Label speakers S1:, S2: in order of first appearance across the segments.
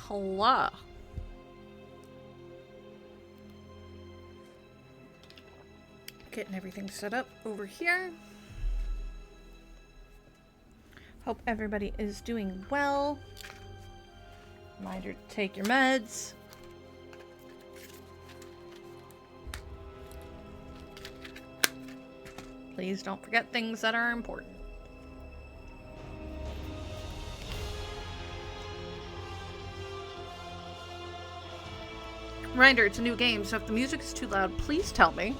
S1: Hello. Getting everything set up over here. Hope everybody is doing well. Reminder to take your meds. Please don't forget things that are important. Reminder, it's a new game, so if the music is too loud, please tell me.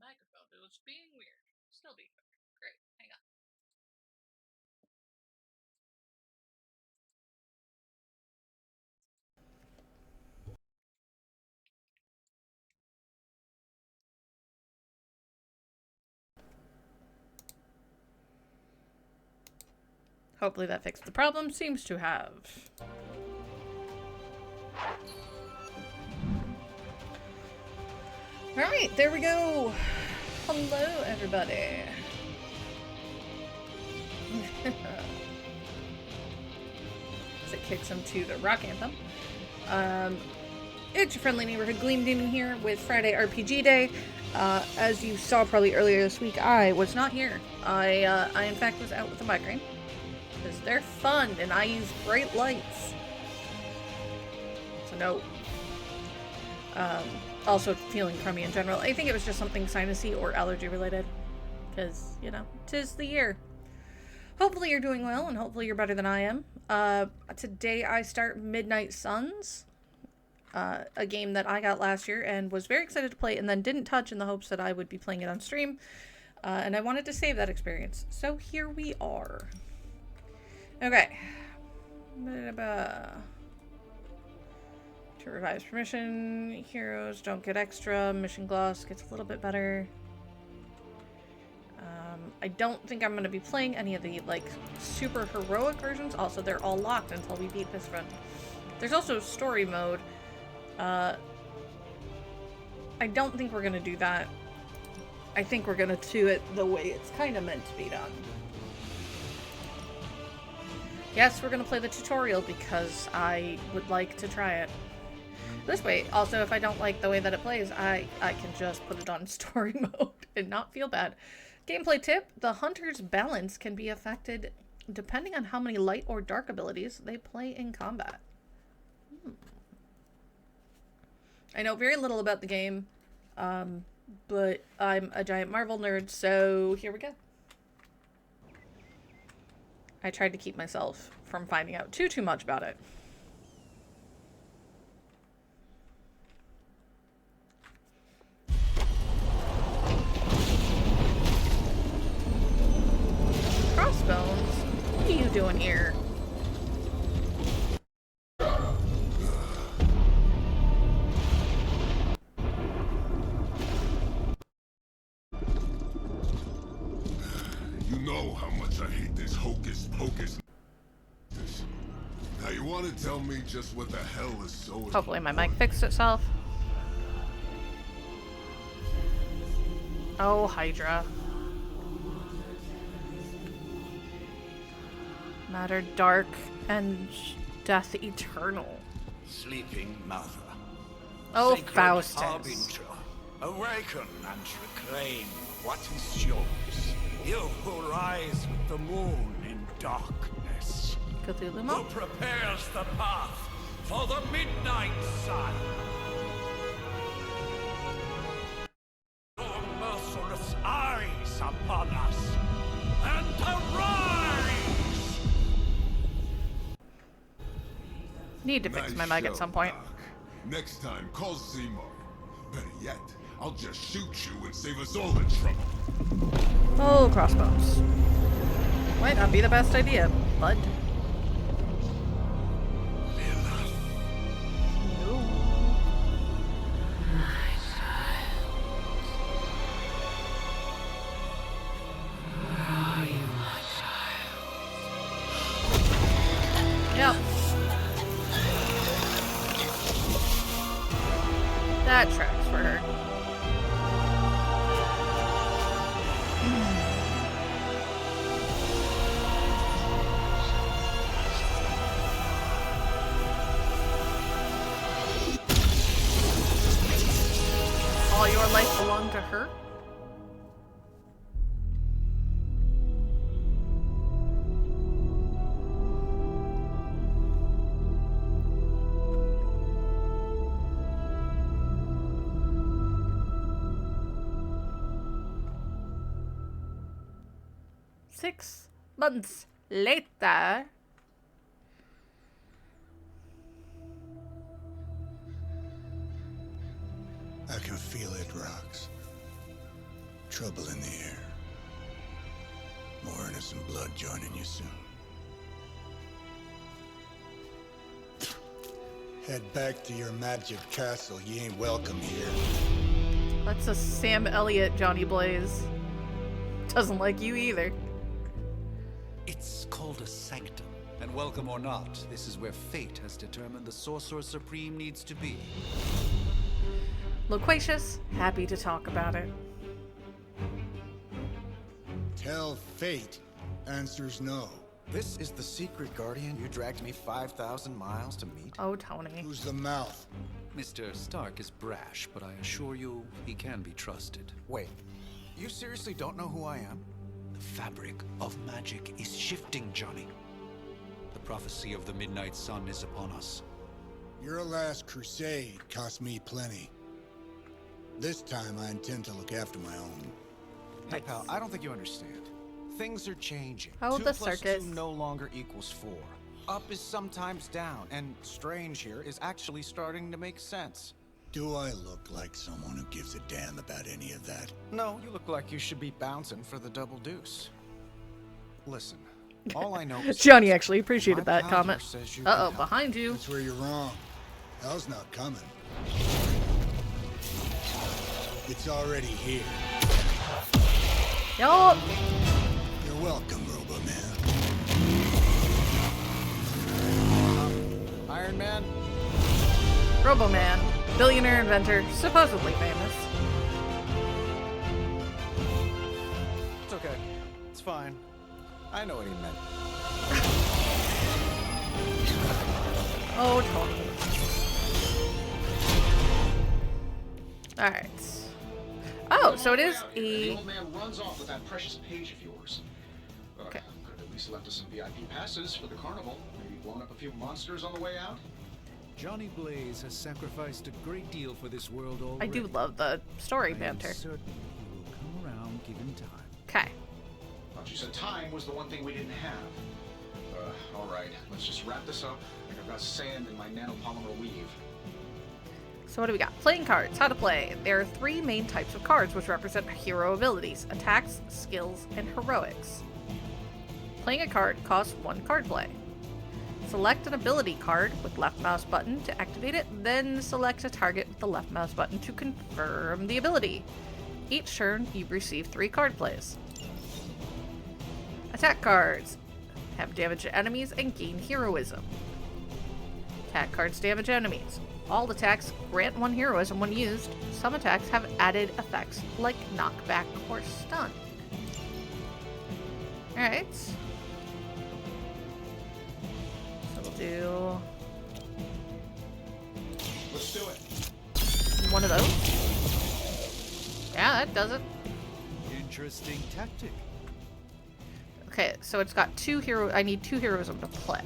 S1: Microphone. It was being weird. Still being weird. Great. Hang on. Hopefully that fixed the problem. Seems to have. Alright, there we go. Hello, everybody. As it kicks into the rock anthem. It's your friendly neighborhood Gleam Demon here with Friday RPG Day. As you saw probably earlier this week, I was not here. I in fact was out with a migraine. Because they're fun and I use bright lights. So no. Also feeling crummy in general. I think it was just something sinusy or allergy related. Because, you know, 'tis the year. Hopefully you're doing well and hopefully you're better than I am. Today I start Midnight Suns. A game that I got last year and was very excited to play and then didn't touch in the hopes that I would be playing it on stream. And I wanted to save that experience. So here we are. Okay. To revise permission, heroes don't get extra, mission gloss gets a little bit better. I don't think I'm going to be playing any of the, like, super heroic versions. Also, they're all locked until we beat this run. There's also story mode. I don't think we're going to do that. I think we're going to do it the way it's kind of meant to be done. Yes, we're going to play the tutorial because I would like to try it. This way, also, if I don't like the way that it plays, I can just put it on story mode and not feel bad. Gameplay tip, the hunter's balance can be affected depending on how many light or dark abilities they play in combat. I know very little about the game, but I'm a giant Marvel nerd, so here we go. I tried to keep myself from finding out too much about it. Crossbones? What are you doing here?
S2: You know how much I hate this hocus pocus. Now you want to tell me just what the hell is so...
S1: Hopefully my mic fixed itself. Oh, Hydra. Matter dark and death eternal.
S3: Sleeping mother.
S1: Oh,
S3: Sacred
S1: Faustus.
S3: Harbinger, awaken and reclaim what is yours. You who rise with the moon in darkness.
S1: Cthulhu
S3: Who
S1: Monk.
S3: prepares the path for the midnight sun. Your merciless eyes upon us. And arise!
S1: Need to fix my mic at some point.
S2: Doc. Next time, call Seymour. Better yet, I'll just shoot you and save us all the trouble.
S1: Oh, crossbones. Might not be the best idea, bud. tracks for her. All your life belonged to her? Six months later.
S4: I can feel it, Rox. Trouble in the air. More innocent blood joining you soon. Head back to your magic castle. You ain't welcome here.
S1: That's a Sam Elliott, Johnny Blaze. Doesn't like you either.
S5: It's called a sanctum. And welcome or not, this is where fate has determined the Sorcerer Supreme needs to be.
S1: Loquacious, happy to talk about it.
S4: Tell fate. Answers no.
S6: This is the secret guardian you dragged me 5,000 miles to meet?
S1: Oh, Tony.
S4: Who's the mouth?
S5: Mr. Stark is brash, but I assure you, he can be trusted.
S6: Wait, you seriously don't know who I am?
S5: The fabric of magic is shifting, Johnny. The prophecy of the Midnight Sun is upon us.
S4: Your last crusade cost me plenty. This time I intend to look after my own.
S6: Hey, pal, I don't think you understand. Things are changing.
S1: Oh,
S6: 2
S1: the
S6: plus
S1: circus.
S6: 2 no longer equals 4. Up is sometimes down, and strange here is actually starting to make sense.
S4: Do I look like someone who gives a damn about any of that?
S6: No, you look like you should be bouncing for the double deuce. Listen, all I know is
S1: Johnny actually appreciated
S6: my
S1: that
S6: pal
S1: comment.
S6: here says you
S1: Uh-oh,
S6: can help.
S1: behind you.
S4: That's where you're wrong. Hell's not coming. It's already here.
S1: Yup.
S4: You're welcome, Robo-Man.
S6: Iron Man?
S1: Robo-Man, billionaire inventor, supposedly famous.
S6: It's okay. It's fine. I know what he meant.
S1: Oh, Tony. Alright. Oh, so it is
S7: The
S1: a...
S7: old man runs off with that precious page of yours.
S1: Okay.
S7: Could have at least left us some VIP passes for the carnival. Maybe blown up a few monsters on the way out.
S5: Johnny Blaze has sacrificed a great deal for this world already.
S1: I do love the story
S5: I am
S1: banter.
S5: certain he will come around given time.
S1: Okay.
S7: Thought you said time was the one thing we didn't have. All right, let's just wrap this up. I think I've got sand in my nanopolymer weave.
S1: So what do we got? Playing cards. How to play. There are 3 main types of cards which represent hero abilities: attacks, skills, and heroics. Playing a card costs 1 card play. Select an ability card with left mouse button to activate it, then select a target with the left mouse button to confirm the ability. Each turn, you receive 3 card plays. Attack cards have damage to enemies and gain heroism. Attack cards damage enemies. All attacks grant 1 heroism when used. Some attacks have added effects like knockback or stun. Alright. So we'll do
S7: Let's do it.
S1: one of those. Yeah, that does it.
S5: Interesting tactic.
S1: Okay, so it's got 2 hero. I need 2 heroism to play.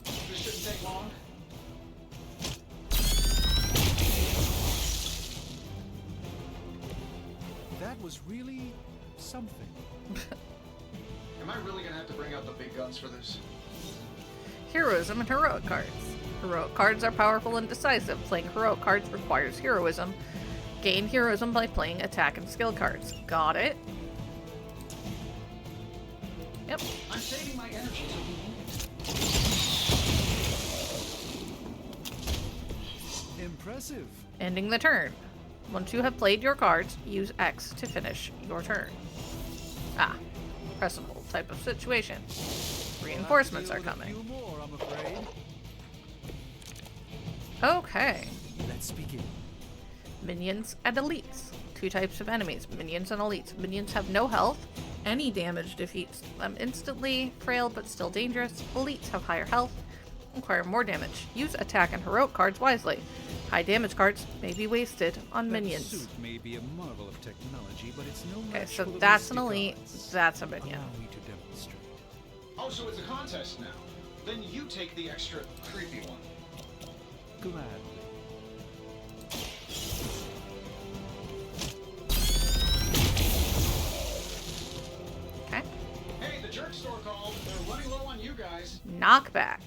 S7: This shouldn't take long.
S5: That was really something.
S7: Am I really gonna have to bring out the big guns for this?
S1: Heroism and heroic cards. Heroic cards are powerful and decisive. Playing heroic cards requires heroism. Gain heroism by playing attack and skill cards. Got it. Yep.
S7: I'm saving my energy so we need it.
S5: Impressive.
S1: Ending the turn. Once you have played your cards, use X to finish your turn. Ah, pressable type of situation. Reinforcements are
S5: Deal with a
S1: coming.
S5: few more, I'm afraid.
S1: Okay.
S5: Let's begin.
S1: Minions and elites. Two types of enemies, minions and elites. Minions have no health. Any damage defeats them instantly. Frail but still dangerous. Elites have higher health, require more damage. Use attack and heroic cards wisely. High damage cards may be wasted on
S5: That
S1: minions.
S5: suit may be a marvel of technology, but it's no
S1: Okay,
S5: match
S1: so
S5: for the
S1: that's an
S5: rusty
S1: elite.
S5: gods.
S1: That's a minion.
S5: Allow me to demonstrate.
S7: Oh, so it's a contest now. Then you take the extra creepy one.
S5: Gladly.
S1: Okay.
S7: Hey, the jerk store called. They're running low on you guys.
S1: Knockback.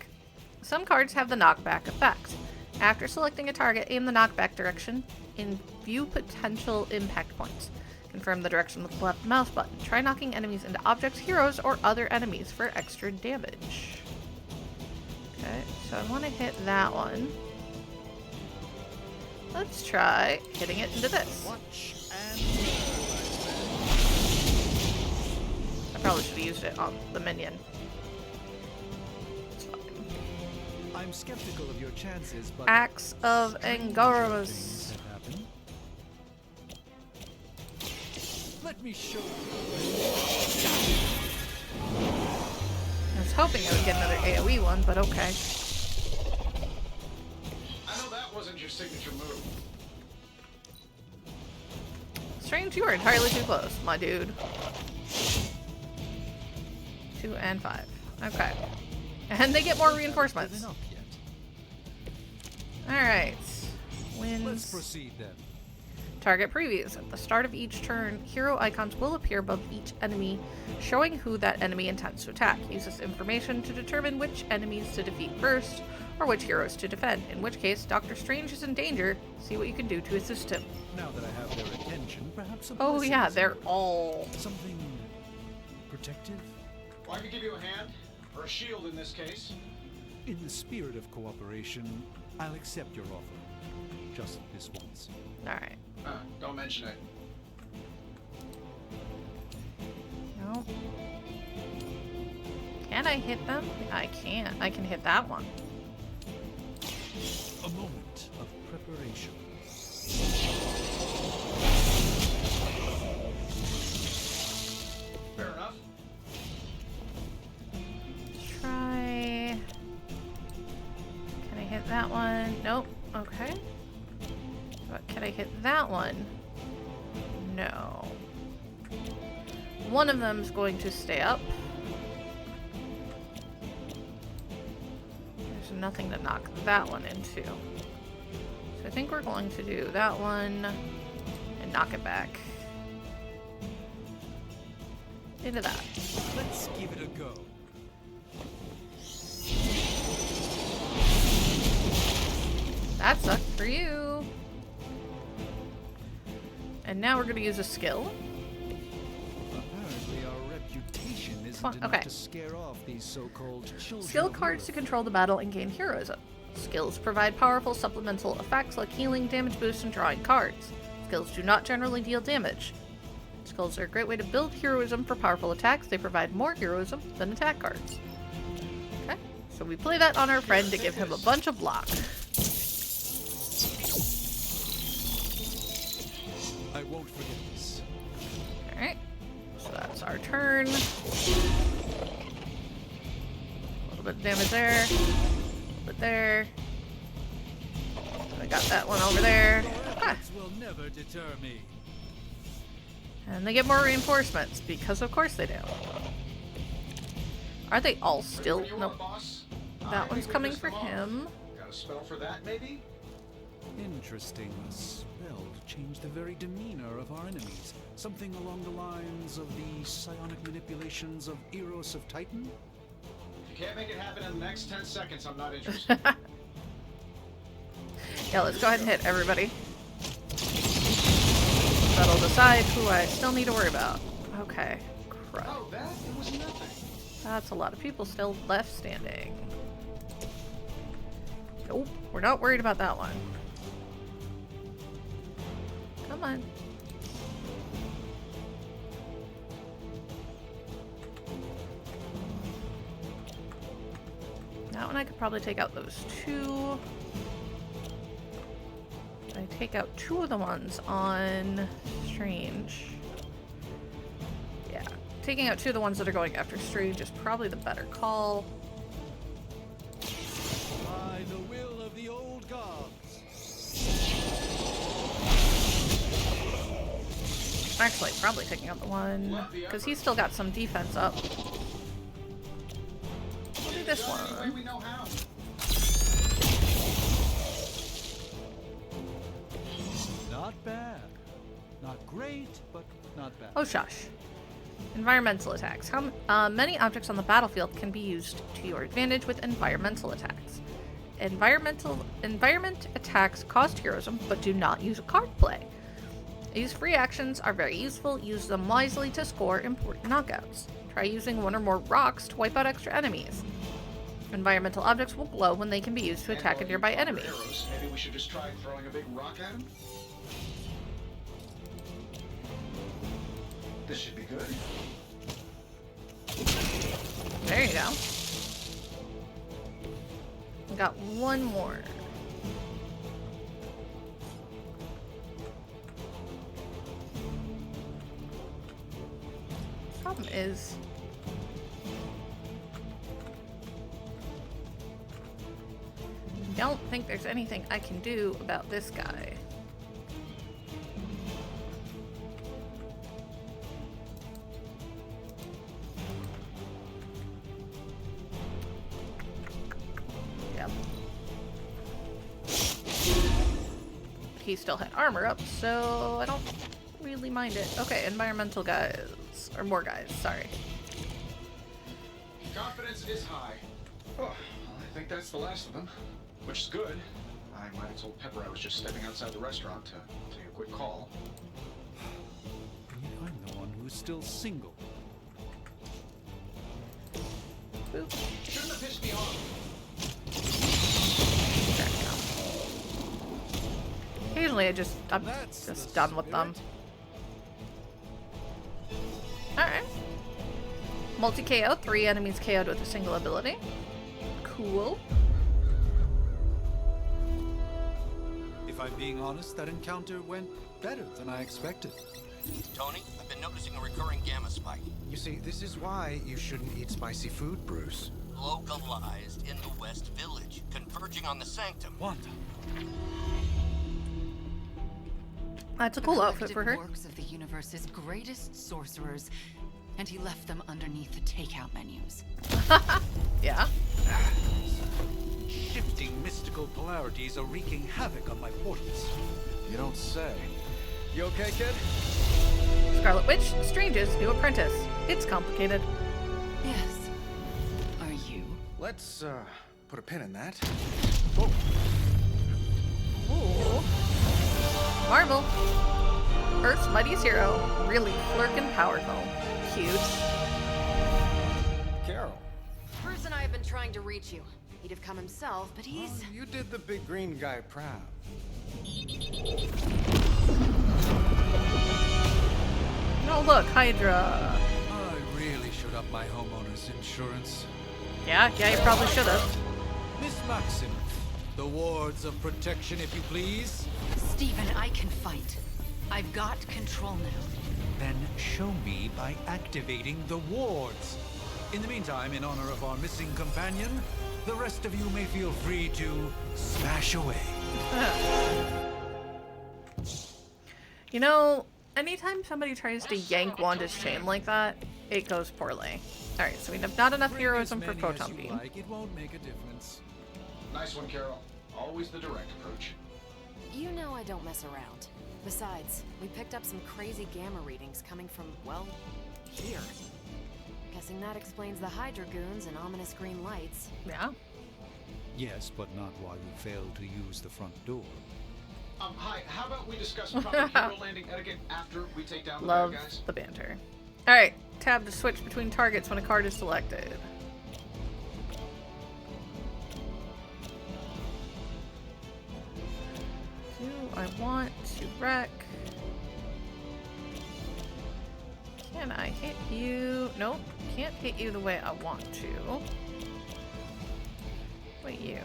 S1: Some cards have the knockback effect. After selecting a target, aim the knockback direction and view potential impact points. Confirm the direction with the left mouse button. Try knocking enemies into objects, heroes, or other enemies for extra damage. Okay, so I want to hit that one. Let's try hitting it into this.
S5: Watch and
S1: I probably should have used it on the minion. It's fine.
S5: I'm skeptical of your chances, but
S1: Axe of
S5: strange
S1: Angoramus.
S5: things have happened. Let me show you.
S1: I was hoping I would get another AoE one, but okay.
S7: I know that wasn't your signature move.
S1: Strange, you are entirely too close, my dude. 2 and 5. Okay. And they get more reinforcements.
S5: Given up yet?
S1: Alright.
S5: Let's
S1: Wins.
S5: proceed then.
S1: Target previews. At the start of each turn, hero icons will appear above each enemy, showing who that enemy intends to attack. Use this information to determine which enemies to defeat first, or which heroes to defend. In which case, Doctor Strange is in danger. See what you can do to assist him.
S5: Now that I have their attention, perhaps a
S1: Oh
S5: blessing
S1: yeah,
S5: is
S1: they're
S5: in order.
S1: all...
S5: Something protective?
S7: Well, I could give you a hand, or a shield in this case.
S5: In the spirit of cooperation, I'll accept your offer. Just this once.
S1: Alright.
S7: Don't mention it.
S1: No. Can I hit them? I can't. I can hit that one.
S5: A moment of preparation.
S7: Fair enough.
S1: Try... Can I hit that one? Nope. Okay. But can I hit that one? No. One of them's going to stay up. There's nothing to knock that one into. So I think we're going to do that one and knock it back. Into that.
S5: Let's give it a go.
S1: That sucked for you. And now we're going to use a skill.
S5: Apparently our reputation isn't
S1: Fun-
S5: enough
S1: okay.
S5: to scare off these so-called children.
S1: Skill
S5: of
S1: cards to
S5: Earth.
S1: control the battle and gain heroism. Skills provide powerful supplemental effects like healing, damage boost, and drawing cards. Skills do not generally deal damage. Skills are a great way to build heroism for powerful attacks. They provide more heroism than attack cards. Okay, so we play that on our friend to give him a bunch of block.
S5: I won't forget this.
S1: Alright, so that's our turn. A little bit of damage there. A little bit there. I got that one over there. Ah,
S5: This will never deter me.
S1: and they get more reinforcements, because of course they do. Are they all still?
S7: What do you
S1: Nope.
S7: want, boss?
S1: That one's
S7: I
S1: coming
S7: think
S1: for
S7: we missed them
S1: him.
S7: all. Got a spell for that, maybe?
S5: Interesting. A spell to change the very demeanor of our enemies. Something along the lines of the psionic manipulations of Eros of Titan?
S7: If you can't make it happen in the next 10 seconds, I'm not interested.
S1: Yeah, let's go ahead and hit everybody. That'll decide who I still need to worry about. Okay. Crap.
S7: Oh, that? It was nothing.
S1: That's a lot of people still left standing. Nope, we're not worried about that one. Come on. That one I could probably take out those two. I take out 2 of the ones on Strange. Yeah, taking out 2 of the ones that are going after Strange is probably the better call.
S5: By the will of the old gods.
S1: Actually, probably taking out the one, because he's still got some defense up. We'll do this one.
S7: We know how.
S5: Not bad. Not great, but not bad.
S1: Oh, shush. Environmental attacks. How many objects on the battlefield can be used to your advantage with environmental attacks? Environment attacks cost heroism, but do not use a card play. These free actions are very useful. Use them wisely to score important knockouts. Try using 1 or more rocks to wipe out extra enemies. Environmental objects will glow when they can be used to attack a nearby enemy.
S7: Arrows, maybe we should just try throwing a big rock at him? This should be good.
S1: There you go. We got 1 more. Problem is, I don't think there's anything I can do about this guy. Yep. He still had armor up, so I don't really mind it. Okay, environmental guys. Or more guys, sorry.
S7: Confidence is high. Oh, well, I think that's the last of them. Which is good. I might have told Pepper I was just stepping outside the restaurant to take a quick call.
S5: I'm the one who's still single.
S1: Boop.
S7: Shouldn't have pissed me off.
S1: Occasionally I'm
S5: That's
S1: just
S5: the
S1: done with them.
S5: spirit.
S1: Alright. Multi-KO, 3 enemies KO'd with a single ability. Cool.
S5: If I'm being honest, that encounter went better than I expected.
S8: Tony, I've been noticing a recurring gamma spike.
S6: You see, this is why you shouldn't eat spicy food, Bruce.
S8: Localized in the West Village, converging on the Sanctum.
S5: Wanda.
S1: That's a cool outfit for her.
S9: Works of the universe's greatest sorcerers, and he left them underneath the takeout menus.
S1: Yeah.
S5: Shifting mystical polarities are wreaking havoc on my portals.
S6: You don't say.
S5: You okay, kid?
S1: Scarlet Witch, Strange's new apprentice. It's complicated.
S9: Yes. Are you?
S6: Let's, put a pin in that.
S1: Ooh. Marvel. Earth's mightiest hero. Really flirkin' powerful. Cute.
S6: Carol.
S10: Bruce and I have been trying to reach you. He'd have come himself, but he's...
S6: Oh, you did the big green guy proud.
S1: Oh look, Hydra.
S5: I really should up my homeowner's insurance.
S1: Yeah, you probably should have.
S5: Miss Maxim, the wards of protection, if you please.
S9: Stephen, I can fight. I've got control now.
S5: Then show me by activating the wards. In the meantime, in honor of our missing companion, the rest of you may feel free to smash away.
S1: You know, anytime somebody tries to yank Wanda's chain like that, it goes poorly. Alright, so we have not enough
S5: Bring
S1: heroism
S5: as
S1: for
S5: many
S1: Photon
S5: as you
S1: Beam.
S5: like, it won't make a difference.
S7: Nice one, Carol. Always the direct approach.
S10: You know I don't mess around. Besides, we picked up some crazy gamma readings coming from, well, here. Guessing that explains the Hydra goons and ominous green lights.
S1: Yeah.
S5: Yes, but not while you fail to use the front door.
S7: Hi, how about we discuss proper hero landing etiquette after we take down the
S1: Love
S7: bad guys?
S1: the banter. Alright, tab to switch between targets when a card is selected. Do I want to wreck? Can I hit you? Nope, can't hit you the way I want to. Wait, you.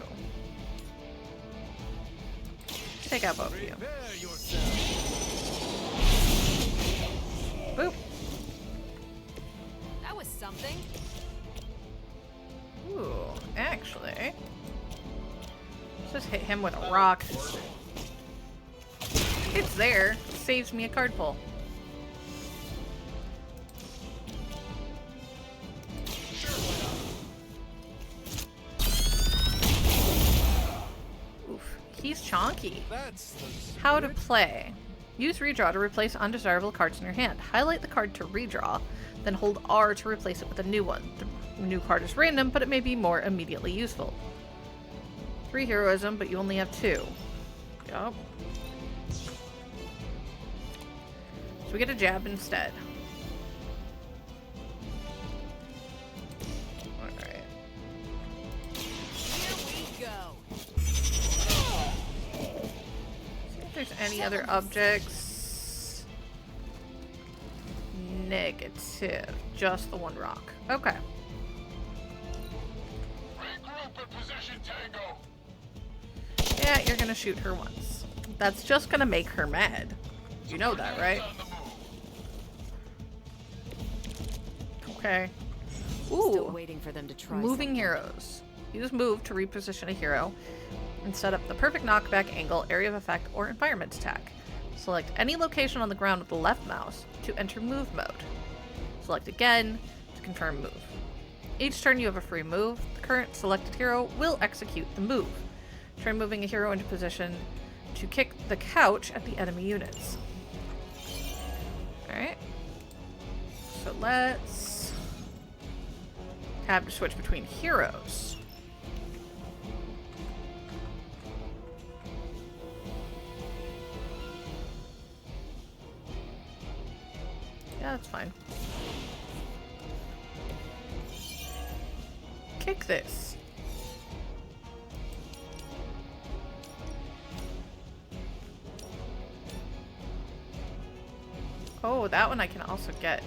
S1: Take out both of you. Boop.
S10: That was something.
S1: Ooh, actually. Let's just hit him with a rock. It's there. Saves me a card pull. Oof, he's chonky. How to play. Use redraw to replace undesirable cards in your hand. Highlight the card to redraw, then hold R to replace it with a new one. The new card is random, but it may be more immediately useful. 3 heroism, but you only have 2. Yup. So we get a jab instead. Alright.
S10: Here we go.
S1: See if there's any other objects. Negative. Just the one rock. Okay.
S2: Regroup in position, Tango.
S1: Yeah, you're gonna shoot her once. That's just gonna make her mad. You know that, right? Okay.
S10: Still
S1: Ooh.
S10: waiting for them to try
S1: Moving
S10: something.
S1: heroes. Use move to reposition a hero and set up the perfect knockback angle, area of effect, or environment attack. Select any location on the ground with the left mouse to enter move mode. Select again to confirm move. Each turn you have a free move. The current selected hero will execute the move. Try moving a hero into position to kick the couch at the enemy units. Alright. So let's tab to switch between heroes. Yeah, that's fine. Kick this. Oh, that one I can also get.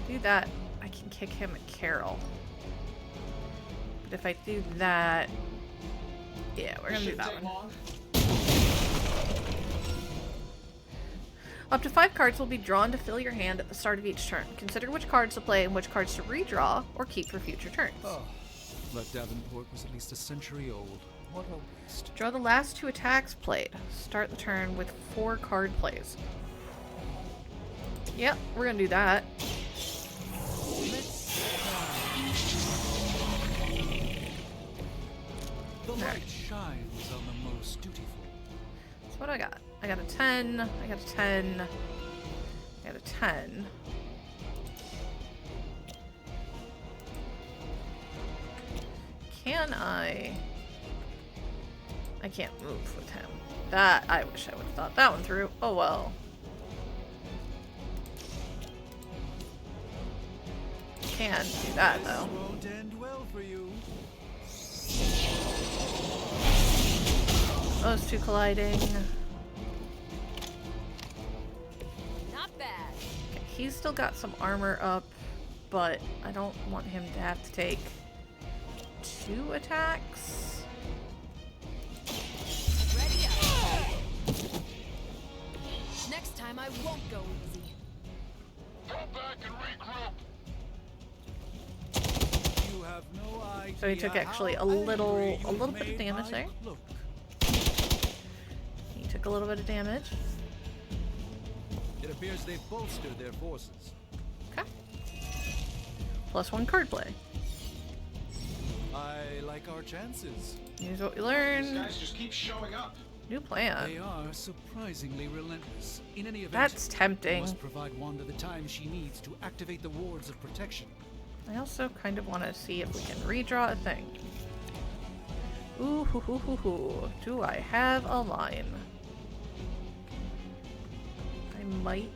S1: Do that, I can kick him at Carol. But if I do that... Yeah, we're gonna do that one. Up to 5 cards will be drawn to fill your hand at the start of each turn. Consider which cards to play and which cards to redraw or keep for future turns.
S5: Oh, that Davenport was at least a century old. What a waste.
S1: Draw the last 2 attacks played. Start the turn with 4 card plays. Yep, we're gonna do that.
S5: The light shines on the most dutiful.
S1: So what do I got? I got a 10, I got a 10, I got a 10. Can I can't move with him. That, I wish I would have thought that one through. Oh well. Can do that though.
S5: Won't end well for you.
S1: Those 2 colliding.
S10: Not bad.
S1: Okay, he's still got some armor up, but I don't want him to have to take 2 attacks.
S10: Ready up. Next time I won't go easy.
S2: Go back and regroup.
S5: You have no idea.
S1: So he took actually a little bit of damage there.
S5: Look.
S1: He took a little bit of damage.
S5: It appears they've bolstered their forces.
S1: Okay. +1 card play.
S5: I like our chances.
S1: Here's what we
S7: These
S1: learned.
S7: guys just keep showing up.
S1: New plan.
S5: They are surprisingly relentless. In any event,
S1: That's
S5: we
S1: tempting.
S5: must provide Wanda the time she needs to activate the wards of protection.
S1: I also kind of want to see if we can redraw a thing. Ooh, hoo, hoo, hoo, hoo. Do I have a line? I might.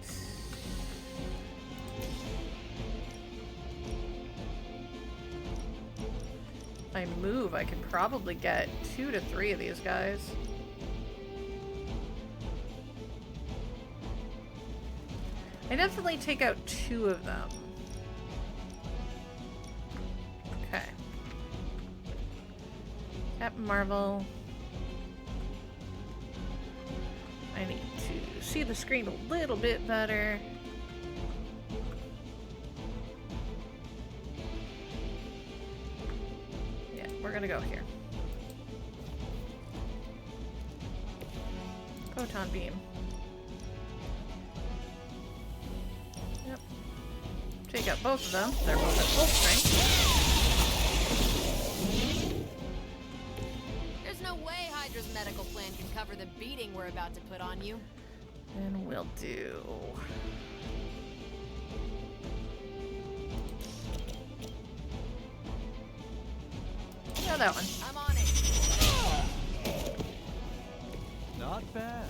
S1: If I move, I could probably get 2 to 3 of these guys. I definitely take out 2 of them. Okay. Captain Marvel. I need to see the screen a little bit better. Yeah, we're gonna go here. Photon beam. Yep. Take out both of them. They're both at full strength.
S10: There's no way Hydra's medical plan can cover the beating we're about to put on you.
S1: And we'll do... yeah, that one.
S10: I'm on it.
S5: Not bad.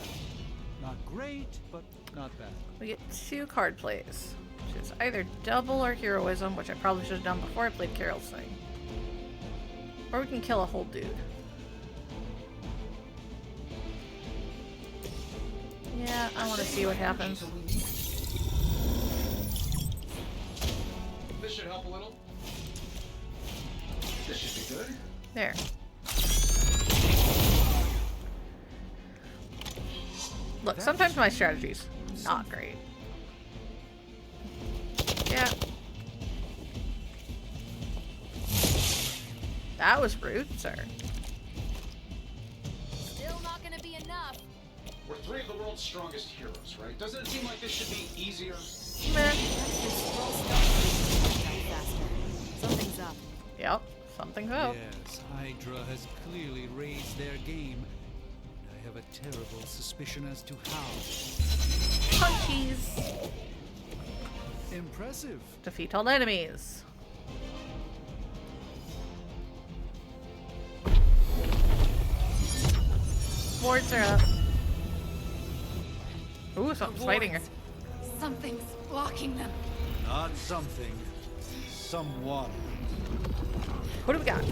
S5: Not great, but not bad.
S1: We get 2 card plays, which is either double or heroism, which I probably should have done before I played Carol's thing. Or we can kill a whole dude. Yeah, I want to see what happens.
S7: This should help a little. This should be good.
S1: There. Look, sometimes my strategy's not great. Yeah. That was rude, sir.
S10: Still not gonna be enough.
S7: We're 3 of the world's strongest heroes, right? Doesn't it seem like this should be easier?
S1: Meh.
S10: Something's up.
S1: Yep, something's up.
S5: Yes, Hydra has clearly raised their game. I have a terrible suspicion as to how.
S1: Punchies.
S5: Impressive.
S1: Defeat all enemies. Wards are up. Ooh, something's fighting her.
S9: Something's blocking them.
S6: Not something. Someone.
S1: What do we got?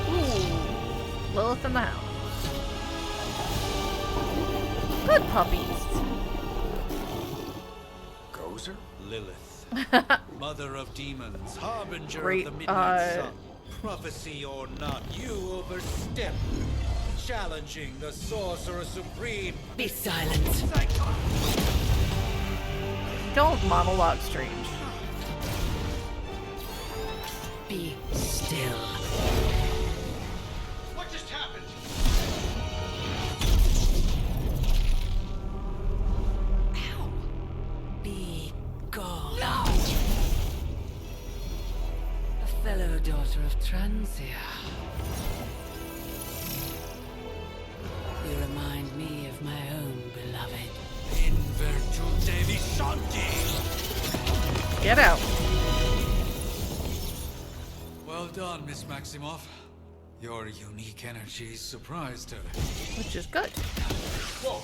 S1: Ooh, Lilith in the house. Good puppies.
S6: Gozer?
S11: Lilith. Mother of demons, harbinger
S1: Great,
S11: of the midnight sun. Prophecy or not, you overstep. Challenging the Sorcerer Supreme.
S9: Be silent.
S1: Don't monologue, Strange.
S9: Be still.
S7: What just happened?
S9: Ow. Be gone.
S10: No!
S9: A fellow daughter of Transia. You remind me of my own beloved.
S11: In virtute Devi Shanti.
S1: Get out.
S11: Well done, Miss Maximoff. Your unique energy surprised her.
S1: Which is good.
S7: Whoa.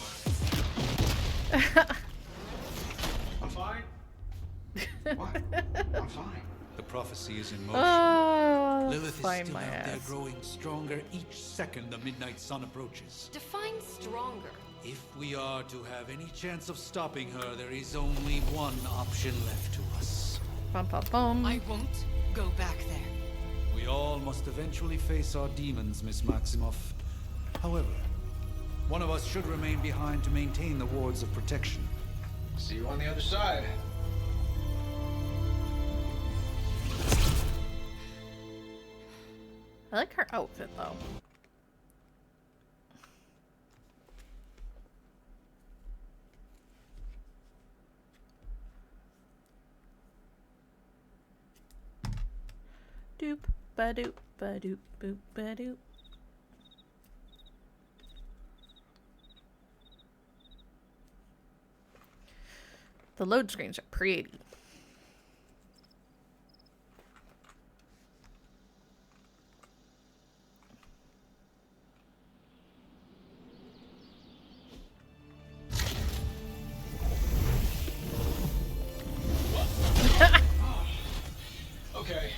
S7: I'm fine. What? I'm fine.
S11: The prophecy is in motion.
S1: Oh,
S11: Lilith is
S1: find
S11: still
S1: my
S11: out there
S1: ass.
S11: growing stronger each second the midnight sun approaches.
S10: Define stronger.
S11: If we are to have any chance of stopping her, there is only one option left to us.
S1: Bum, bum, bum.
S9: I won't go back there.
S5: We all must eventually face our demons, Miss Maximoff. However, one of us should remain behind to maintain the wards of protection.
S7: See you on the other side.
S1: I like her outfit, though. Doop, ba-doop, ba-doop, boop, ba-doop. The load screens are pretty.
S7: Okay,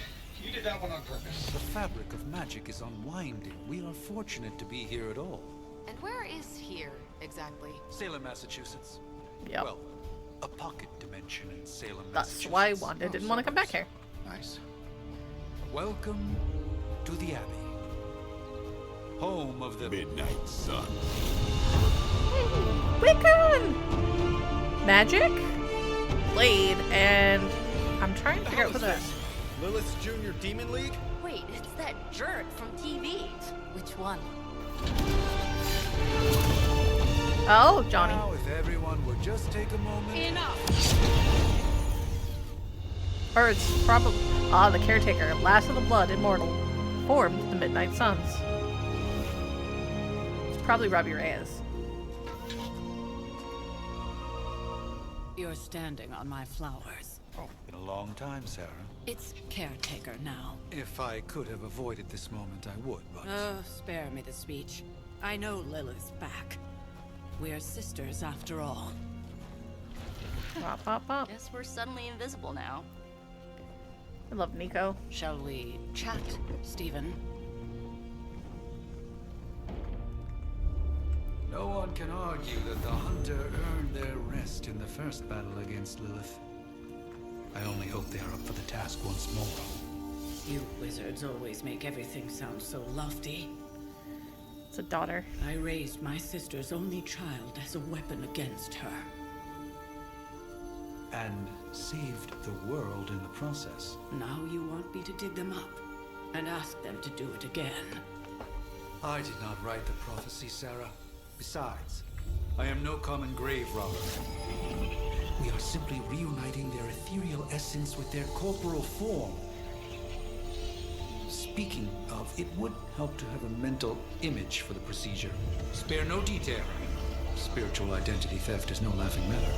S7: you did that one on purpose.
S5: The fabric of magic is unwinding. We are fortunate to be here at all.
S10: And where is here, exactly?
S5: Salem, Massachusetts.
S1: Yep.
S5: Well, a pocket dimension in Salem,
S1: That's
S5: Massachusetts.
S1: why Wanda didn't want to come back here.
S6: Nice.
S5: Welcome to the Abbey, home of the
S2: Midnight Sun.
S1: Wiccan! Magic? Blade, and I'm trying to figure out who that is.
S6: Lilith's Junior Demon League?
S10: Wait, it's that jerk from TV. Which one?
S1: Oh, Johnny.
S5: Now, if everyone would just take a moment.
S10: Enough!
S1: Or it's probably the caretaker, last of the blood, immortal, formed the Midnight Suns. It's probably Robbie Reyes.
S9: You're standing on my flowers.
S5: Oh, been a long time, Sarah.
S9: It's caretaker now.
S5: If I could have avoided this moment, I would, but...
S9: Oh, spare me the speech. I know Lilith's back. We're sisters after all.
S1: Bop, bop, bop.
S10: Guess we're suddenly invisible now.
S1: I love Nico.
S9: Shall we chat, Stephen?
S5: No one can argue that the Hunter earned their rest in the first battle against Lilith. I only hope they are up for the task once more.
S9: You wizards always make everything sound so lofty.
S1: It's a daughter.
S9: I raised my sister's only child as a weapon against her.
S5: And saved the world in the process.
S9: Now you want me to dig them up and ask them to do it again.
S5: I did not write the prophecy, Sarah. Besides, I am no common grave robber. We are simply reuniting their ethereal essence with their corporal form. Speaking of, it would help to have a mental image for the procedure. Spare no detail. Spiritual identity theft is no laughing matter.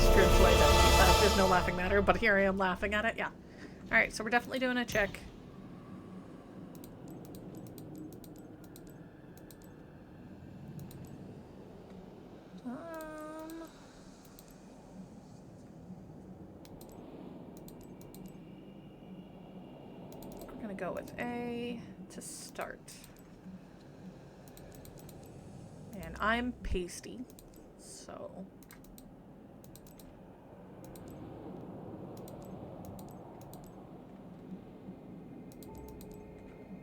S1: Spiritual identity theft is no laughing matter, but here I am laughing at it. Yeah. Alright, so we're definitely doing a check. We're gonna go with A to start. And I'm pasty, so...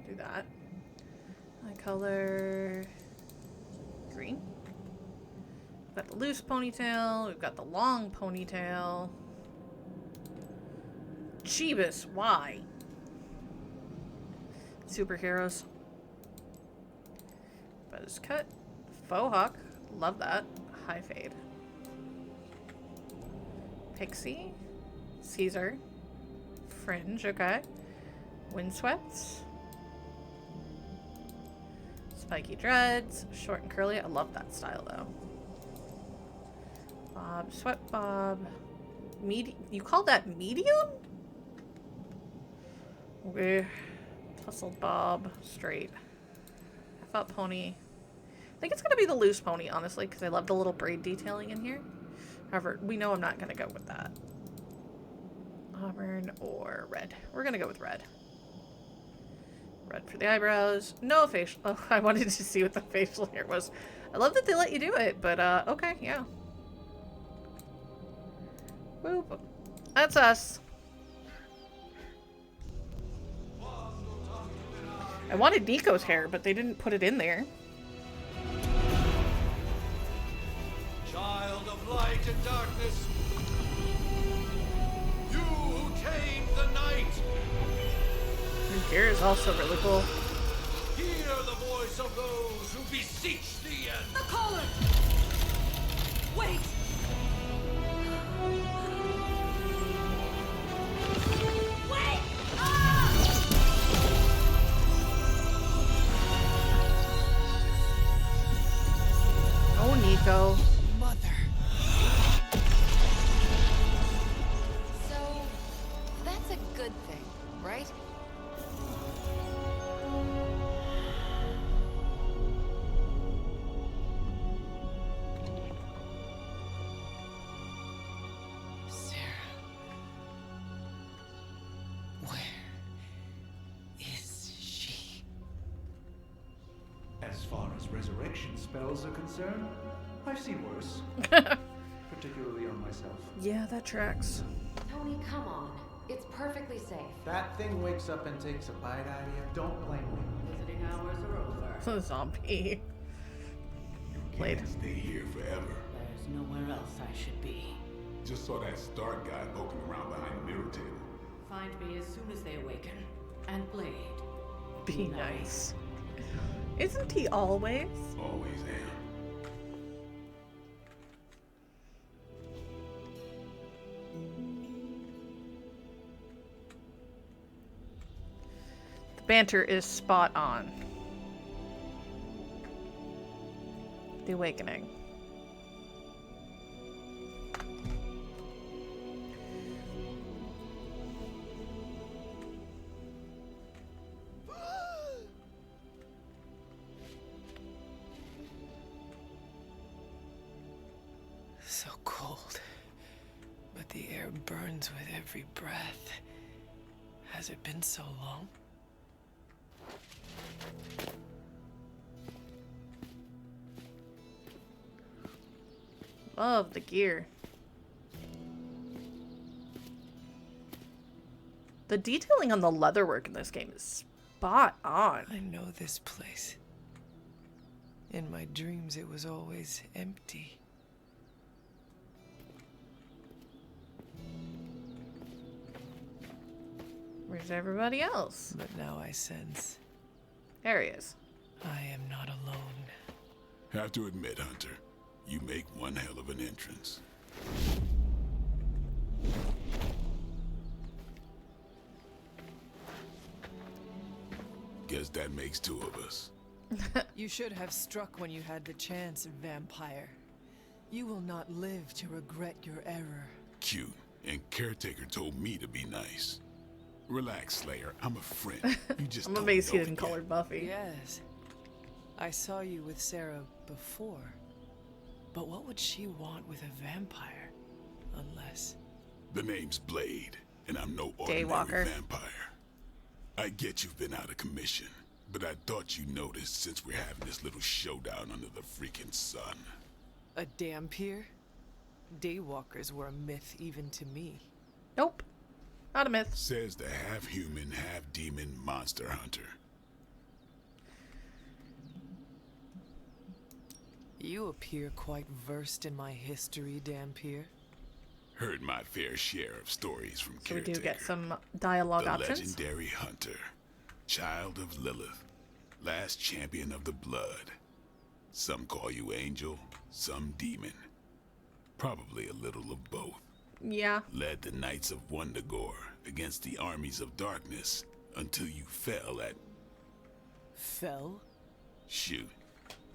S1: do that. My color... green. We've got the loose ponytail, we've got the long ponytail. Jeebus, why? Superheroes. Buzz cut. Faux hawk. Love that. High fade. Pixie. Caesar. Fringe, okay. Windswept. Spiky dreads. Short and curly. I love that style though. Bob. Sweat bob. You call that medium? Okay. Tussled bob. Straight. Half up pony. I think it's going to be the loose pony, honestly, because I love the little braid detailing in here. However, we know I'm not going to go with that. Auburn or red. We're going to go with red. Red for the eyebrows. No facial. Oh, I wanted to see what the facial hair was. I love that they let you do it, but okay, yeah. Boop. That's us. I wanted Nico's hair, but they didn't put it in there.
S11: Child of light and darkness, you who tamed the night,
S1: Your hair is also really cool.
S11: hear the voice of those who beseech thee and...
S9: The collar! Wait! Wait!
S1: Oh, Nico.
S9: Mother.
S10: So, that's a good thing, right?
S9: Sarah. Where is she?
S5: As far as resurrection spells are concerned, I've seen worse. Particularly on myself.
S1: Yeah, that tracks.
S10: Tony, come on. It's perfectly safe.
S6: That thing wakes up and takes a bite out of you. Don't blame me.
S12: Visiting hours are over.
S1: So zombie. Blade.
S2: Can't stay here forever.
S12: There's nowhere else I should be.
S2: Just saw that Stark guy poking around behind the mirror table.
S12: Find me as soon as they awaken. And Blade.
S1: Be nice. Isn't he always?
S2: Always am.
S1: The banter is spot on. The Awakening.
S13: So cold, but the air burns with every breath. Has it been so long?
S1: Love the gear. The detailing on the leatherwork in this game is spot on.
S13: I know this place. In my dreams, it was always empty.
S1: Where's everybody else?
S13: But now I sense
S1: There he is.
S13: I am not alone.
S2: Have to admit, Hunter, you make one hell of an entrance. Guess that makes two of us.
S13: You should have struck when you had the chance, vampire. You will not live to regret your error.
S2: Cute, and Caretaker told me to be nice. Relax, Slayer. I'm a friend. You just
S1: I'm
S2: don't
S1: amazed he
S2: know
S1: didn't
S2: it
S1: call
S2: yet.
S1: her Buffy.
S13: Yes. I saw you with Sarah before. But what would she want with a vampire? Unless...
S2: The name's Blade, and I'm no ordinary
S1: Daywalker.
S2: vampire. I get you've been out of commission, but I thought you noticed since we're having this little showdown under the freaking sun.
S13: a Dampier? Daywalkers were a myth even to me.
S1: Nope. Not a myth.
S2: Says the half-human, half-demon monster hunter.
S13: You appear quite versed in my history, Dampier.
S2: Heard my fair share of stories from
S1: So we
S2: Caretaker.
S1: do get some dialogue
S2: The
S1: options.
S2: legendary hunter, child of Lilith, last champion of the blood. Some call you angel, some demon. Probably a little of both.
S1: Yeah.
S2: Led the Knights of Wundagore against the armies of darkness until you fell at...
S13: Fell?
S2: Shoot.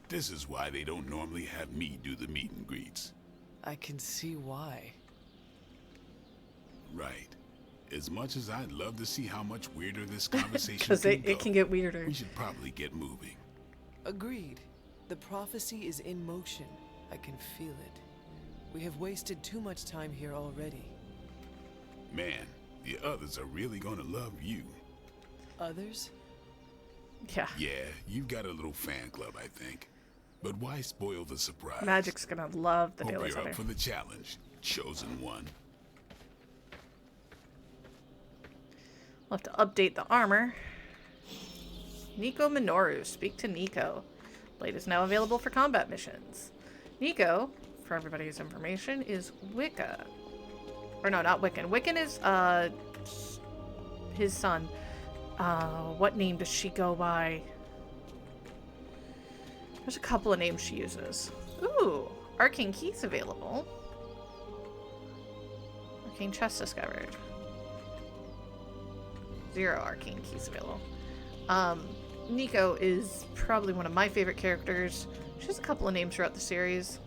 S2: This is why they don't normally have me do the meet and greets.
S13: I can see why.
S2: Right. As much as I'd love to see how much weirder this conversation
S1: Because
S2: can
S1: it can get weirder.
S2: we should probably get moving.
S13: Agreed. The prophecy is in motion. I can feel it. We have wasted too much time here already.
S2: Man, the others are really gonna love you.
S13: Others?
S1: Yeah.
S2: Yeah, you've got a little fan club, I think. But why spoil the surprise?
S1: Magic's gonna love the
S2: Hope
S1: Daily
S2: you're
S1: Center.
S2: up for the challenge, chosen one.
S1: We'll have to update the armor. Nico Minoru. Speak to Nico. Blade is now available for combat missions. Nico, for everybody's information, is Wicca. Or no, not Wiccan. Wiccan is his son. What name does she go by? There's a couple of names she uses. Ooh, arcane keys available. Arcane chest discovered. 0 arcane keys available. Nico is probably one of my favorite characters. She has a couple of names throughout the series.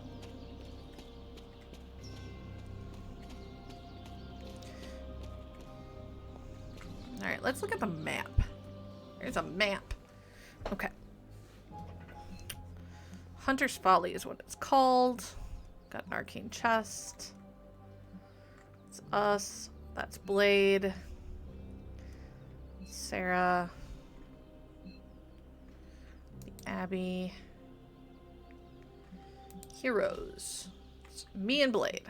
S1: Alright, let's look at the map. There's a map. Okay. Hunter's Folly is what it's called. Got an arcane chest. It's us. That's Blade. Sarah. The Abbey. Heroes. It's me and Blade.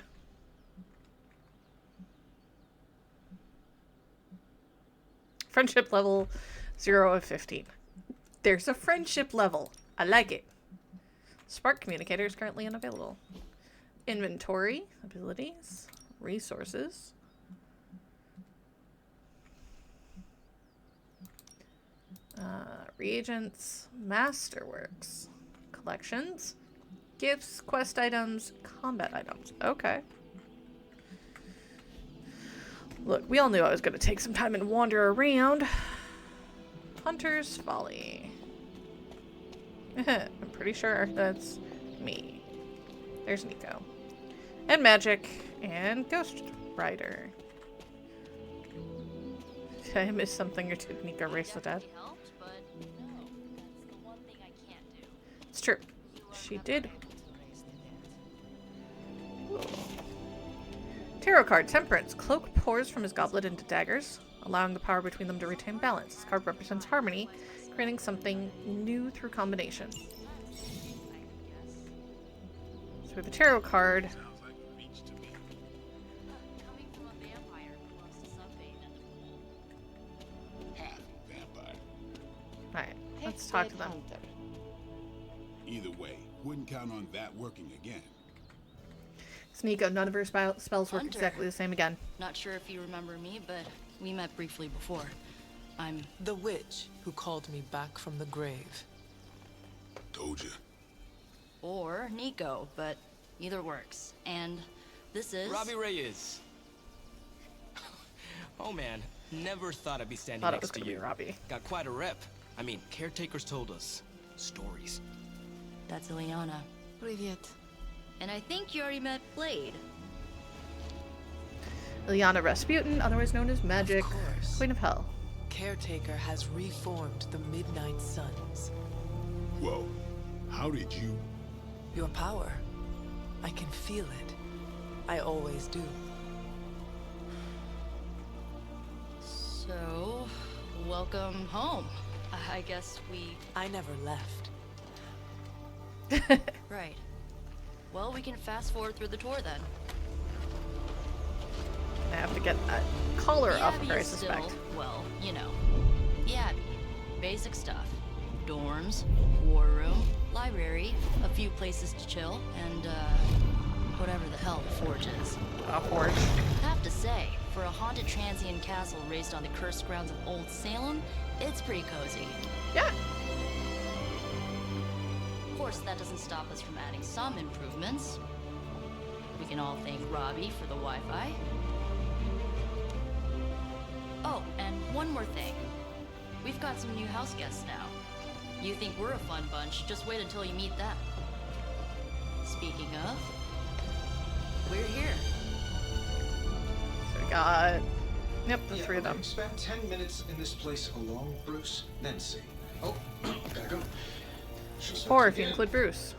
S1: Friendship level 0 of 15. There's a friendship level. I like it. Spark communicator is currently unavailable. Inventory, abilities, resources. Reagents, masterworks, collections, gifts, quest items, combat items. Okay. Look, we all knew I was going to take some time and wander around. Hunter's Folly. I'm pretty sure that's me. There's Nico. And Magic. And Ghost Rider. Did I miss something or did Nico race the dead? It's true. She did. Ooh. Tarot card, Temperance. Cloak pours from his goblet into daggers, allowing the power between them to retain balance. This card represents harmony, creating something new through combination. So with the tarot card... Alright, let's talk to them.
S2: Either way, wouldn't count on that working again.
S1: Nico, none of her spells work exactly the same again.
S14: Not sure if you remember me, but we met briefly before. I'm
S13: the witch who called me back from the grave.
S2: Told you.
S14: Or Nico, but either works. And this is...
S15: Robbie Reyes. Oh man, never thought I'd be standing
S1: Thought it
S15: next
S1: was
S15: to
S1: gonna
S15: you.
S1: be Robbie.
S15: Got quite a rep. I mean, caretakers told us stories.
S14: That's Ileana.
S13: Привет.
S14: And I think you already met Blade.
S1: Ileana Rasputin, otherwise known as Magic, Queen of Hell.
S13: Caretaker has reformed the Midnight Suns.
S2: Whoa. How did you...
S13: Your power. I can feel it. I always do.
S14: So, welcome home. I guess
S13: I never left.
S14: Right. Well, we can fast forward through the tour then.
S1: I have to get that collar
S14: The
S1: off
S14: Abbey
S1: of her, I
S14: is still,
S1: suspect.
S14: well, you know. The Abbey. Basic stuff. Dorms, war room, library, a few places to chill, and, whatever the hell the Forge is.
S1: A Forge.
S14: Have to say, for a haunted transient castle raised on the cursed grounds of Old Salem, it's pretty cozy.
S1: Yeah.
S14: Of course, that doesn't stop us from adding some improvements. We can all thank Robbie for the Wi-Fi. Oh, and one more thing. We've got some new house guests now. You think we're a fun bunch, just wait until you meet them. Speaking of, we're here.
S1: So we got... Yep, the
S7: Yeah,
S1: three of them.
S7: okay. Spend 10 minutes in this place alone, Bruce, then see. Oh, gotta go.
S1: Four if you include Bruce.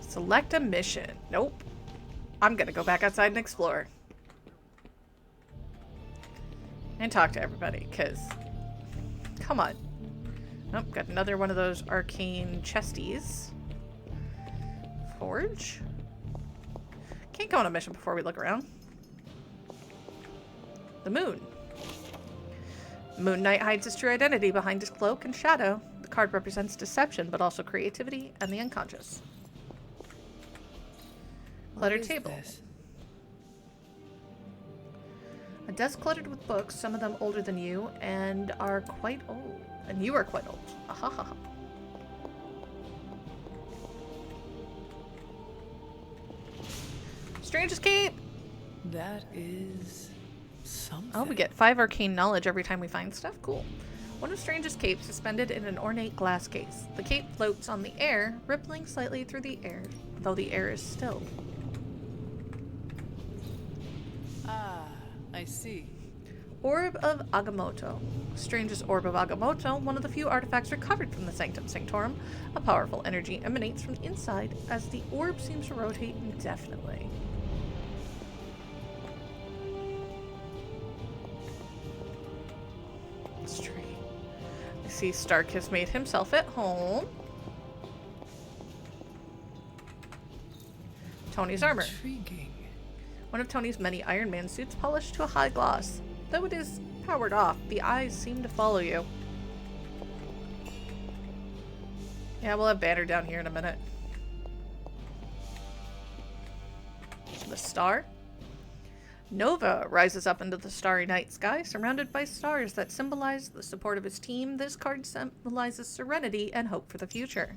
S1: Select a mission. Nope. I'm gonna go back outside and explore. And talk to everybody, because... Come on. Nope, got another one of those arcane chesties. Forge? Can't go on a mission before we look around. The moon. Moon Knight hides his true identity behind his cloak and shadow. The card represents deception, but also creativity and the unconscious. Cluttered table. A desk cluttered with books, some of them older than you, and are quite old. And you are quite old. Ahaha. Stranger's Cape!
S13: That is... something.
S1: Oh, we get 5 arcane knowledge every time we find stuff. Cool. One of Strange's capes suspended in an ornate glass case. The cape floats on the air, rippling slightly through the air, though the air is still.
S13: Ah, I see.
S1: Orb of Agamotto. Strange's Orb of Agamotto, one of the few artifacts recovered from the Sanctum Sanctorum. A powerful energy emanates from the inside as the orb seems to rotate indefinitely. Tree. I see Stark has made himself at home. Tony's armor.
S13: Intriguing.
S1: One of Tony's many Iron Man suits polished to a high gloss. Though it is powered off, the eyes seem to follow you. Yeah, we'll have Banner down here in a minute. The star. Nova rises up into the starry night sky, surrounded by stars that symbolize the support of his team. This card symbolizes serenity and hope for the future.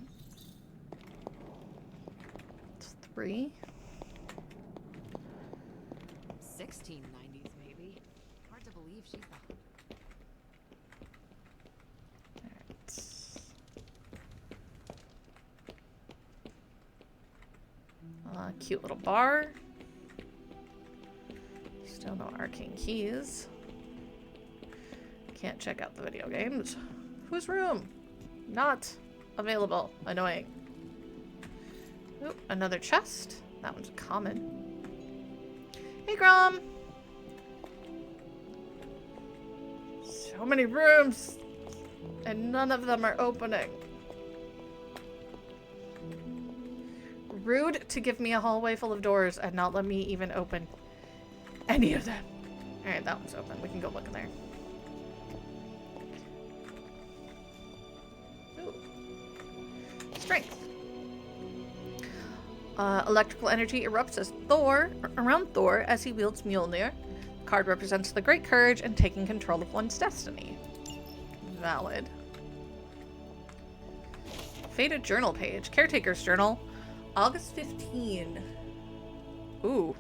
S1: It's 3.
S10: 1690s, maybe. Hard to believe she's the...
S1: Cute little bar. Still no arcane keys. Can't check out the video games. Whose room? Not available. Annoying. Ooh, another chest. That one's common. Hey, Grom! So many rooms, and none of them are opening. Rude to give me a hallway full of doors and not let me even open any of them. Alright, that one's open. We can go look in there. Ooh. Strength. Electrical energy erupts around Thor as he wields Mjolnir. The card represents the great courage and taking control of one's destiny. Valid. Faded journal page. Caretaker's journal. August 15. Ooh.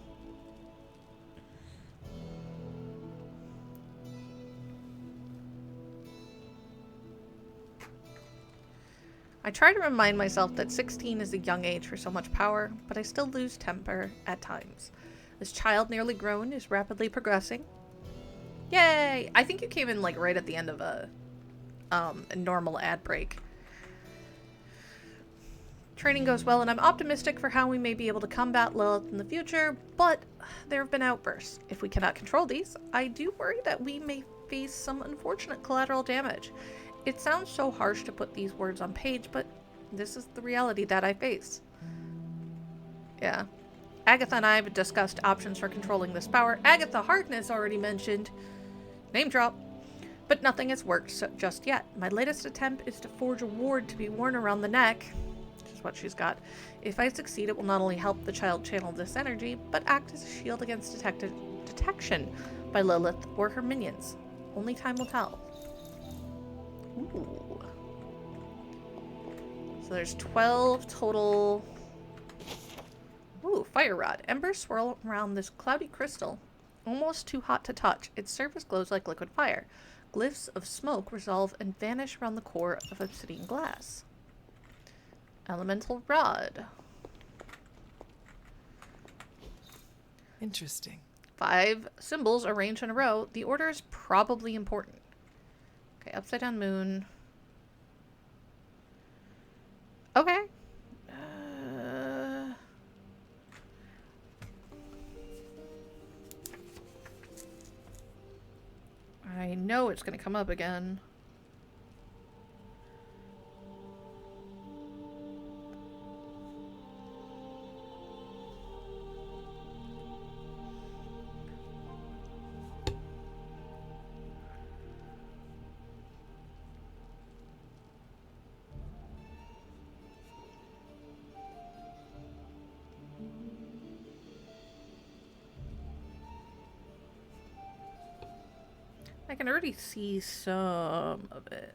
S1: I try to remind myself that 16 is a young age for so much power, but I still lose temper at times. This child nearly grown is rapidly progressing. Yay! I think you came in like right at the end of a normal ad break. Training goes well and I'm optimistic for how we may be able to combat Lilith in the future, but there have been outbursts. If we cannot control these, I do worry that we may face some unfortunate collateral damage. It sounds so harsh to put these words on page, but this is the reality that I face. Yeah. Agatha and I have discussed options for controlling this power. Agatha Harkness already mentioned. Name drop. But nothing has worked just yet. My latest attempt is to forge a ward to be worn around the neck, which is what she's got. If I succeed, it will not only help the child channel this energy, but act as a shield against detection by Lilith or her minions. Only time will tell. Ooh. So there's 12 total. Ooh, fire rod. Embers swirl around this cloudy crystal, almost too hot to touch. Its surface glows like liquid fire. Glyphs of smoke resolve and vanish around the core of obsidian glass. Elemental rod.
S13: Interesting. 5
S1: symbols arranged in a row. The order is probably important. Okay, upside down moon. Okay. I know it's going to come up again. I can already see some of it.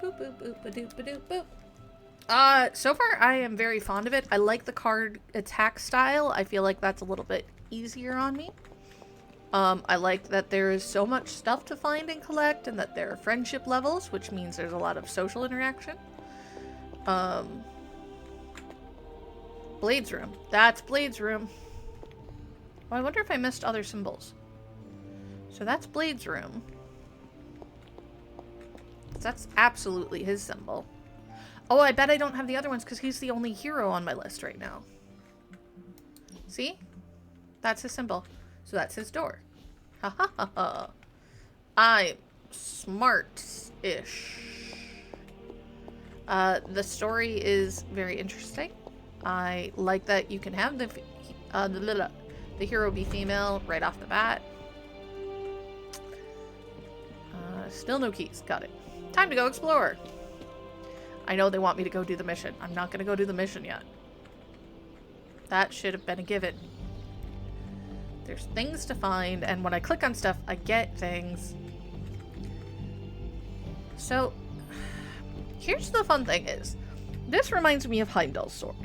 S1: Boop, boop, boop, ba-doop, ba-doop, boop. So far I am very fond of it. I like the card attack style. I feel like that's a little bit easier on me. I like that there is so much stuff to find and collect, and that there are friendship levels, which means there's a lot of social interaction. Blade's room. That's Blade's room. Oh, I wonder if I missed other symbols. So that's Blade's room. That's absolutely his symbol. Oh, I bet I don't have the other ones because he's the only hero on my list right now. See? That's his symbol. So that's his door. Ha ha ha ha. I'm smart-ish. The story is very interesting. I like that you can have the hero be female right off the bat. Still no keys. Got it. Time to go explore. I know they want me to go do the mission. I'm not going to go do the mission yet. That should have been a given. There's things to find, and when I click on stuff, I get things. So, here's the fun thing is, this reminds me of Heimdall's sword.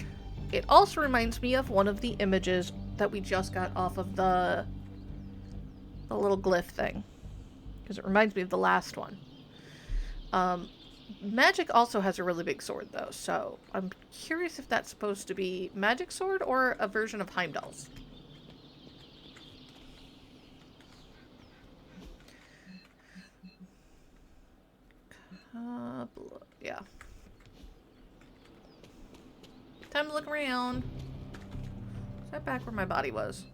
S1: It also reminds me of one of the images that we just got off of the little glyph thing. Because it reminds me of the last one. Magic also has a really big sword, though, so I'm curious if that's supposed to be Magic's sword or a version of Heimdall's. Yeah. Time to look around. Is that back where my body was?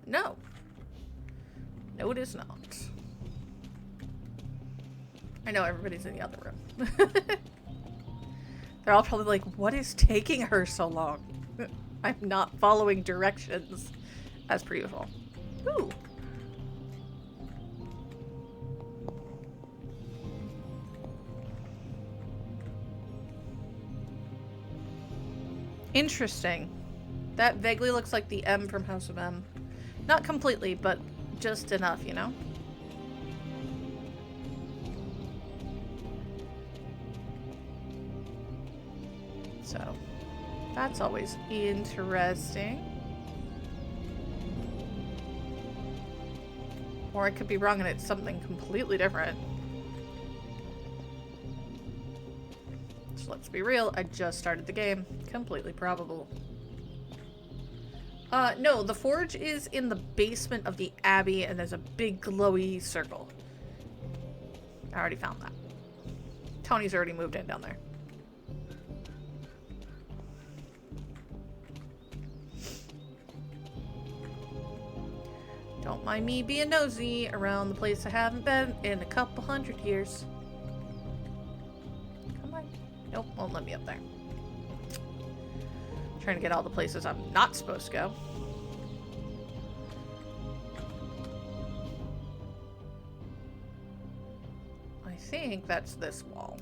S1: No. No, it is not. I know everybody's in the other room. They're all probably like, what is taking her so long? I'm not following directions as per usual. Ooh. Interesting. That vaguely looks like the M from House of M. Not completely, but just enough, you know? So, that's always interesting. Or I could be wrong and it's something completely different. So let's be real, I just started the game. Completely probable. No, the forge is in the basement of the Abbey and there's a big glowy circle. I already found that. Tony's already moved in down there. Don't mind me being nosy around the place I haven't been in a couple 100 years. Come on. Nope, won't let me up there. Trying to get all the places I'm not supposed to go. I think that's this wall.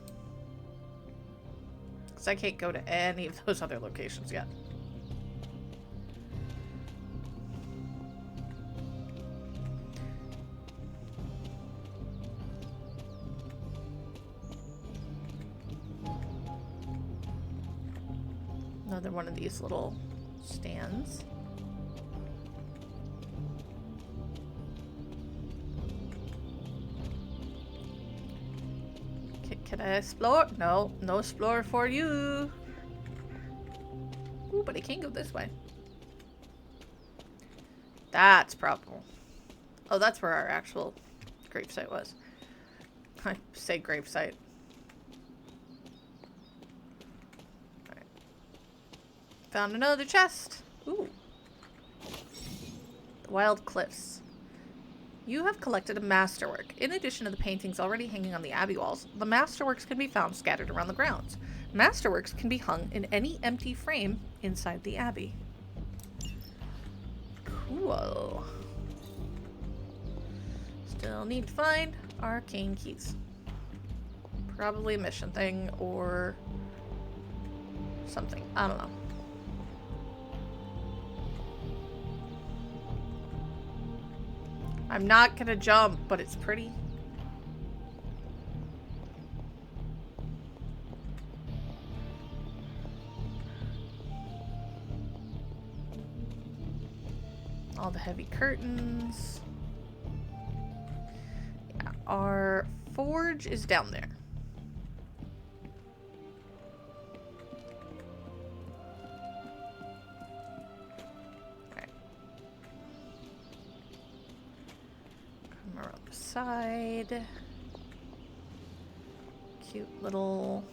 S1: Because I can't go to any of those other locations yet. Another one of these little stands. Can I explore? No, no explore for you. Ooh, but I can't go this way. That's probable. Oh, that's where our actual gravesite was. I say gravesite. Found another chest. Ooh. The Wild Cliffs. You have collected a masterwork. In addition to the paintings already hanging on the Abbey walls, the masterworks can be found scattered around the grounds. Masterworks can be hung in any empty frame inside the Abbey. Cool. Still need to find arcane keys. Probably a mission thing or something. I don't know. I'm not gonna jump, but it's pretty. All the heavy curtains. Yeah, our forge is down there. Side. Cute little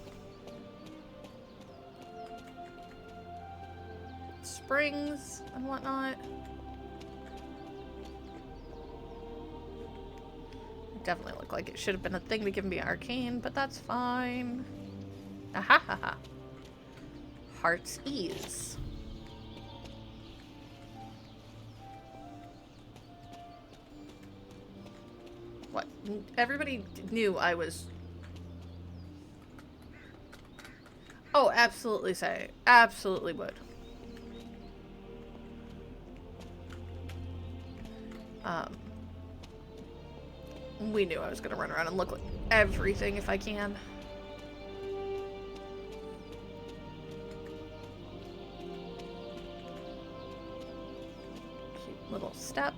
S1: springs and whatnot. It definitely looked like it should have been a thing to give me arcane, but that's fine. Aha ha ha. Heart's Ease. What? Everybody knew I was... Oh, absolutely say. Absolutely would. We knew I was gonna run around and look like everything if I can. Cute little step.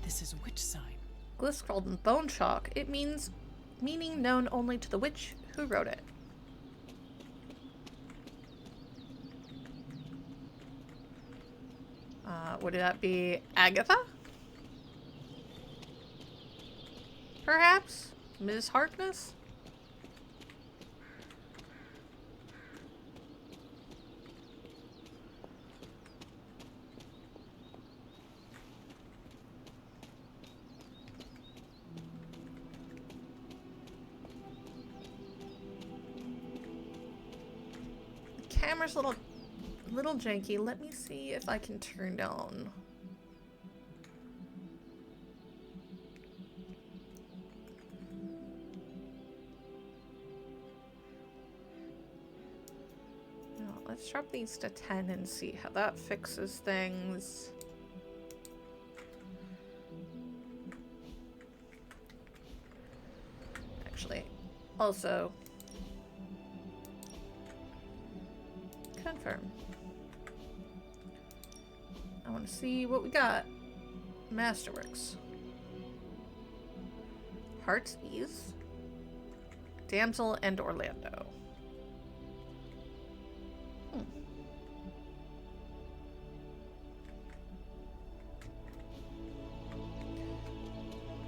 S13: This is which sign?
S1: Gliscrold Bone Chalk. It means meaning known only to the witch who wrote it. Would that be Agatha? Perhaps? Ms. Harkness? Camera's a little janky. Let me see if I can turn down. No, let's drop these to 10 and see how that fixes things. Actually, also confirm. I want to see what we got. Masterworks. Heart's Ease. Damsel and Orlando.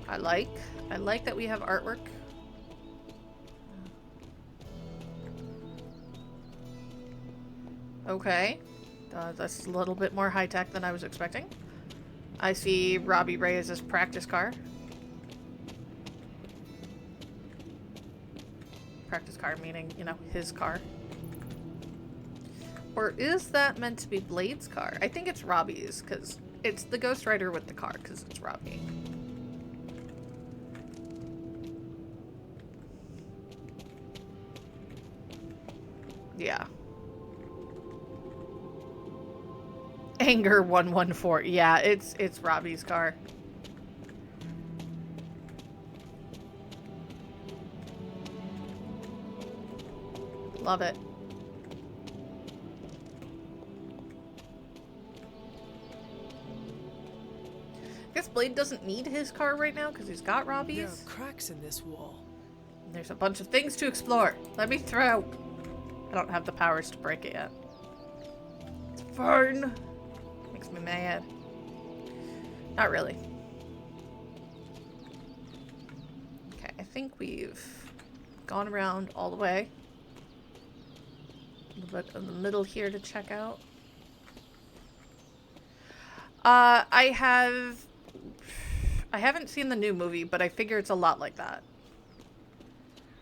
S1: I like that we have artwork. Okay. That's a little bit more high-tech than I was expecting. I see Robbie Reyes' practice car. Practice car meaning, you know, his car. Or is that meant to be Blade's car? I think it's Robbie's, because it's the Ghost Rider with the car, because it's Robbie. Yeah. Anger 114. Yeah, it's Robbie's car. Love it. I guess Blade doesn't need his car right now because he's got Robbie's.
S13: There are cracks in this wall.
S1: There's a bunch of things to explore. Let me through. I don't have the powers to break it yet. It's fun. Makes me mad. Not really. Okay, I think we've gone around all the way. A little bit in the middle here to check out. I haven't seen the new movie, but I figure it's a lot like that.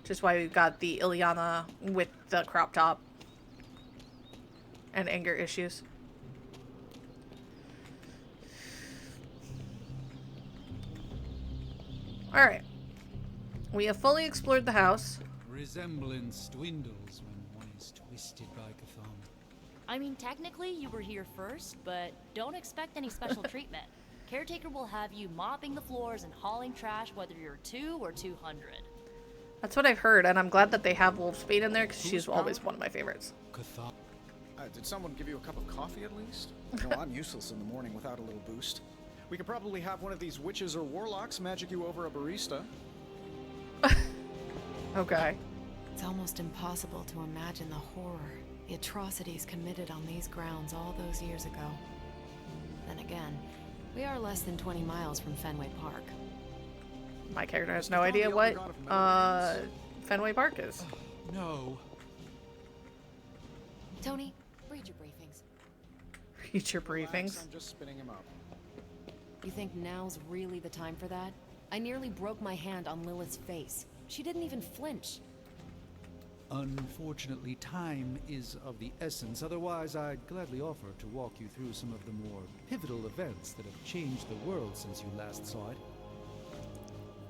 S1: Which is why we've got the Ilyana with the crop top and anger issues. Alright. We have fully explored the house.
S5: Resemblance dwindles when one is twisted by Cthulhu.
S14: I mean, technically you were here first, but don't expect any special treatment. Caretaker will have you mopping the floors and hauling trash whether you're 2 or 200.
S1: That's what I've heard, and I'm glad that they have Wolfsbane in there because she's always one of my favorites.
S6: Did someone give you a cup of coffee at least? No, I'm useless in the morning without a little boost. We could probably have one of these witches or warlocks magic you over a barista.
S1: Okay.
S10: It's almost impossible to imagine the horror, the atrocities committed on these grounds all those years ago. Then again, we are less than 20 miles from Fenway Park.
S1: My character has no idea what Fenway Park is.
S5: No,
S10: Tony, read your briefings.
S1: Read your
S6: Relax,
S1: briefings.
S6: I'm just spinning him up.
S10: You think now's really the time for that? I nearly broke my hand on Lilith's face. She didn't even flinch.
S5: Unfortunately, time is of the essence. Otherwise, I'd gladly offer to walk you through some of the more pivotal events that have changed the world since you last saw it.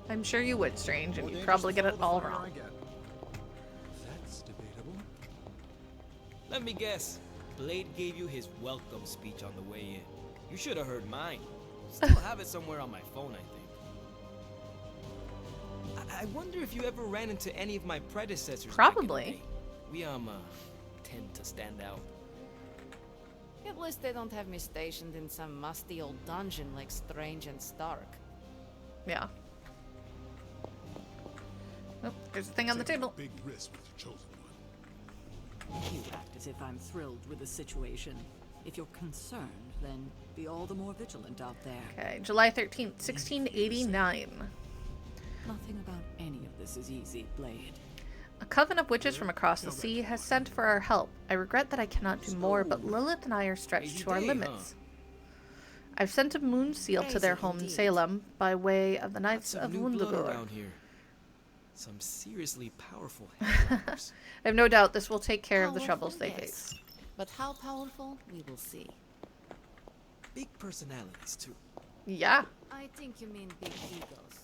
S1: I'm sure you would, Strange, and
S6: More
S1: you'd
S6: dangerous
S1: probably
S6: to
S1: get it
S6: follow
S1: all
S6: the fire
S1: wrong.
S6: I get.
S5: That's debatable.
S15: Let me guess. Blade gave you his welcome speech on the way in. You should have heard mine. Still have it somewhere on my phone, I think. I wonder if you ever ran into any of my predecessors.
S1: Probably.
S15: Back in the day. We tend to stand out.
S10: At least they don't have me stationed in some musty old dungeon like Strange and Stark.
S1: Yeah. Oh, there's a thing on the table.
S2: Big risk with the chosen one.
S12: You act as if I'm thrilled with the situation. If you're concerned, then be all the more vigilant out there.
S1: Okay, July 13th, 1689.
S12: Nothing about any of this is easy, Blade.
S1: A coven of witches from across the sea has sent for our help. I regret that I cannot do more, but Lilith and I are stretched to our limits. I've sent a moon seal to their home in Salem by way of the Knights of
S15: New blood
S1: Wundagore.
S15: around here. Some seriously powerful headhunters.
S1: I have no doubt this will take care of the
S10: Powerful,
S1: troubles they
S10: yes.
S1: face.
S10: But how powerful, we will see.
S15: Big personalities, too.
S1: Yeah.
S10: I think you mean big egos.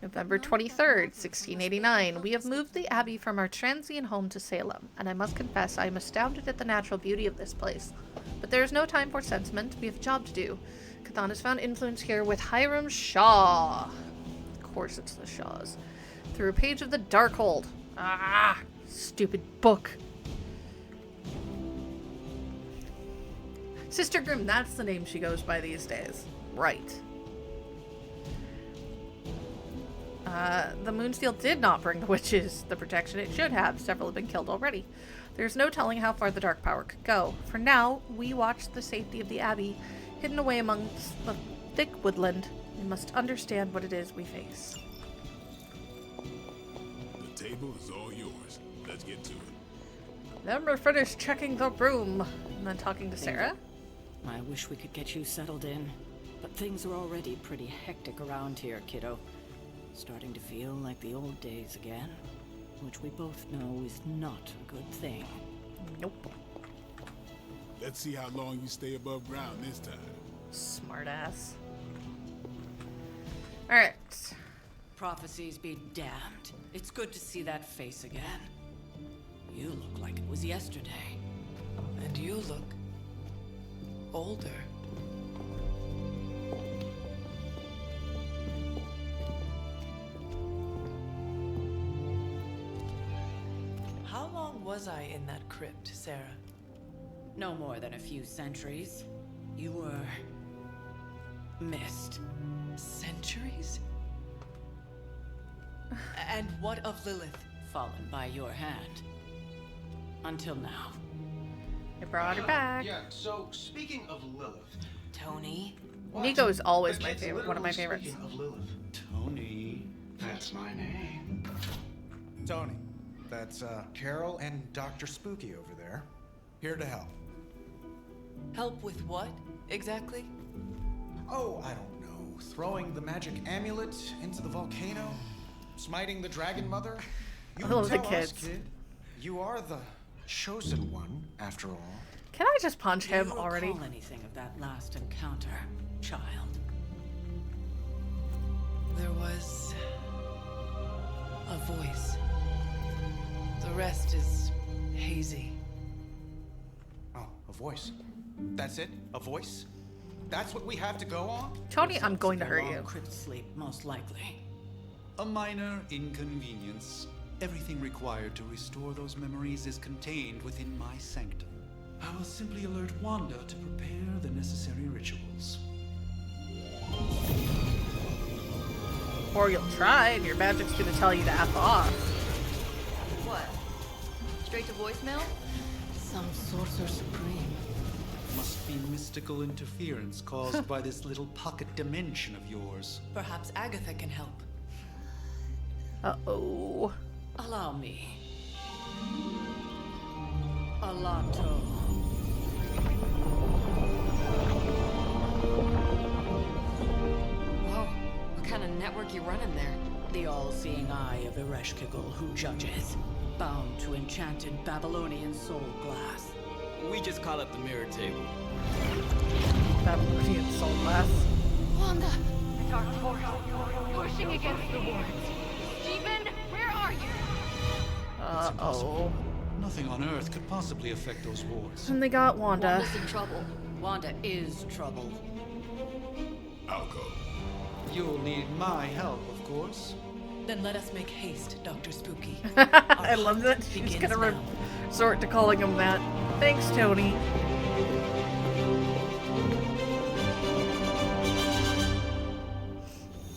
S1: November 23rd, 1689. We have moved the Abbey from our transient home to Salem, and I must confess I am astounded at the natural beauty of this place. But there is no time for sentiment. We have a job to do. Cthon has found influence here with Hiram Shaw. Of course it's the Shaws. Through a page of the Darkhold. Ah, stupid book. Sister Grimm, that's the name she goes by these days. Right. The Moonsteel did not bring the witches the protection it should have. Several have been killed already. There's no telling how far the dark power could go. For now, we watch the safety of the Abbey, hidden away amongst the thick woodland. We must understand what it is we face.
S2: The table is all yours. Let's get to it.
S1: Then we're finished checking the room. And then talking to Sarah.
S12: I wish we could get you settled in, but things are already pretty hectic around here, kiddo. Starting to feel like the old days again, which we both know is not a good thing.
S1: Nope.
S2: Let's see how long you stay above ground this time.
S1: Smartass. Alright.
S12: Prophecies be damned. It's good to see that face again. You look like it was yesterday.
S13: And you look older. How long was I in that crypt, Sarah?
S12: No more than a few centuries. You were missed.
S13: Centuries? And what of Lilith?
S12: Fallen by your hand. Until now.
S1: I brought her back.
S7: Yeah, so speaking of Lilith.
S12: Tony?
S1: Nico is always
S7: The
S1: my
S7: kid's
S1: favorite. One of my
S7: literally
S1: favorites.
S7: speaking of Lilith.
S6: Tony.
S7: That's my name.
S6: Tony. That's Carol and Dr. Spooky over there. Here to help.
S13: Help with what, exactly?
S6: Oh, I don't know. Throwing the magic amulet into the volcano? Smiting the Dragon Mother? You
S1: I love the
S6: tell us,
S1: kids.
S6: kid. You are the chosen one, after all.
S1: Can I just punch
S12: Do
S1: him
S12: you
S1: already?
S12: recall anything of that last encounter, child?
S13: There was a voice. The rest is hazy.
S6: Oh, a voice. That's it? A voice? That's what we have to go on?
S1: Tony, I'm going to hurt
S12: Long
S1: you.
S12: crypt sleep, most likely.
S5: A minor inconvenience. Everything required to restore those memories is contained within my sanctum. I will simply alert Wanda to prepare the necessary rituals.
S1: Or you'll try, and your magic's gonna tell you to F off.
S14: What? Straight to voicemail?
S12: Some sorcerer supreme.
S5: Must be mystical interference caused by this little pocket dimension of yours.
S13: Perhaps Agatha can help.
S1: Uh-oh.
S12: Allow me. Alato.
S10: Whoa, what kind of network you running there?
S12: The all-seeing eye of Ereshkigal who judges, bound to enchanted Babylonian soul glass.
S15: We just call it the mirror table.
S1: Babylonian soul glass.
S10: Wanda! The dark force, pushing against the wards. Stephen, where are you?
S1: Uh-oh.
S5: Nothing on Earth could possibly affect those wards.
S1: And they got Wanda.
S10: Wanda's in trouble.
S12: Wanda is troubled.
S2: I'll go.
S5: You'll need my help, of course.
S13: Then let us make haste, Dr. Spooky.
S1: I love that she's gonna resort to calling him that. Thanks, Tony.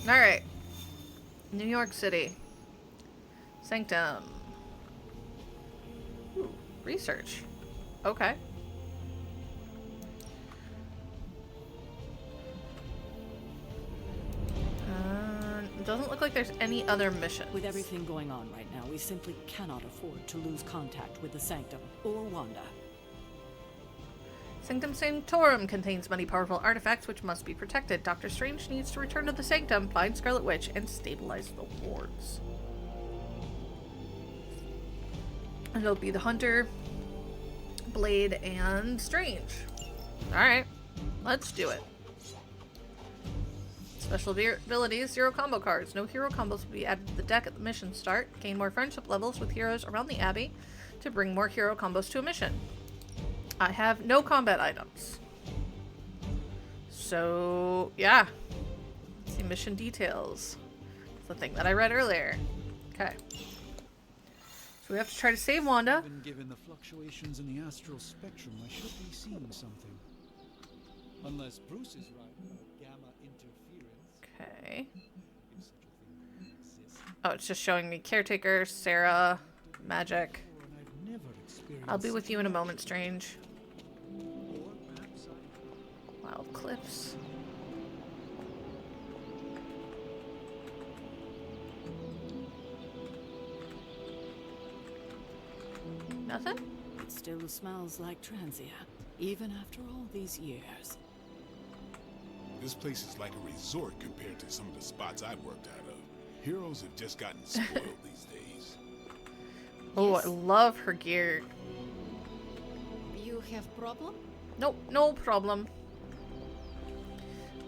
S1: Alright. New York City. Sanctum. Ooh, research. Okay. It doesn't look like there's any other missions.
S12: With everything going on right now, we simply cannot afford to lose contact with the Sanctum or Wanda.
S1: Sanctum Sanctorum contains many powerful artifacts which must be protected. Doctor Strange needs to return to the Sanctum, find Scarlet Witch, and stabilize the wards. And it'll be the Hunter, Blade, and Strange. Alright, let's do it. Special abilities, 0 combo cards. No hero combos will be added to the deck at the mission start. Gain more friendship levels with heroes around the Abbey to bring more hero combos to a mission. I have no combat items. So, yeah. Let's see mission details. It's the thing that I read earlier. Okay. So we have to try to save Wanda.
S5: Even given the fluctuations in the astral spectrum, I should be seeing something. Unless Bruce is right about gamma interference.
S1: Okay. Oh, it's just showing me Caretaker, Sarah, Magic. I'll be with you in a moment, Strange. Wild Cliffs. Nothing?
S12: It still smells like Transia, even after all these years.
S2: This place is like a resort compared to some of the spots I've worked out of. Heroes have just gotten spoiled these days.
S1: Oh, I love her gear.
S10: You have problem?
S1: Nope, no problem.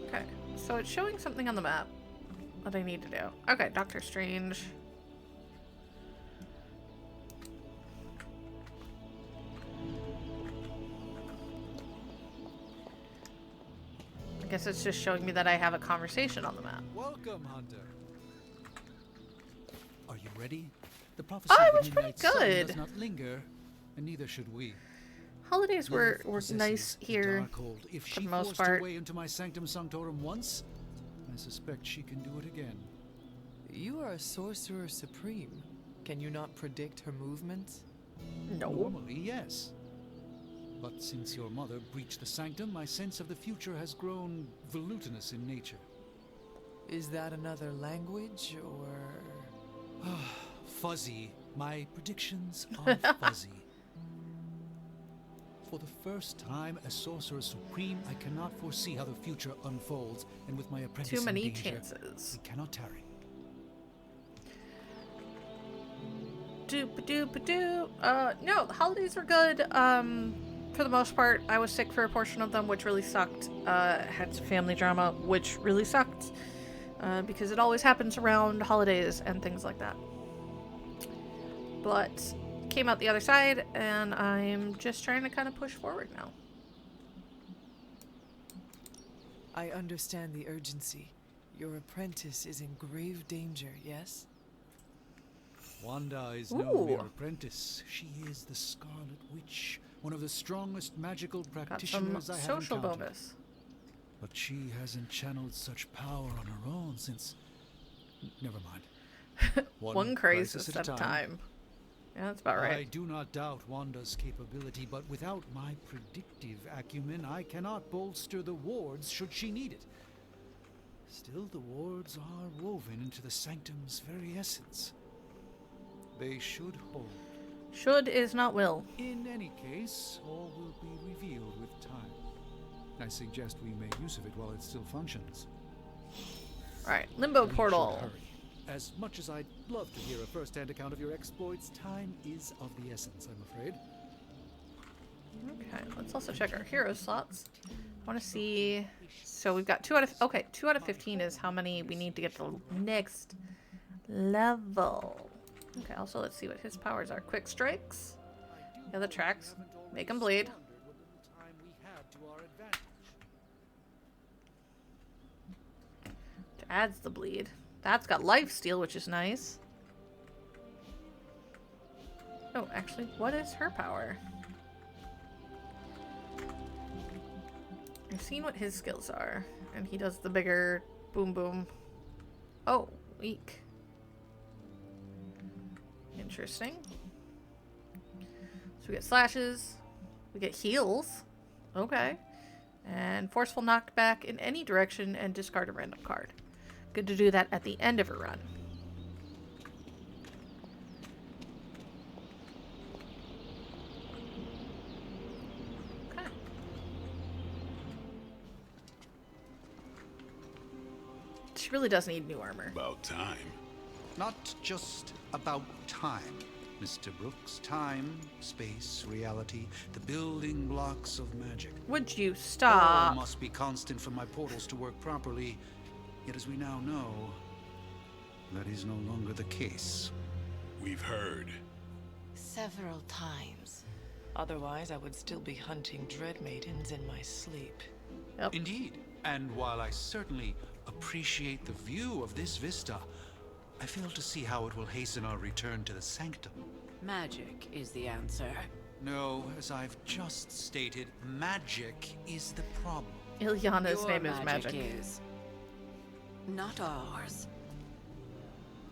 S1: Okay, so it's showing something on the map that I need to do. Okay, Doctor Strange. I guess it's just showing me that I have a conversation on the map.
S5: Welcome, Hunter. Are you ready? The prophecy
S1: Oh, it
S5: of
S1: was
S5: the
S1: pretty
S5: midnight sun
S1: good.
S5: does not linger, and neither should we.
S1: Holidays were
S5: Lilith
S1: nice
S5: possesses the
S1: here
S5: Darkhold. If
S1: for
S5: she
S1: the most
S5: forced her
S1: part.
S5: way into my Sanctum Sanctorum once, I suspect she can do it again.
S13: You are a sorcerer supreme. Can you not predict her movements?
S1: No.
S5: Normally, yes. But since your mother breached the Sanctum, my sense of the future has grown volutinous in nature.
S13: Is that another language, or...?
S5: Fuzzy. My predictions are fuzzy. For the first time as Sorcerer Supreme, I cannot foresee how the future unfolds, and with my apprentice
S1: Too many
S5: in danger,
S1: chances.
S5: we cannot tarry.
S1: Doop-a-doop-a-doo. No, the holidays were good. For the most part, I was sick for a portion of them, which really sucked. Had some family drama, which really sucked. Because it always happens around holidays and things like that. But came out the other side, and I'm just trying to kind of push forward now.
S13: I understand the urgency. Your apprentice is in grave danger, yes?
S5: Wanda is no mere apprentice. She is the Scarlet Witch, one of the strongest magical practitioners I have
S1: social
S5: encountered.
S1: bonus.
S5: But she hasn't channeled such power on her own since... Never mind.
S1: One crisis at a time. Yeah, that's about right.
S5: I do not doubt Wanda's capability, but without my predictive acumen, I cannot bolster the wards should she need it. Still, the wards are woven into the Sanctum's very essence. They should hold.
S1: Should is not will.
S5: In any case, all will be revealed with time. I suggest we make use of it while it still functions.
S1: Alright, Limbo
S5: We should
S1: Portal.
S5: hurry. As much as I'd love to hear a first-hand account of your exploits, time is of the essence, I'm afraid.
S1: Okay, let's also check our hero slots. I want to see. So we've got 2 out of. Okay, 2 out of 15 is how many we need to get to the next level. Okay, also let's see what his powers are. Quick strikes. Yeah, the tracks. Make him bleed. Which adds the bleed. That's got life steal, which is nice. Oh, actually, what is her power? I've seen what his skills are, and he does the bigger boom boom. Oh, weak. Interesting. So we get slashes, we get heals, okay, and forceful knockback in any direction and discard a random card. Good to do that at the end of a run. She really does need new armor.
S2: About time.
S5: Not just about time, Mr. Brooks. Time, space, reality, the building blocks of magic.
S1: Would you
S5: All
S1: stop?
S5: must be constant for my portals to work properly. Yet as we now know, that is no longer the case.
S2: We've heard.
S13: Several times. Otherwise, I would still be hunting dread maidens in my sleep.
S5: Indeed. And while I certainly appreciate the view of this vista, I fail to see how it will hasten our return to the sanctum.
S12: Magic is the answer.
S5: No, as I've just stated, magic is the problem.
S1: Ilyana's
S12: Your
S1: name is Magic.
S12: is not ours.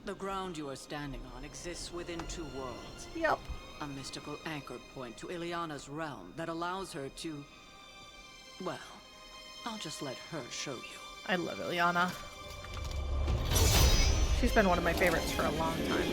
S12: The ground you are standing on exists within 2 worlds.
S1: Yep.
S12: A mystical anchor point to Ilyana's realm that allows her to... Well, I'll just let her show you.
S1: I love Ilyana. She's been one of my favorites for a long time.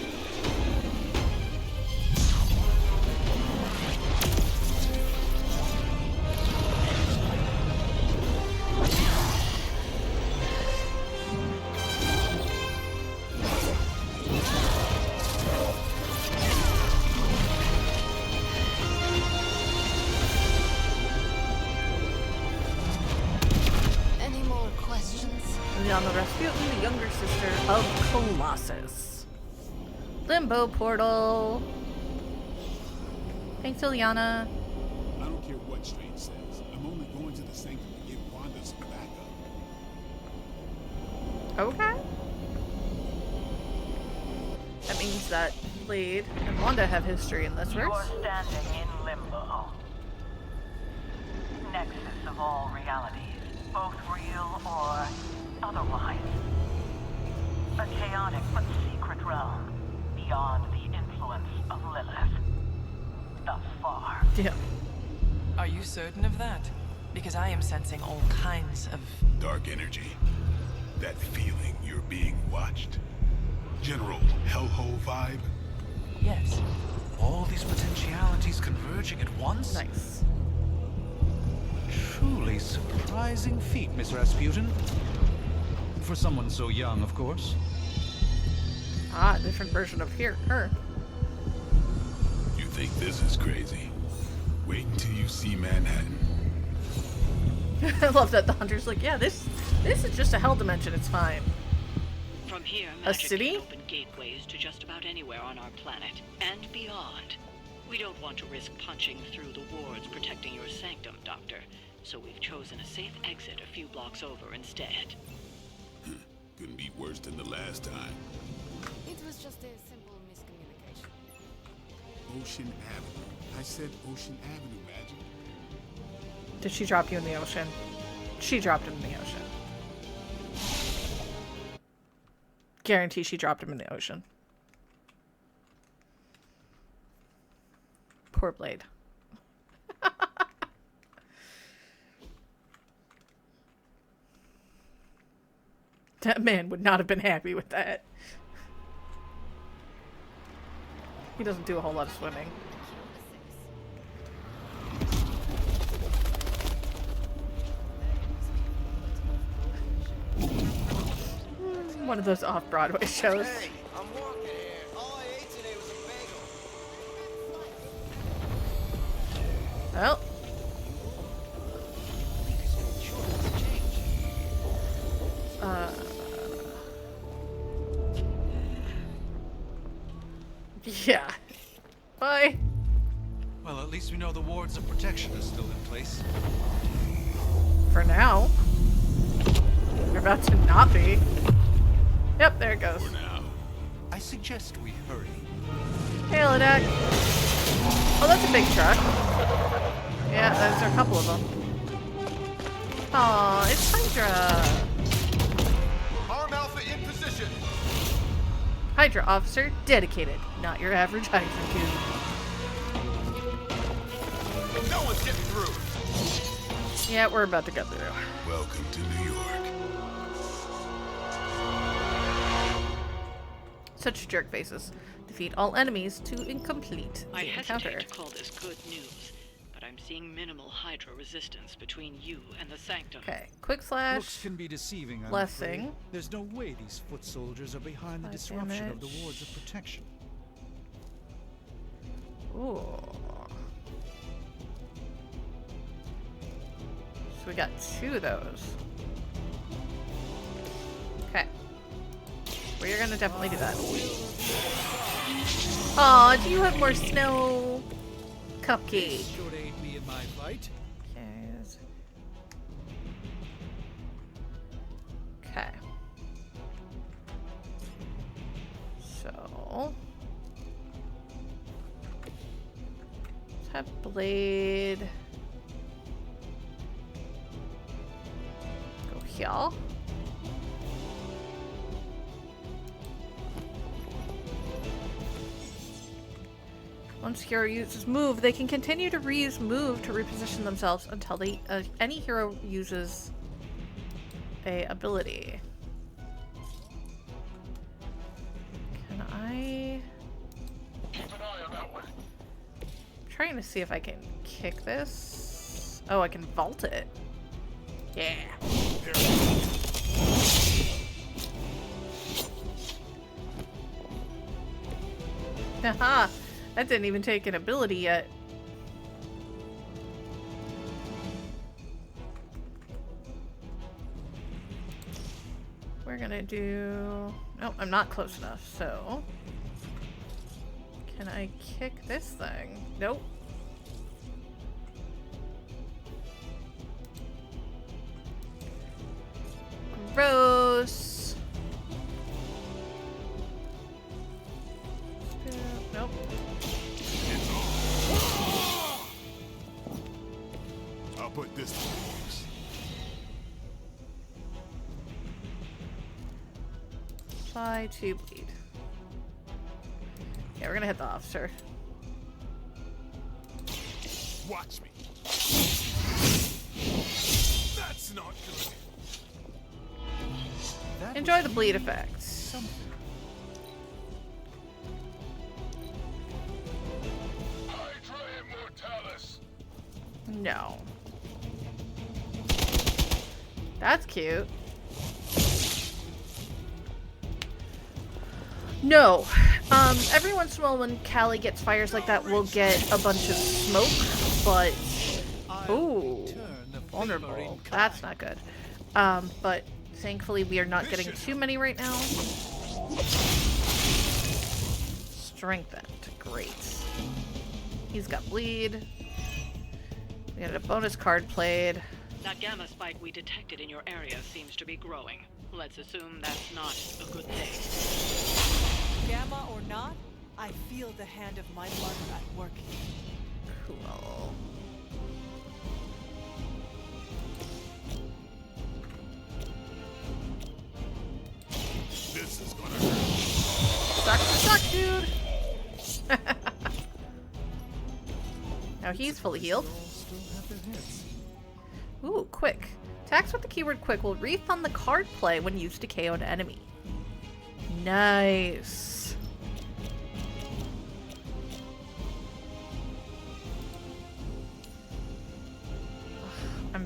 S10: Any more questions?
S1: Ilyana Rasputin, the younger sister of Colossus. Limbo Portal. Thanks, Ilyana.
S2: I don't care what Strange says. I'm only going to the sanctum to give Wanda some backup.
S1: Okay. That means that Blade and Wanda have history in this
S16: You
S1: verse.
S16: are standing in limbo. Nexus of all realities, both real or otherwise. A chaotic but secret realm beyond the influence of Lilith. Thus far.
S1: Yeah.
S13: Are you certain of that? Because I am sensing all kinds of...
S2: Dark energy. That feeling you're being watched. General hellhole vibe.
S13: Yes.
S5: All these potentialities converging at once?
S1: Nice.
S5: Truly surprising feat, Miss Rasputin. For someone so young, of course.
S1: Ah, a different version of her.
S2: You think this is crazy? Wait until you see Manhattan.
S1: I love that the Hunter's like, yeah, this is just a hell dimension, it's fine.
S17: From here,
S1: A
S17: magic
S1: city?
S17: can open gateways to just about anywhere on our planet, and beyond. We don't want to risk punching through the wards protecting your sanctum, Doctor, so we've chosen a safe exit a few blocks over instead.
S2: Couldn't be worse than the last time.
S10: It was just a simple miscommunication.
S2: Ocean Avenue. I said Ocean Avenue, Magic.
S1: Did she drop you in the ocean? She dropped him in the ocean. Guarantee she dropped him in the ocean. Poor Blade. That man would not have been happy with that. He doesn't do a whole lot of swimming. One of those off-Broadway shows.
S11: Hey, I'm walking here. All I ate today was a bagel.
S1: Well. Yeah. Bye.
S5: Well, at least we know the wards of protection are still in place.
S1: For now. They're about to not be. Yep, there it goes.
S5: I suggest we hurry.
S1: Hey, Holodeck. Oh, that's a big truck. Yeah, there's a couple of them. Aw, it's Hydra.
S11: Arm Alpha in position.
S1: Hydra officer, dedicated. Not your average Hydra goon.
S11: No one's getting through.
S1: Yeah, we're about to go through.
S2: Welcome to New York.
S1: Such jerk faces. Defeat all enemies to complete
S17: I
S1: the
S17: hesitate
S1: encounter.
S17: to call this good news, but I'm seeing minimal Hydra resistance between you and the Sanctum.
S1: Okay, quick slash.
S5: Looks can be deceiving, I'm
S1: blessing.
S5: afraid. There's no way these foot soldiers are behind the
S1: 5
S5: disruption of the
S1: damage.
S5: wards of protection.
S1: Ooh. So we got 2 of those. Okay. We're gonna definitely do that. Aw, do you have more snow? Cupcake.
S5: Should aid me in my fight.
S1: Okay. So let's have Blade go here. Once hero uses move, they can continue to reuse move to reposition themselves until they any hero uses a ability. Can I?
S11: Keep an eye on that one.
S1: I'm trying to see if I can kick this. Oh, I can vault it. Yeah. Haha. That didn't even take an ability yet. We're gonna do... Oh, I'm not close enough, so... Can I kick this thing? Nope. Gross. Nope.
S2: I'll put this to use.
S1: Apply to bleed. Yeah, we're gonna hit the officer.
S2: Watch me. That's not good.
S1: Enjoy the bleed effects.
S11: Hydra Immortalis.
S1: No. That's cute. No. Every once in a while when Callie gets fires like that, we'll get a bunch of smoke, but... Ooh. Vulnerable. That's not good. But thankfully we are not getting too many right now. Strengthened. Great. He's got bleed. We had a bonus card played.
S17: That gamma spike we detected in your area seems to be growing. Let's assume that's not a good thing.
S13: Gamma or not, I feel the hand of my mother at work.
S1: Cool.
S2: This is gonna hurt.
S1: Suck, dude! Now he's fully healed. Ooh, quick. Attacks with the keyword quick will refund the card play when used to KO an enemy. Nice.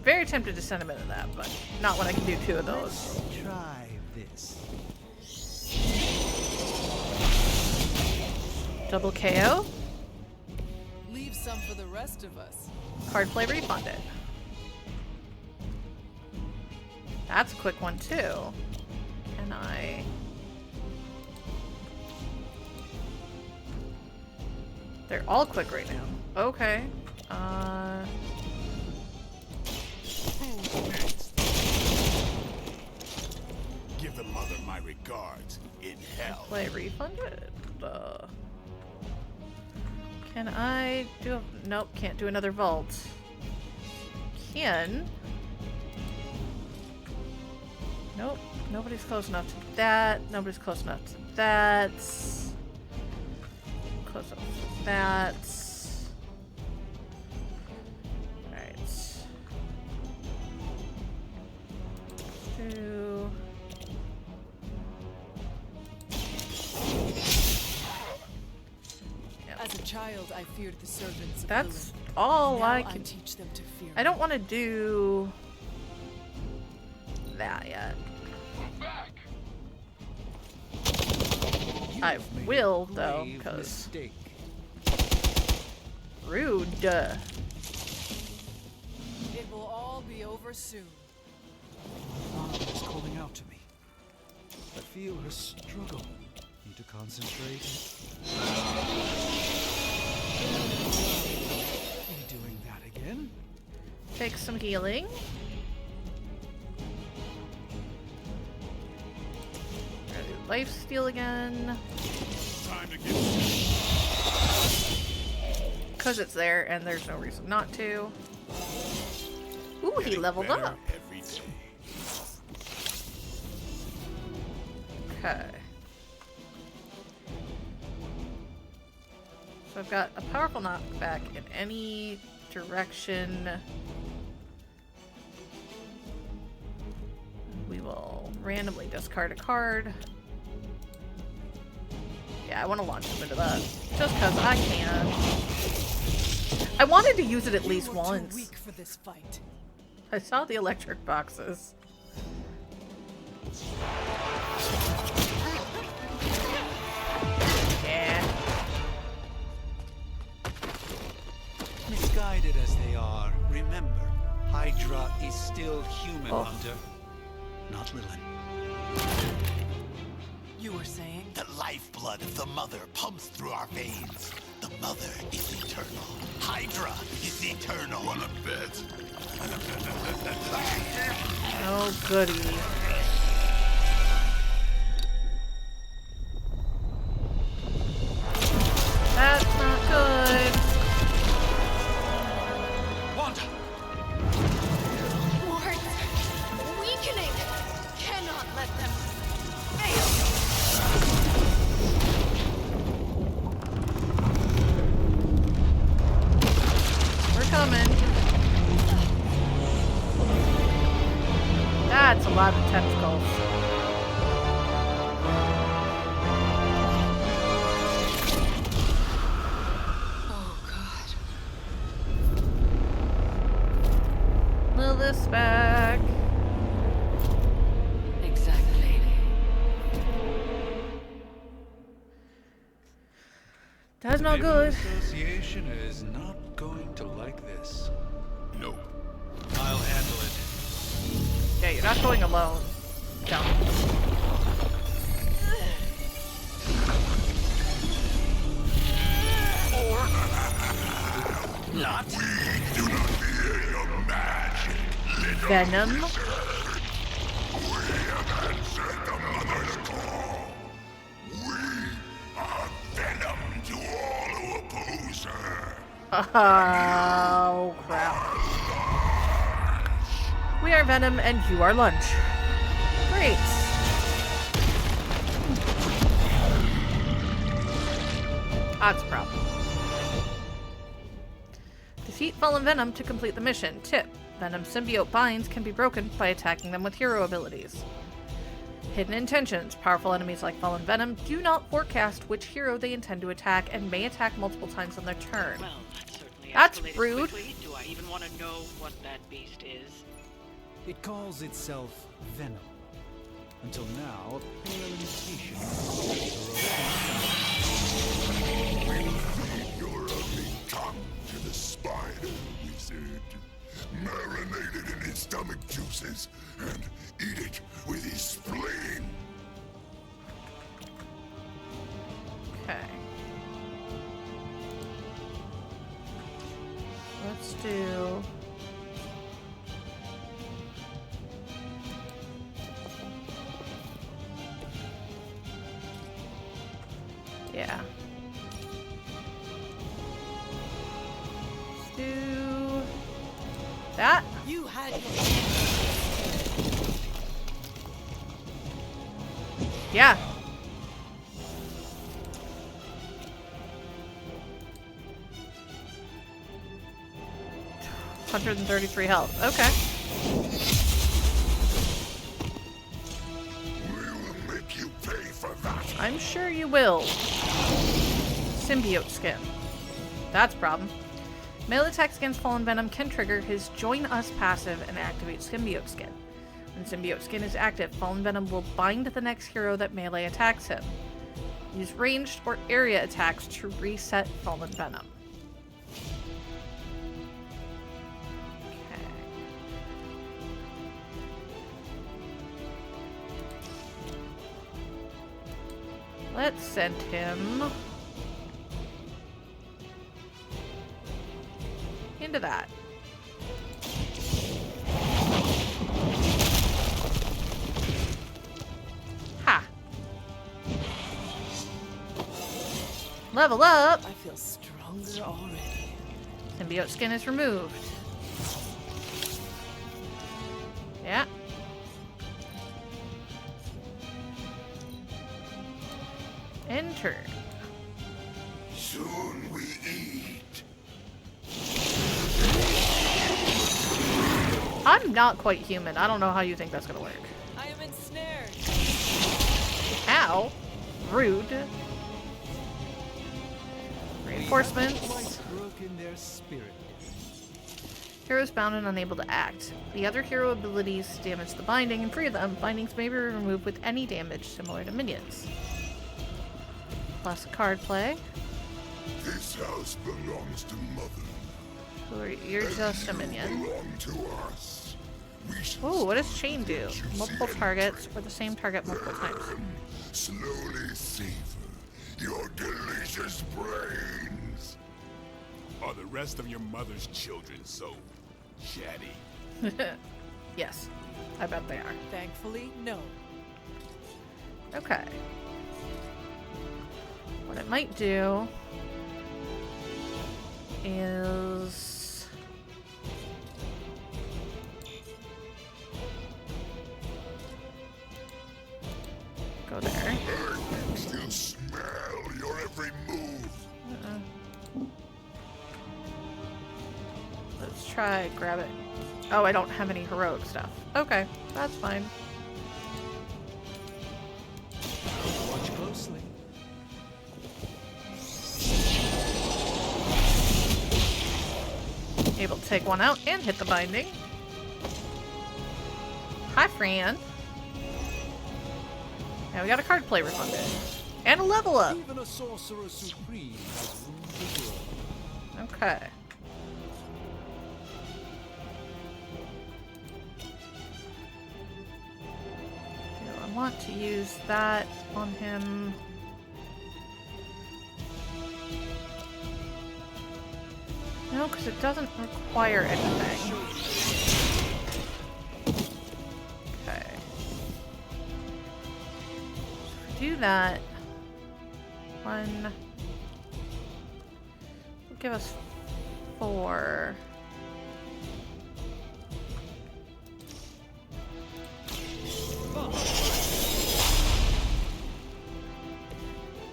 S1: very tempted to send him into that, but not when I can do 2 of those.
S11: Let's try this.
S1: Double KO.
S13: Leave some for the rest of us.
S1: Card play refunded. That's a quick one too. Can I? They're all quick right now. Okay.
S2: Give the mother my regards in hell.
S1: Play refunded. Can I do? Nope, can't do another vault. Can. Nope, nobody's close enough to that. Nobody's close enough to that. Close enough to that. Alright. 2.
S13: As a child, I feared the servants of
S1: That's
S13: Lilith.
S1: all
S13: Now
S1: I can
S13: teach them to fear.
S1: I don't want to do that yet. I will though, because rude.
S13: It will all be over soon.
S5: Mom is calling out to me. I feel her struggle. Need to concentrate. Are you doing that again?
S1: Take some healing. Life steal again.
S2: Time to get.
S1: Because it's there and there's no reason not to. Ooh, he leveled up.
S2: Every day.
S1: Okay. So I've got a powerful knockback in any direction. We will randomly discard a card. Yeah, I want to launch him into that. Just because I can. I wanted to use it at least once.
S13: Too weak for this fight.
S1: I saw the electric boxes. Yeah.
S5: Misguided as they are, remember, Hydra is still human, Hunter. Not Lilith.
S13: You were saying?
S8: The lifeblood of the mother pumps through our veins. The mother is eternal. Hydra is eternal.
S2: Wanna bet?
S1: Oh, goody. That's not good.
S5: Wanda!
S10: Wards! Weakening! Cannot let them fail!
S1: We're coming. That's a lot of tentacles.
S13: Oh, God.
S1: Lilith's back.
S13: Exactly.
S1: That's not good.
S5: Association is not going to like this.
S2: Nope.
S5: I'll handle it.
S1: Yeah, you're not going alone. Down.
S8: Not.
S2: We do not fear your magic, little
S1: Venom.
S2: We have answered the mother's call. We are Venom to all who oppose her.
S1: Oh, crap. We are Venom and you are Lunch. Great. That's a problem. Defeat fallen Venom to complete the mission. Tip: Venom symbiote binds can be broken by attacking them with hero abilities. Hidden intentions: powerful enemies like fallen Venom do not forecast which hero they intend to attack and may attack multiple times on their turn.
S17: Well, that certainly
S1: That's
S17: escalated
S1: rude.
S17: quickly. Do I I even want to know what that beast is?
S5: It calls itself Venom. Until now, a pale imitation
S2: We'll feed your ugly tongue to the spider wizard. Marinate it in his stomach juices and eat it with his spleen.
S1: Okay. Let's do... Yeah. Let's do that.
S13: You had your...
S1: Yeah. $133 health. Okay.
S2: We'll make you pay for that.
S1: I'm sure you will. Symbiote skin. That's a problem. Melee attacks against Fallen Venom can trigger his Join Us passive and activate Symbiote skin. When Symbiote skin is active, Fallen Venom will bind the next hero that melee attacks him. Use ranged or area attacks to reset Fallen Venom. Let's send him into that. Ha! Level up!
S13: I feel stronger already.
S1: Symbiote skin is removed. Yeah. Enter.
S2: Soon we eat.
S1: I'm not quite human. I don't know how you think that's gonna work.
S13: I am ensnared.
S1: Ow. Rude. Reinforcements.
S5: broken their spirit.
S1: Heroes bound and unable to act. The other hero abilities damage the binding and free them. Bindings may be removed with any damage similar to minions. Plus card play.
S2: This house belongs to Mother.
S1: Who are you? You're just a minion.
S2: Belong to us.
S1: Ooh, what does chain do? Multiple targets or the same target multiple times.
S2: Slowly savor your delicious brains. Are the rest of your mother's children so chatty?
S1: Yes, I bet they are.
S13: Thankfully, no.
S1: Okay. What it might do is go there.
S2: I can still smell your every move.
S1: Let's try grab it. Oh, I don't have any heroic stuff. Okay, that's fine.
S5: Watch closely.
S1: Able to take one out and hit the binding. Hi, Fran. Now we got a card play refunded. And a level up.
S5: Even a sorcerer supreme has room to grow.
S1: Okay. Do I want to use that on him? No, because it doesn't require anything. Okay. Do that. One. Will give us 4.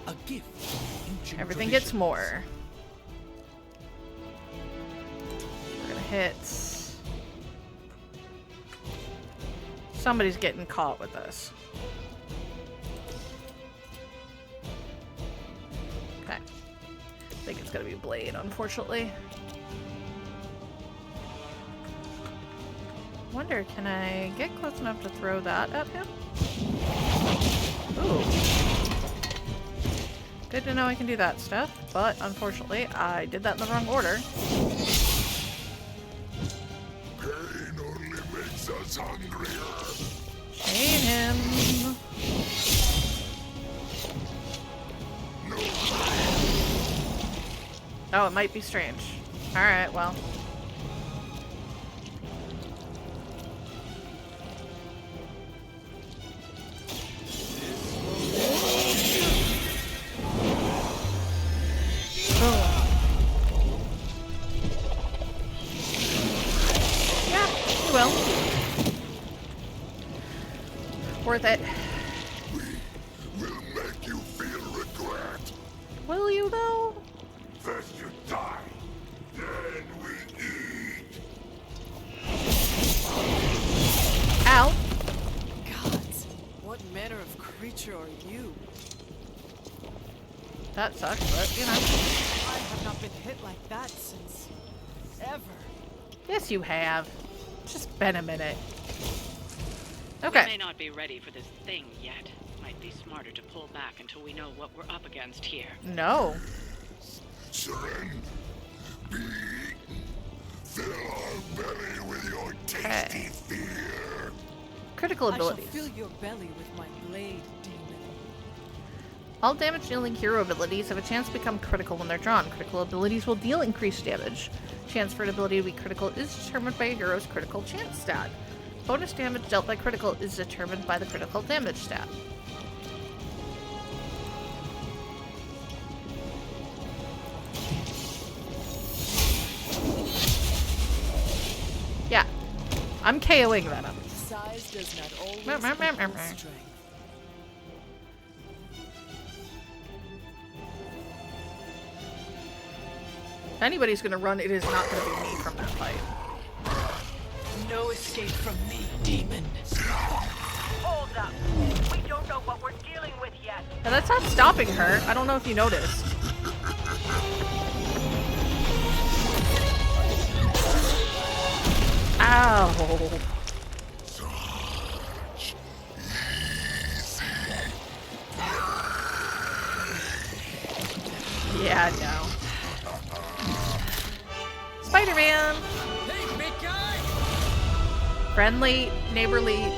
S5: A gift from ancient
S1: Everything
S5: traditions.
S1: gets more. We're gonna hit. Somebody's getting caught with this. Okay. I think it's gonna be Blade, unfortunately. Wonder, can I get close enough to throw that at him? Ooh. Good to know I can do that stuff, but unfortunately, I did that in the wrong order.
S2: Pain only makes us hungrier.
S1: Chain him. Oh, it might be strange. Alright, well. Yeah, you will. Worth it.
S2: We'll make you feel regret.
S1: Will you though?
S2: First you die, then we eat.
S1: Ow.
S13: Gods, what manner of creature are you?
S1: That sucks, but you know.
S13: I have not been hit like that since ever.
S1: Yes, you have. It's just been a minute. Okay.
S17: We may not be ready for this thing yet. Might be smarter to pull back until we know what we're up against here.
S1: No.
S2: Surrender. Be eaten. Fill our belly with your tasty fear.
S1: Critical abilities.
S13: I shall fill your belly with my blade, demon.
S1: All damage dealing hero abilities have a chance to become critical when they're drawn. Critical abilities will deal increased damage. Chance for an ability to be critical is determined by a hero's critical chance stat. Bonus damage dealt by critical is determined by the critical damage stat. Yeah, I'm KOing Venom.
S13: Size does not always
S1: Meow, meow, meow, meow,
S13: equal
S1: meow.
S13: strength.
S1: If anybody's gonna run, it is not gonna be me from that fight.
S13: No escape from me, demon.
S16: Hold up. We don't know what we're dealing with yet.
S1: Now that's not stopping her. I don't know if you noticed. Ow. Yeah, no. Spider-Man!
S15: Hey, big guy!
S1: Friendly, neighborly,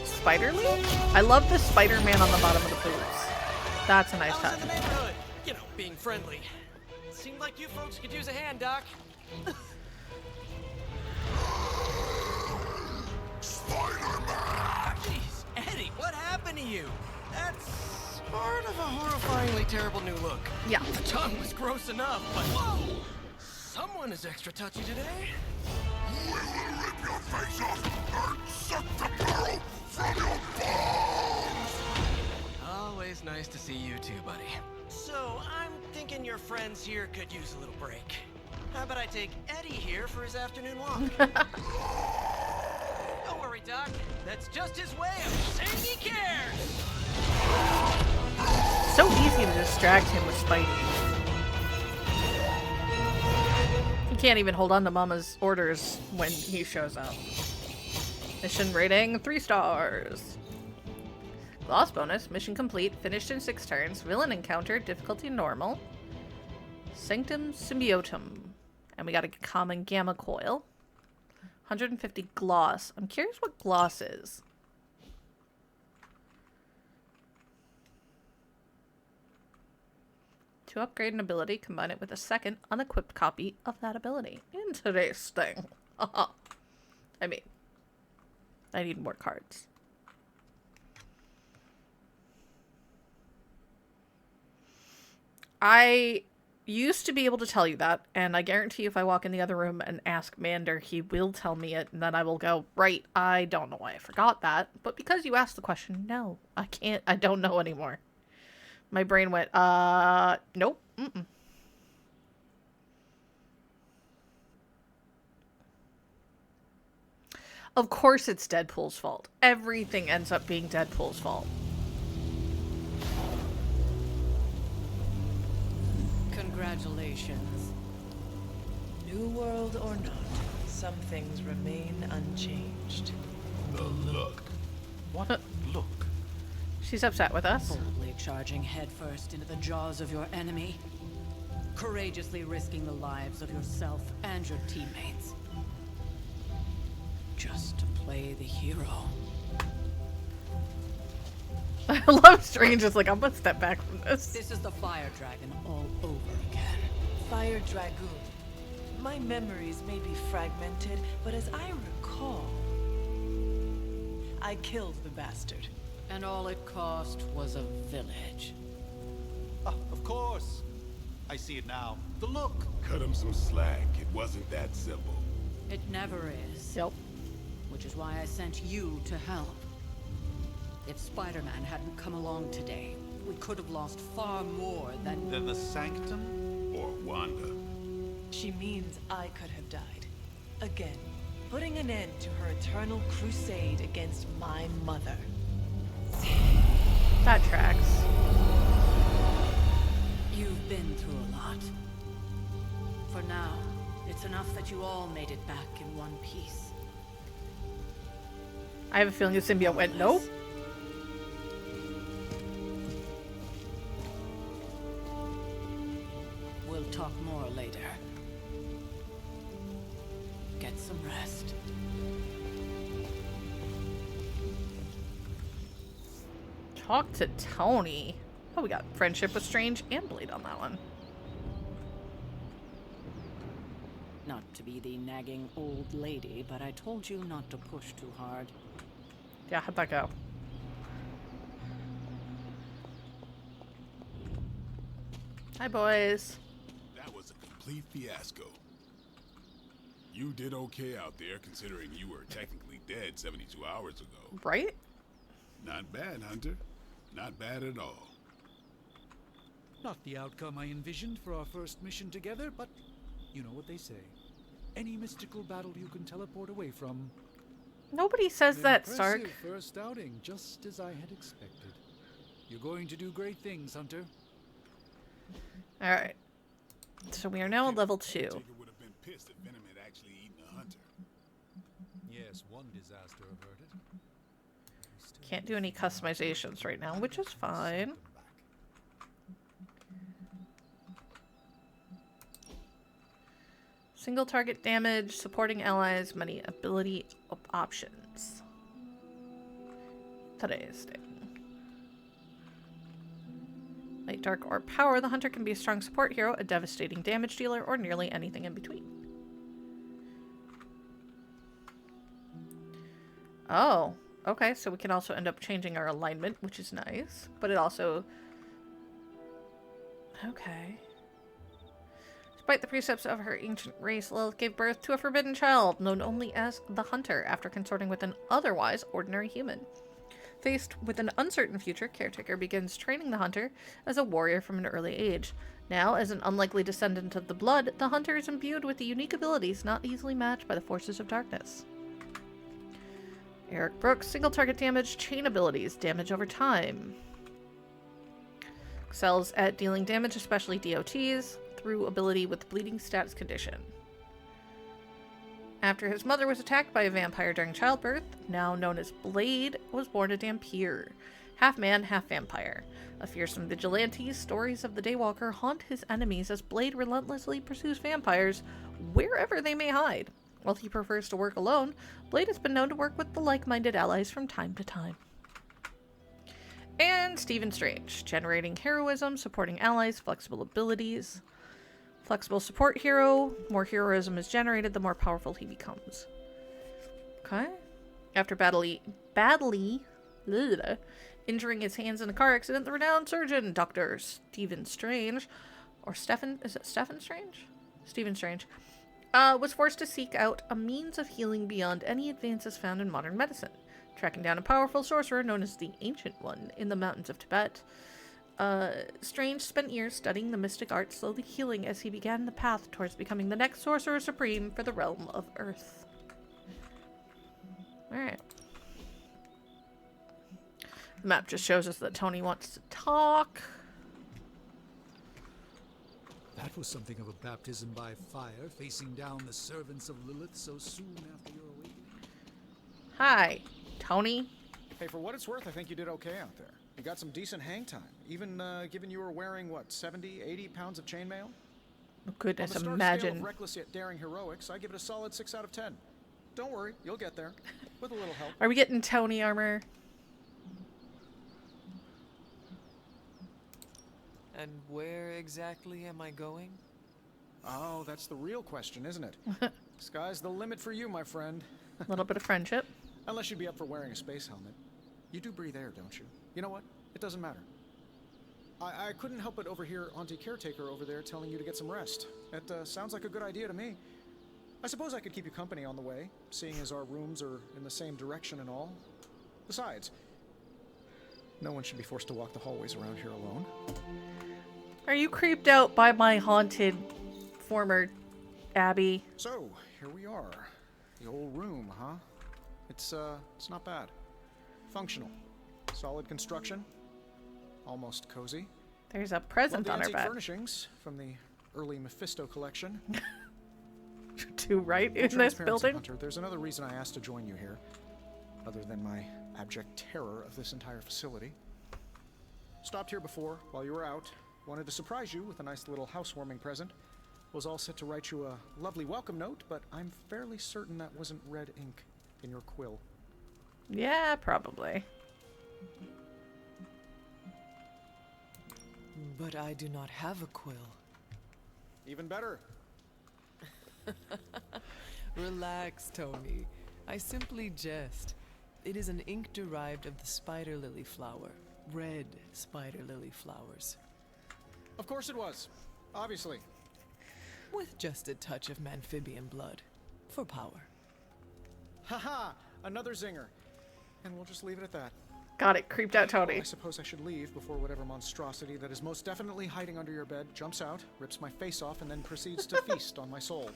S1: spiderly? I love the Spider-Man on the bottom of the boots. That's a nice touch.
S15: Neighborhood. You know, being friendly. Seemed like you folks could use a hand, Doc.
S2: Spider-Man!
S15: Jeez, Eddie, what happened to you? That's sort of a horrifyingly terrible new look.
S1: Yeah.
S15: The tongue was gross enough, but whoa! Someone is extra touchy today.
S2: We will rip your face off and suck the marrow from your bones!
S15: Always nice to see you too, buddy. So, I'm thinking your friends here could use a little break. How about I take Eddie here for his afternoon walk? Don't worry, Doc. That's just his way of saying he cares!
S1: So easy to distract him with Spidey. He can't even hold on to Mama's orders when he shows up. Mission rating 3 stars. Gloss bonus, mission complete, finished in 6 turns. Villain encounter, difficulty normal. Sanctum Symbiotum. And we got a common gamma coil. 150 gloss. I'm curious what gloss is. To upgrade an ability, combine it with a second unequipped copy of that ability. Interesting. I mean, I need more cards. I used to be able to tell you that, and I guarantee if I walk in the other room and ask Mander, he will tell me it, and then I will go, right, I don't know why I forgot that, but because you asked the question, no, I can't, I don't know anymore. My brain went, nope, mm-mm. Of course it's Deadpool's fault. Everything ends up being Deadpool's fault.
S13: Congratulations. New world or not, some things remain unchanged.
S2: The look.
S5: What look?
S1: She's upset with us.
S12: Boldly charging headfirst into the jaws of your enemy. Courageously risking the lives of yourself and your teammates. Just to play the hero.
S1: I love Strange is like, I'm gonna step back from this.
S12: This is the Fire Dragon all over again.
S13: Fire Dragoon. My memories may be fragmented, but as I recall, I killed the bastard.
S12: And all it cost was a village.
S5: Ah, of course. I see it now. The look.
S2: Cut him some slack. It wasn't that simple.
S12: It never is.
S1: Yep.
S12: Which is why I sent you to help. If Spider-Man hadn't come along today, we could have lost far more than
S5: the Sanctum?
S2: Or Wanda.
S13: She means I could have died. Again, putting an end to her eternal crusade against my mother.
S1: That tracks.
S12: You've been through a lot. For now, it's enough that you all made it back in one piece.
S1: I have a feeling the symbiote went, nope.
S12: We'll talk more later. Get some rest.
S1: Talk to Tony. Oh, we got friendship with Strange and Blade on that one.
S12: Not to be the nagging old lady, but I told you not to push too hard.
S1: Yeah, how'd that go? Hi, boys.
S2: That was a complete fiasco. You did okay out there, considering you were technically dead 72 hours ago.
S1: Right?
S2: Not bad, Hunter. Not bad at all.
S5: Not the outcome I envisioned for our first mission together, but you know what they say. Any mystical battle you can teleport away from.
S1: Nobody says that, Stark.
S5: Impressive first outing, just as I had expected. You're going to do great things, Hunter.
S1: Alright. So we are now at level 2.
S2: Would have been pissed if Venom had actually eaten a Hunter.
S5: Yes, one disaster averted.
S1: Can't do any customizations right now, which is fine. Single target damage, supporting allies, many ability options. Today's thing. Light, dark, or power. The hunter can be a strong support hero, a devastating damage dealer, or nearly anything in between. Oh, okay. So we can also end up changing our alignment, which is nice. But it also... Okay. Despite the precepts of her ancient race, Lilith gave birth to a forbidden child, known only as the Hunter, after consorting with an otherwise ordinary human. Faced with an uncertain future, Caretaker begins training the Hunter as a warrior from an early age. Now, as an unlikely descendant of the Blood, the Hunter is imbued with the unique abilities not easily matched by the forces of darkness. Eric Brooks, single target damage, chain abilities, damage over time. Excels at dealing damage, especially DOTs, through ability with bleeding status condition. After his mother was attacked by a vampire during childbirth, now known as Blade, was born a Dhampir, half man, half vampire. A fearsome vigilante, stories of the Daywalker haunt his enemies as Blade relentlessly pursues vampires wherever they may hide. While he prefers to work alone, Blade has been known to work with the like-minded allies from time to time. And Stephen Strange, generating heroism, supporting allies, flexible abilities. Flexible support hero. More heroism is generated, the more powerful he becomes. Okay. After badly injuring his hands in a car accident, the renowned surgeon, Dr. Stephen Strange, or Stephen Strange? Stephen Strange, was forced to seek out a means of healing beyond any advances found in modern medicine. Tracking down a powerful sorcerer known as the Ancient One in the mountains of Tibet, Strange spent years studying the mystic art, slowly healing as he began the path towards becoming the next Sorcerer Supreme for the realm of Earth. Alright. The map just shows us that Tony wants to talk.
S5: That That was something of a baptism by fire, facing down the servants of Lilith so soon after your awakening.
S1: Hi, Tony.
S6: Hey, for what it's worth, I think you did okay out there. You got some decent hang time, even given you were wearing, what, 70, 80 pounds of chainmail?
S1: Oh, goodness,
S6: On the
S1: imagine.
S6: scale of reckless yet daring heroics, I give it a solid 6 out of 10. Don't worry, you'll get there. With a little help.
S1: Are we getting Tony armor?
S13: And where exactly am I going?
S6: Oh, that's the real question, isn't it? Sky's the limit for you, my friend.
S1: A little bit of friendship.
S6: Unless you'd be up for wearing a space helmet. You do breathe air, don't you? You know what? It doesn't matter. I couldn't help but overhear Auntie Caretaker over there telling you to get some rest. That sounds like a good idea to me. I suppose I could keep you company on the way, seeing as our rooms are in the same direction and all. Besides, no one should be forced to walk the hallways around here alone.
S1: Are you creeped out by my haunted former Abbey?
S6: So, here we are. The old room, huh? It's not bad. Functional. Solid construction. Almost cozy.
S1: There's a present on our
S6: antique
S1: bed.
S6: Furnishings from the early Mephisto collection.
S1: To right in this
S6: Transparency,
S1: building?
S6: Hunter, there's another reason I asked to join you here, other than my abject terror of this entire facility. Stopped here before, while you were out. Wanted to surprise you with a nice little housewarming present. Was all set to write you a lovely welcome note, but I'm fairly certain that wasn't red ink in your quill.
S1: Yeah, probably.
S13: But I do not have a quill.
S6: Even better.
S13: Relax, Tony. I simply jest. It is an ink derived of the spider lily flower. Red spider lily flowers.
S6: Of course it was. Obviously.
S13: With just a touch of amphibian blood. For power.
S6: Haha! Another zinger. And we'll just leave it at that.
S1: Got it. Creeped out Tony.
S6: Well, I suppose I should leave before whatever monstrosity that is most definitely hiding under your bed jumps out, rips my face off, and then proceeds to feast on my soul.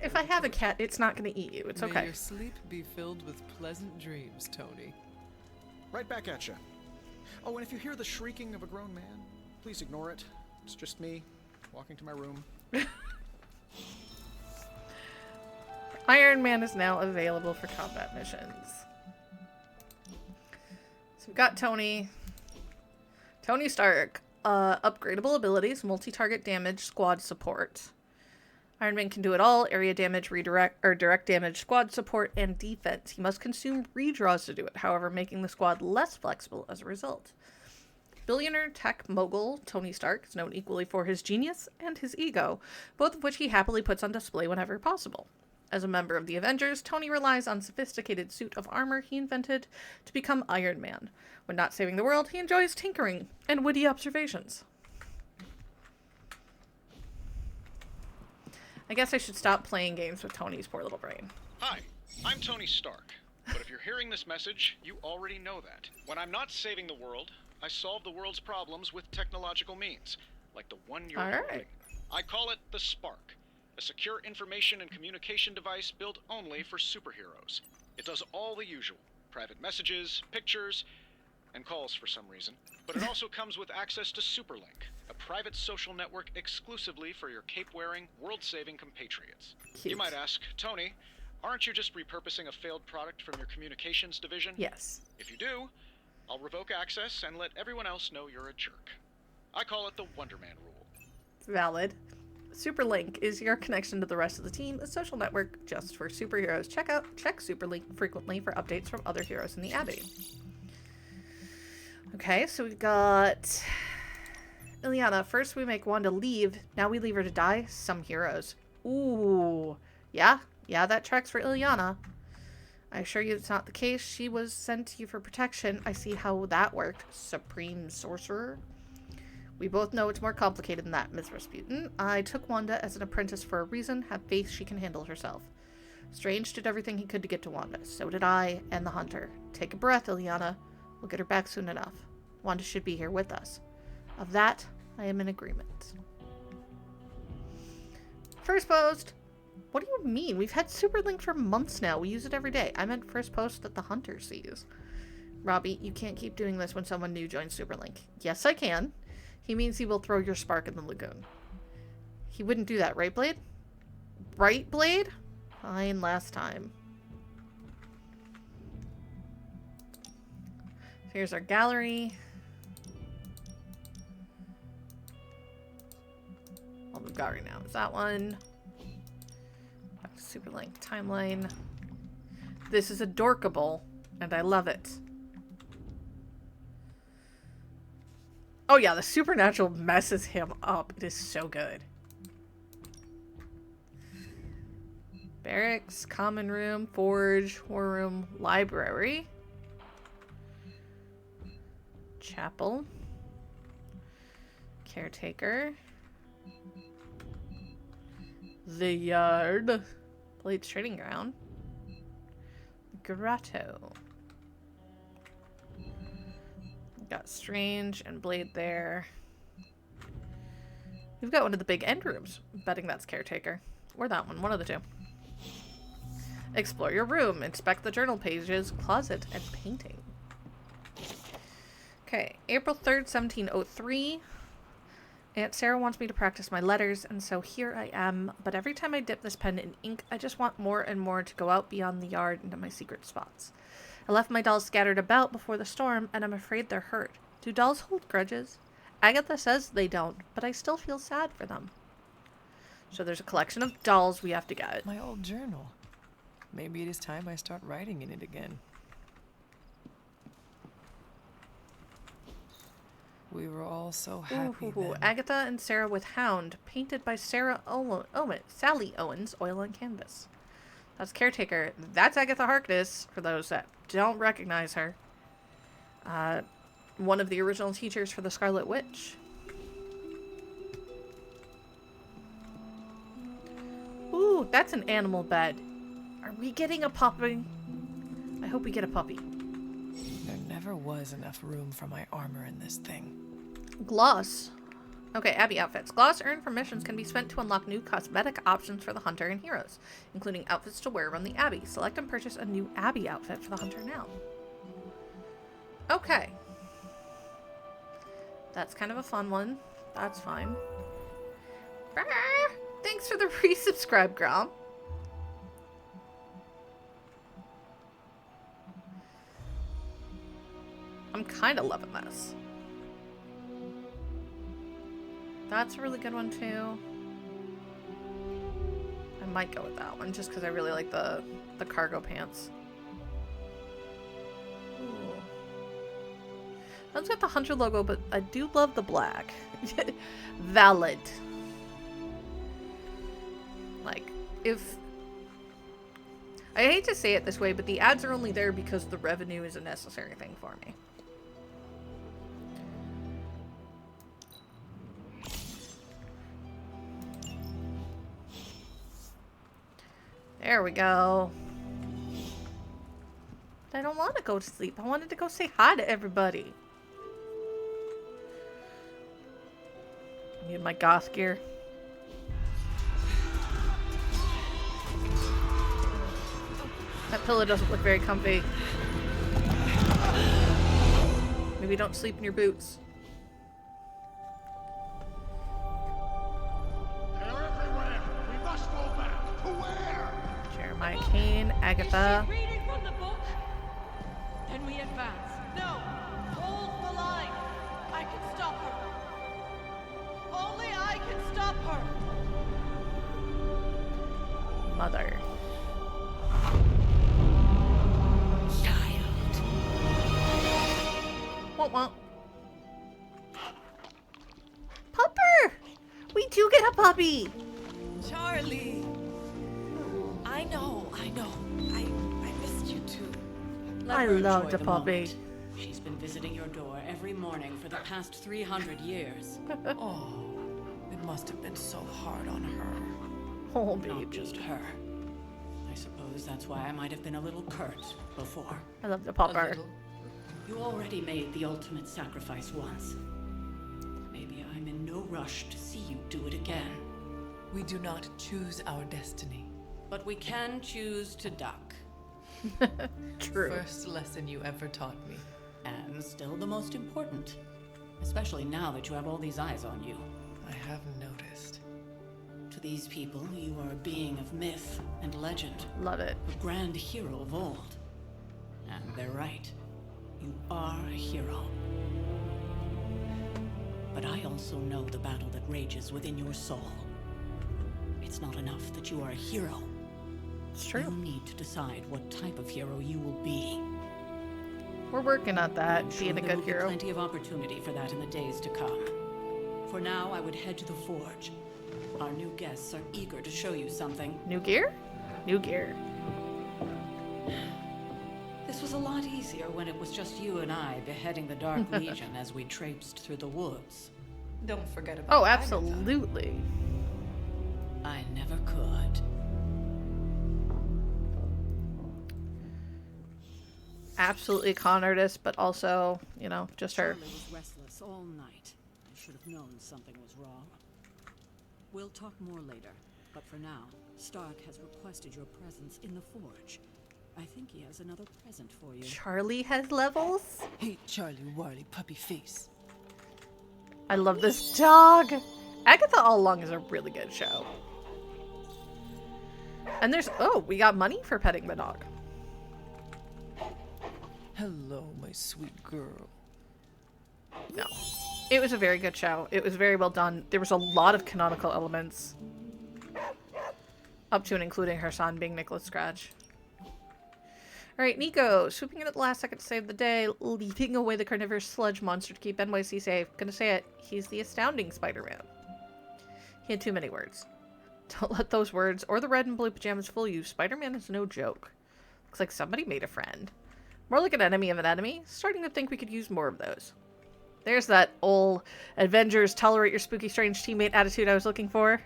S1: If I have a cat, it's not going to eat you. It's
S13: May
S1: okay.
S13: your sleep be filled with pleasant dreams, Tony.
S6: Right back at you. Oh, and if you hear the shrieking of a grown man, please ignore it. It's just me, walking to my room.
S1: Iron Man is now available for combat missions. So we've got Tony. Tony Stark. Upgradable abilities, multi-target damage, squad support. Iron Man can do it all: area damage, redirect, or direct damage, squad support, and defense. He must consume redraws to do it, however, making the squad less flexible as a result. Billionaire tech mogul Tony Stark is known equally for his genius and his ego, both of which he happily puts on display whenever possible. As a member of the Avengers, Tony relies on sophisticated suit of armor he invented to become Iron Man. When not saving the world, he enjoys tinkering and witty observations. I guess I should stop playing games with Tony's poor little brain.
S6: Hi, I'm Tony Stark. But if you're hearing this message, you already know that. When I'm not saving the world, I solve the world's problems with technological means, like the one you're holding. I call it the Spark, a secure information and communication device built only for superheroes. It does all the usual: private messages, pictures, and calls for some reason. But it also comes with access to Superlink, a private social network exclusively for your cape-wearing, world-saving compatriots.
S1: Cute.
S6: You might ask, Tony, aren't you just repurposing a failed product from your communications division?
S1: Yes.
S6: If you do, I'll revoke access and let everyone else know you're a jerk. I call it the Wonder Man rule.
S1: Valid. Superlink is your connection to the rest of the team, a social network just for superheroes. Check Superlink frequently for updates from other heroes in the Abbey. Okay, so we've got Illyana. First we make Wanda leave, now we leave her to die. Some heroes. Ooh. Yeah, that tracks for Illyana. I assure you it's not the case. She was sent to you for protection. I see how that worked. Supreme Sorcerer. We both know it's more complicated than that, Ms. Rasputin. I took Wanda as an apprentice for a reason. Have faith she can handle herself. Strange did everything he could to get to Wanda. So did I and the Hunter. Take a breath, Illyana. We'll get her back soon enough. Wanda should be here with us. Of that, I am in agreement. First post. What do you mean? We've had Superlink for months now. We use it every day. I meant first post that the Hunter sees. Robbie, you can't keep doing this when someone new joins Superlink. Yes, I can. He means he will throw your spark in the lagoon. He wouldn't do that, right, Blade? Right, Blade? Fine, last time. So here's our gallery. All we've got right now is that one. Super length timeline. This is adorkable, and I love it. Oh yeah, the supernatural messes him up. It is so good. Barracks, common room, forge, war room, library. Chapel. Caretaker. The yard. Blade's trading ground. Grotto. Got Strange and Blade there. We've got one of the big end rooms. I'm betting that's Caretaker. Or that one. One of the two. Explore your room. Inspect the journal pages, closet, and painting. Okay. April 3rd, 1703. Aunt Sarah wants me to practice my letters, and so here I am. But every time I dip this pen in ink, I just want more and more to go out beyond the yard into my secret spots. I left my dolls scattered about before the storm, and I'm afraid they're hurt. Do dolls hold grudges? Agatha says they don't, but I still feel sad for them. So there's a collection of dolls we have to get.
S13: My old journal. Maybe it is time I start writing in it again. We were all so happy then.
S1: Agatha and Sarah with Hound, painted by Sally Owens, oil on canvas. That's Caretaker. That's Agatha Harkness, for those that don't recognize her. One of the original teachers for the Scarlet Witch. Ooh, that's an animal bed. Are we getting a puppy? I hope we get a puppy.
S13: There never was enough room for my armor in this thing.
S1: Gloss. Okay, Abbey outfits. Gloss earned from missions can be spent to unlock new cosmetic options for the Hunter and heroes, including outfits to wear around the Abbey. Select and purchase a new Abbey outfit for the Hunter now. Okay. That's kind of a fun one. That's fine. Thanks for the resubscribe, Grom. I'm kind of loving this. That's a really good one too. I might go with that one just because I really like the cargo pants. Ooh. That's got the Hunter logo, but I do love the black. Valid. Like, if... I hate to say it this way, but the ads are only there because the revenue is a necessary thing for me. There we go. I don't want to go to sleep. I wanted to go say hi to everybody. I need my goth gear. That pillow doesn't look very comfy. Maybe don't sleep in your boots. Jeremiah Kane, Agatha.
S18: Reading from the book? Then we advance. No! Hold the line! I can stop her. Only I can stop her!
S1: Mother.
S18: Child.
S1: Womp. Pupper! We do get a puppy!
S18: Charlie! I know. I missed you too.
S1: I loved a puppy.
S17: She's been visiting your door every morning for the past 300 years.
S13: Oh, it must have been so hard on her.
S1: Oh, baby.
S17: Not just her. I suppose that's why I might have been a little curt before.
S1: I love the pupper.
S17: You already made the ultimate sacrifice once. Maybe I'm in no rush to see you do it again.
S13: We do not choose our destiny.
S17: But we can choose to duck.
S1: True.
S13: First lesson you ever taught me.
S17: And still the most important. Especially now that you have all these eyes on you.
S13: I have noticed.
S12: these people, you are a being of myth and legend.
S1: Love it.
S12: A grand hero of old. And they're right. You are a hero. But I also know the battle that rages within your soul. It's not enough that you are a hero.
S1: It's true.
S12: You need to decide what type of hero you will be.
S1: We're working on that, being a
S12: There
S1: good
S12: will be
S1: hero.
S12: plenty of opportunity for that in the days to come. For now, I would head to the forge. Our new guests are eager to show you something.
S1: New gear? New gear.
S12: This was a lot easier when it was just you and I beheading the Dark Legion as we traipsed through the woods. Don't forget about
S1: Oh, absolutely.
S12: I never could.
S1: Absolutely a con artist, but also, you know, just her.
S12: Charlie was restless all night. I should have known something was wrong. We'll talk more later, but for now, Stark has requested your presence in the forge. I think he has another present for you.
S1: Charlie has levels?
S13: Hey, Charlie Warley puppy face.
S1: I love this dog. Agatha All Along is a really good show. And there's, oh, we got money for petting the dog.
S13: Hello, my sweet girl.
S1: No. It was a very good show. It was very well done. There was a lot of canonical elements. Up to and including her son being Nicholas Scratch. Alright, Nico, swooping in at the last second to save the day, leaping away the carnivorous sludge monster to keep NYC safe. Gonna say it, he's the astounding Spider-Man. He had too many words. Don't let those words or the red and blue pajamas fool you. Spider-Man is no joke. Looks like somebody made a friend. More like an enemy of an enemy. Starting to think we could use more of those. There's that old Avengers tolerate your spooky strange teammate attitude I was looking for.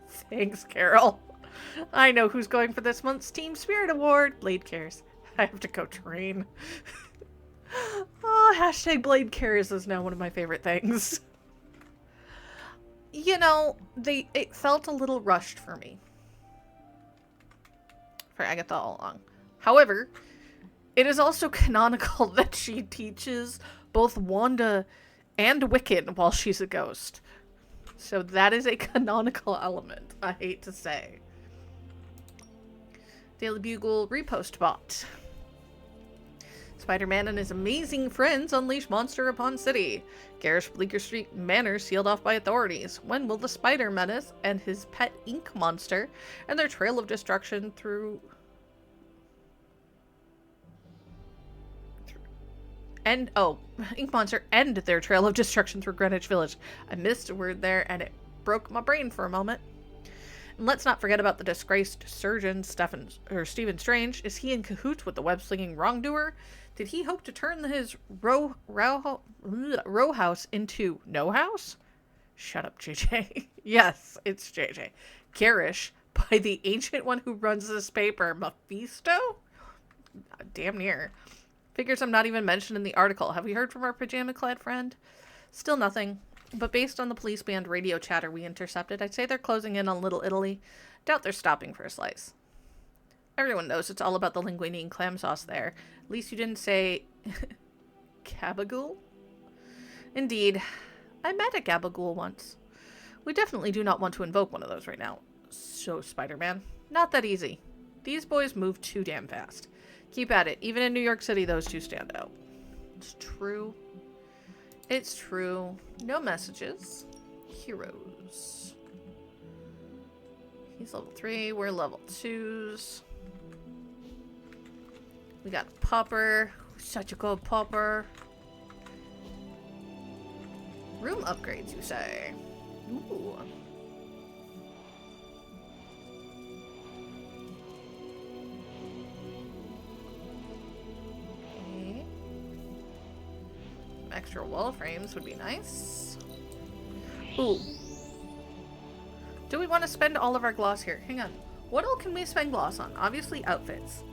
S1: Thanks, Carol. I know who's going for this month's Team Spirit Award. Blade cares. I have to go train. Oh, hashtag Blade cares is now one of my favorite things. You know, it felt a little rushed for me. For Agatha All Along. However, it is also canonical that she teaches both Wanda and Wiccan while she's a ghost. So that is a canonical element, I hate to say. Daily Bugle repost bot. Spider-Man and his amazing friends unleash monster upon city. Garish Bleecker Street Manor sealed off by authorities. When will the Spider Menace and his pet ink monster and their trail of destruction through... Ink Monster end their trail of destruction through Greenwich Village. I missed a word there and it broke my brain for a moment. And let's not forget about the disgraced surgeon Stephen Strange. Is he in cahoots with the web-slinging wrongdoer? Did he hope to turn his row house into no house? Shut up, JJ. Yes, it's JJ. Garish, by the ancient one who runs this paper, Mephisto? Damn near. Figures I'm not even mentioned in the article. Have we heard from our pajama-clad friend? Still nothing. But based on the police band radio chatter we intercepted, I'd say they're closing in on Little Italy. Doubt they're stopping for a slice. Everyone knows it's all about the linguine and clam sauce there. At least you didn't say... Gabagool? Indeed. I met a Gabagool once. We definitely do not want to invoke one of those right now. So, Spider-Man, not that easy. These boys move too damn fast. Keep at it. Even in New York City, those two stand out. It's true. It's true. No messages. Heroes. He's level 3. We're level 2s. We got a Popper. Such a good Popper. Room upgrades, you say? Ooh. Okay. Extra wall frames would be nice. Ooh. Do we want to spend all of our gloss here? Hang on. What all can we spend gloss on? Obviously outfits.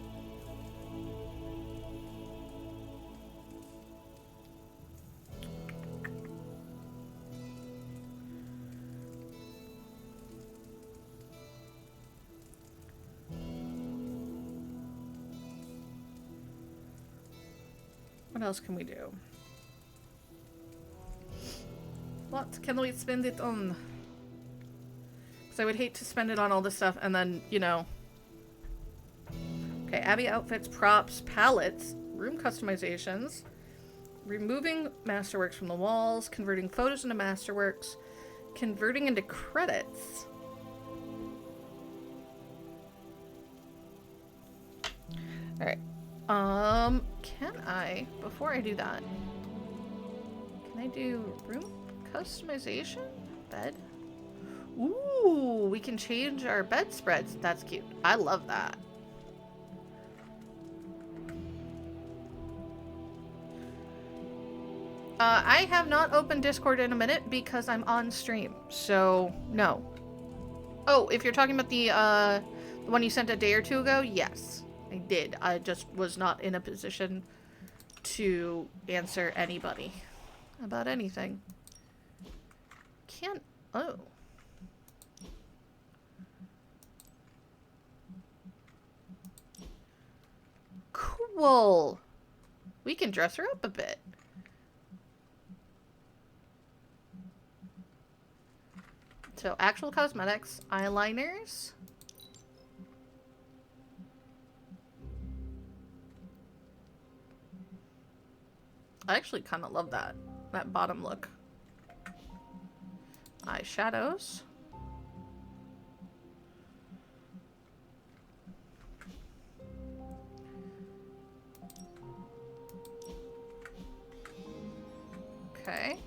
S1: What else can we do? What can we spend it on? Because I would hate to spend it on all this stuff and then, you know. Okay, Abby outfits, props, palettes, room customizations, removing Masterworks from the walls, converting photos into Masterworks, converting into credits. Alright. Can I, before I do that, can I do room customization? Bed? Ooh, we can change our bedspreads. That's cute. I love that. I have not opened Discord in a minute because I'm on stream, so no. Oh, if you're talking about the one you sent a day or two ago, yes, I did. I just was not in a position to answer anybody about anything. Can't. Oh. Cool. We can dress her up a bit. So, actual cosmetics, eyeliners. I actually kind of love that bottom look. Eyeshadows. Okay.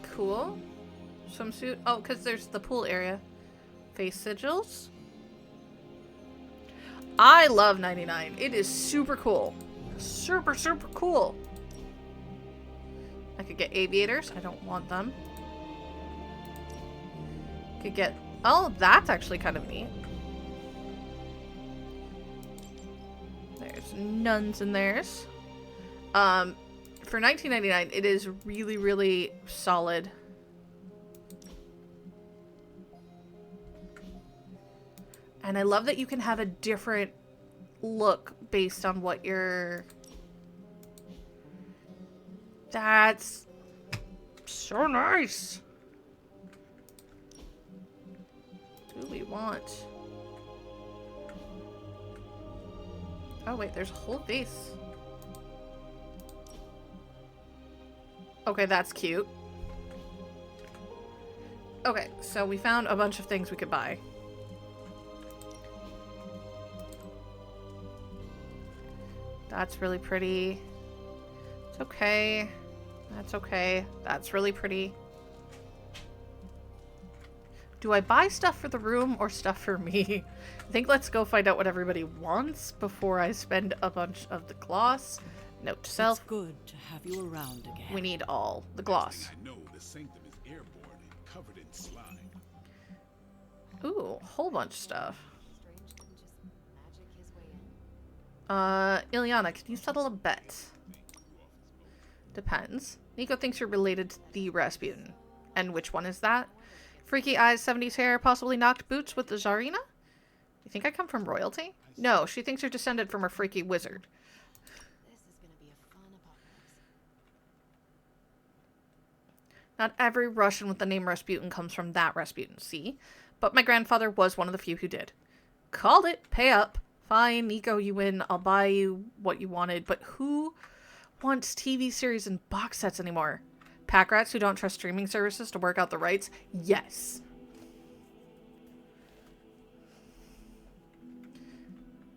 S1: Cool. Swimsuit. Oh, because there's the pool area. Face sigils. I love 99. It is super cool. Super, super cool. I could get aviators. I don't want them. Could get... Oh, that's actually kind of neat. There's nuns in theirs. For $19.99, it is really, really solid. And I love that you can have a different look based on what you're... That's so nice. What do we want? Oh, wait, there's a whole face. Okay, that's cute. Okay, so we found a bunch of things we could buy. That's really pretty. It's okay. That's okay. That's really pretty. Do I buy stuff for the room or stuff for me? I think let's go find out what everybody wants before I spend a bunch of the gloss. Note to self.
S12: It's good to have you around again.
S1: We need all the gloss.
S2: I know the sanctum is airborne and covered in slime.
S1: Ooh, a whole bunch of stuff. Ilyana, can you settle a bet? Depends. Nico thinks you're related to the Rasputin. And which one is that? Freaky eyes, 70s hair, possibly knocked boots with the Tsarina? You think I come from royalty? No, she thinks you're descended from a freaky wizard. Not every Russian with the name Rasputin comes from that Rasputin, see? But my grandfather was one of the few who did. Called it. Pay up. Fine, Nico, you win. I'll buy you what you wanted. But who wants TV series and box sets anymore? Pack rats who don't trust streaming services to work out the rights? Yes.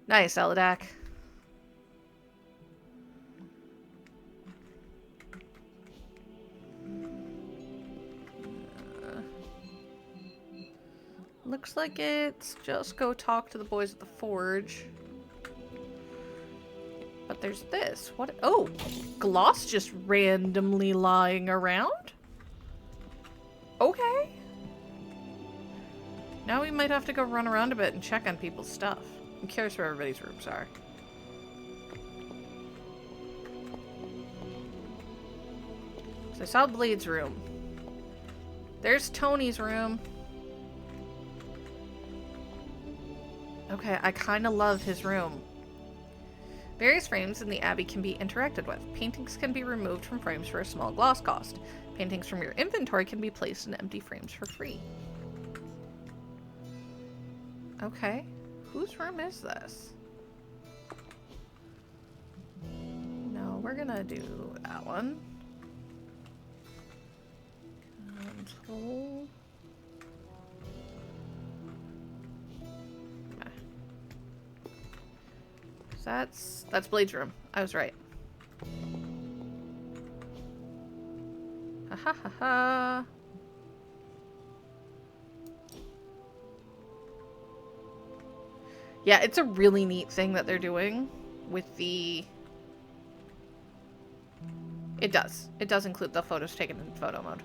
S1: Nice, Eladak. Looks like it's just go talk to the boys at the forge. But there's this. What? Oh, gloss just randomly lying around? Okay. Now we might have to go run around a bit and check on people's stuff. I'm curious where everybody's rooms are. So I saw Blade's room. There's Tony's room. Okay, I kind of love his room. Various frames in the Abbey can be interacted with. Paintings can be removed from frames for a small gloss cost. Paintings from your inventory can be placed in empty frames for free. Okay. Whose room is this? No, we're gonna do that one. Control. That's Blade's room. I was right. Ha ha ha ha. Yeah, it's a really neat thing that they're doing with the... It does include the photos taken in photo mode.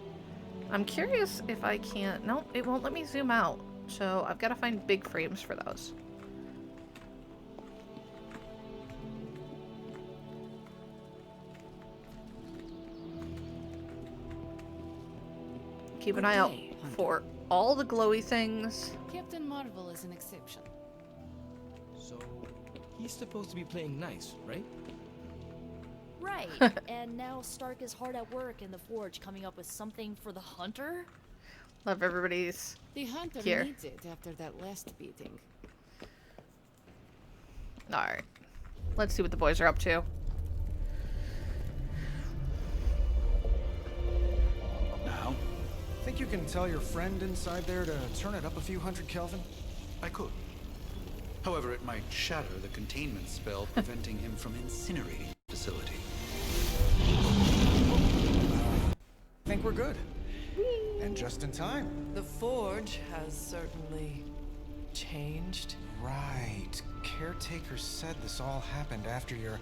S1: I'm curious if I can't... No, it won't let me zoom out. So I've got to find big frames for those. Keep an eye out for all the glowy things.
S10: Captain Marvel is an exception.
S19: So, he's supposed to be playing nice, right?
S14: Right. And now Stark is hard at work in the Forge coming up with something for the Hunter?
S1: Love everybody's
S10: The Hunter
S1: here.
S10: needs it after that last beating.
S1: Alright. Let's see what the boys are up to.
S7: Now? Think you can tell your friend inside there to turn it up a few hundred Kelvin?
S5: I could. However, it might shatter the containment spell, preventing him from incinerating the facility.
S7: I think we're good. And just in time.
S13: The Forge has certainly changed.
S7: Right. Caretaker said this all happened after your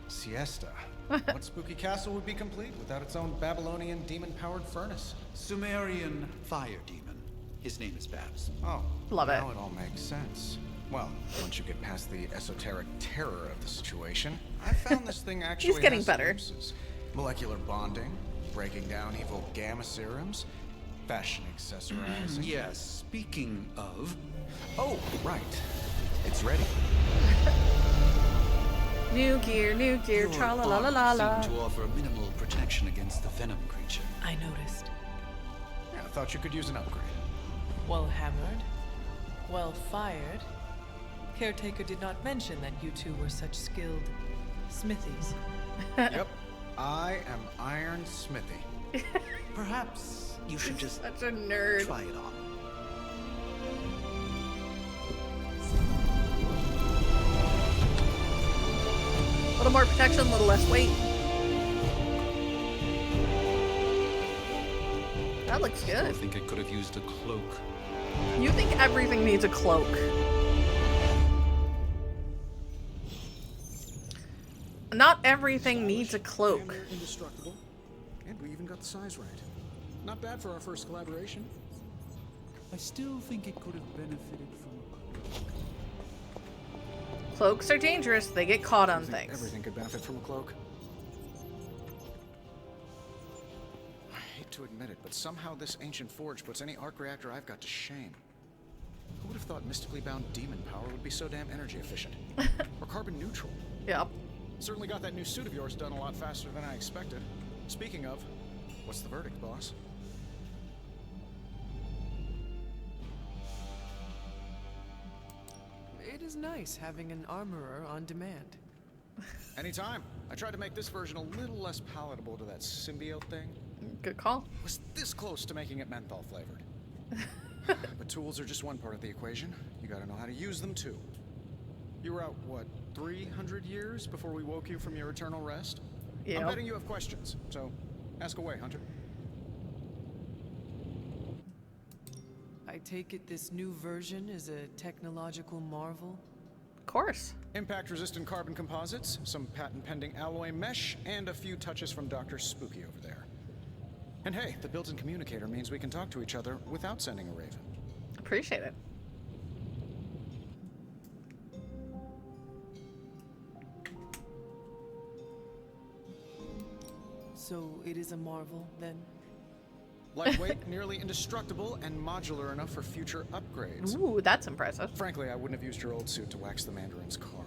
S7: siesta. What spooky castle would be complete without its own Babylonian demon-powered furnace?
S5: Sumerian fire demon. His name is Babs.
S7: Oh,
S1: love it.
S7: Now it all makes sense. Well, once you get past the esoteric terror of the situation, I found this thing actually
S1: He's getting
S7: has some
S1: better.
S7: uses. Molecular bonding, breaking down evil gamma serums, fashion accessorizing.
S5: Yes, speaking of...
S7: Oh, right. It's ready.
S1: New gear,
S5: Your
S1: tra la la la la la.
S5: armor seemed to offer minimal protection against the venom creature.
S13: I noticed.
S7: Yeah, I thought you could use an upgrade.
S13: Well hammered, well fired. Caretaker did not mention that you two were such skilled smithies.
S7: Yep. I am Iron Smithy.
S5: Perhaps you should just
S1: such a nerd.
S5: Try it on.
S1: A little more protection, a little less weight. That looks good.
S5: I think it could have used a cloak.
S1: You think everything needs a cloak. Not everything needs a cloak.
S7: Indestructible. And we even got the size right. Not bad for our first collaboration.
S5: I still think it could have benefited from
S1: Cloaks are dangerous. They get caught on things.
S7: Everything could benefit from a cloak. I hate to admit it, but somehow this ancient forge puts any arc reactor I've got to shame. Who would have thought mystically bound demon power would be so damn energy efficient? Or carbon neutral?
S1: Yep.
S7: Certainly got that new suit of yours done a lot faster than I expected. Speaking of, what's the verdict, boss?
S13: It is nice having an armorer on demand.
S7: Anytime. I tried to make this version a little less palatable to that symbiote thing.
S1: Good call.
S7: Was this close to making it menthol flavored. But tools are just one part of the equation. You gotta know how to use them too. You were out, what, 300 years before we woke you from your eternal rest?
S1: Yeah.
S7: I'm betting you have questions, so ask away, Hunter.
S13: I take it this new version is a technological marvel?
S1: Of course.
S7: Impact-resistant carbon composites, some patent-pending alloy mesh, and a few touches from Dr. Spooky over there. And hey, the built-in communicator means we can talk to each other without sending a raven.
S1: Appreciate it.
S13: So it is a marvel, then?
S7: Lightweight, nearly indestructible, and modular enough for future upgrades.
S1: Ooh, that's impressive.
S7: Frankly, I wouldn't have used your old suit to wax the Mandarin's car.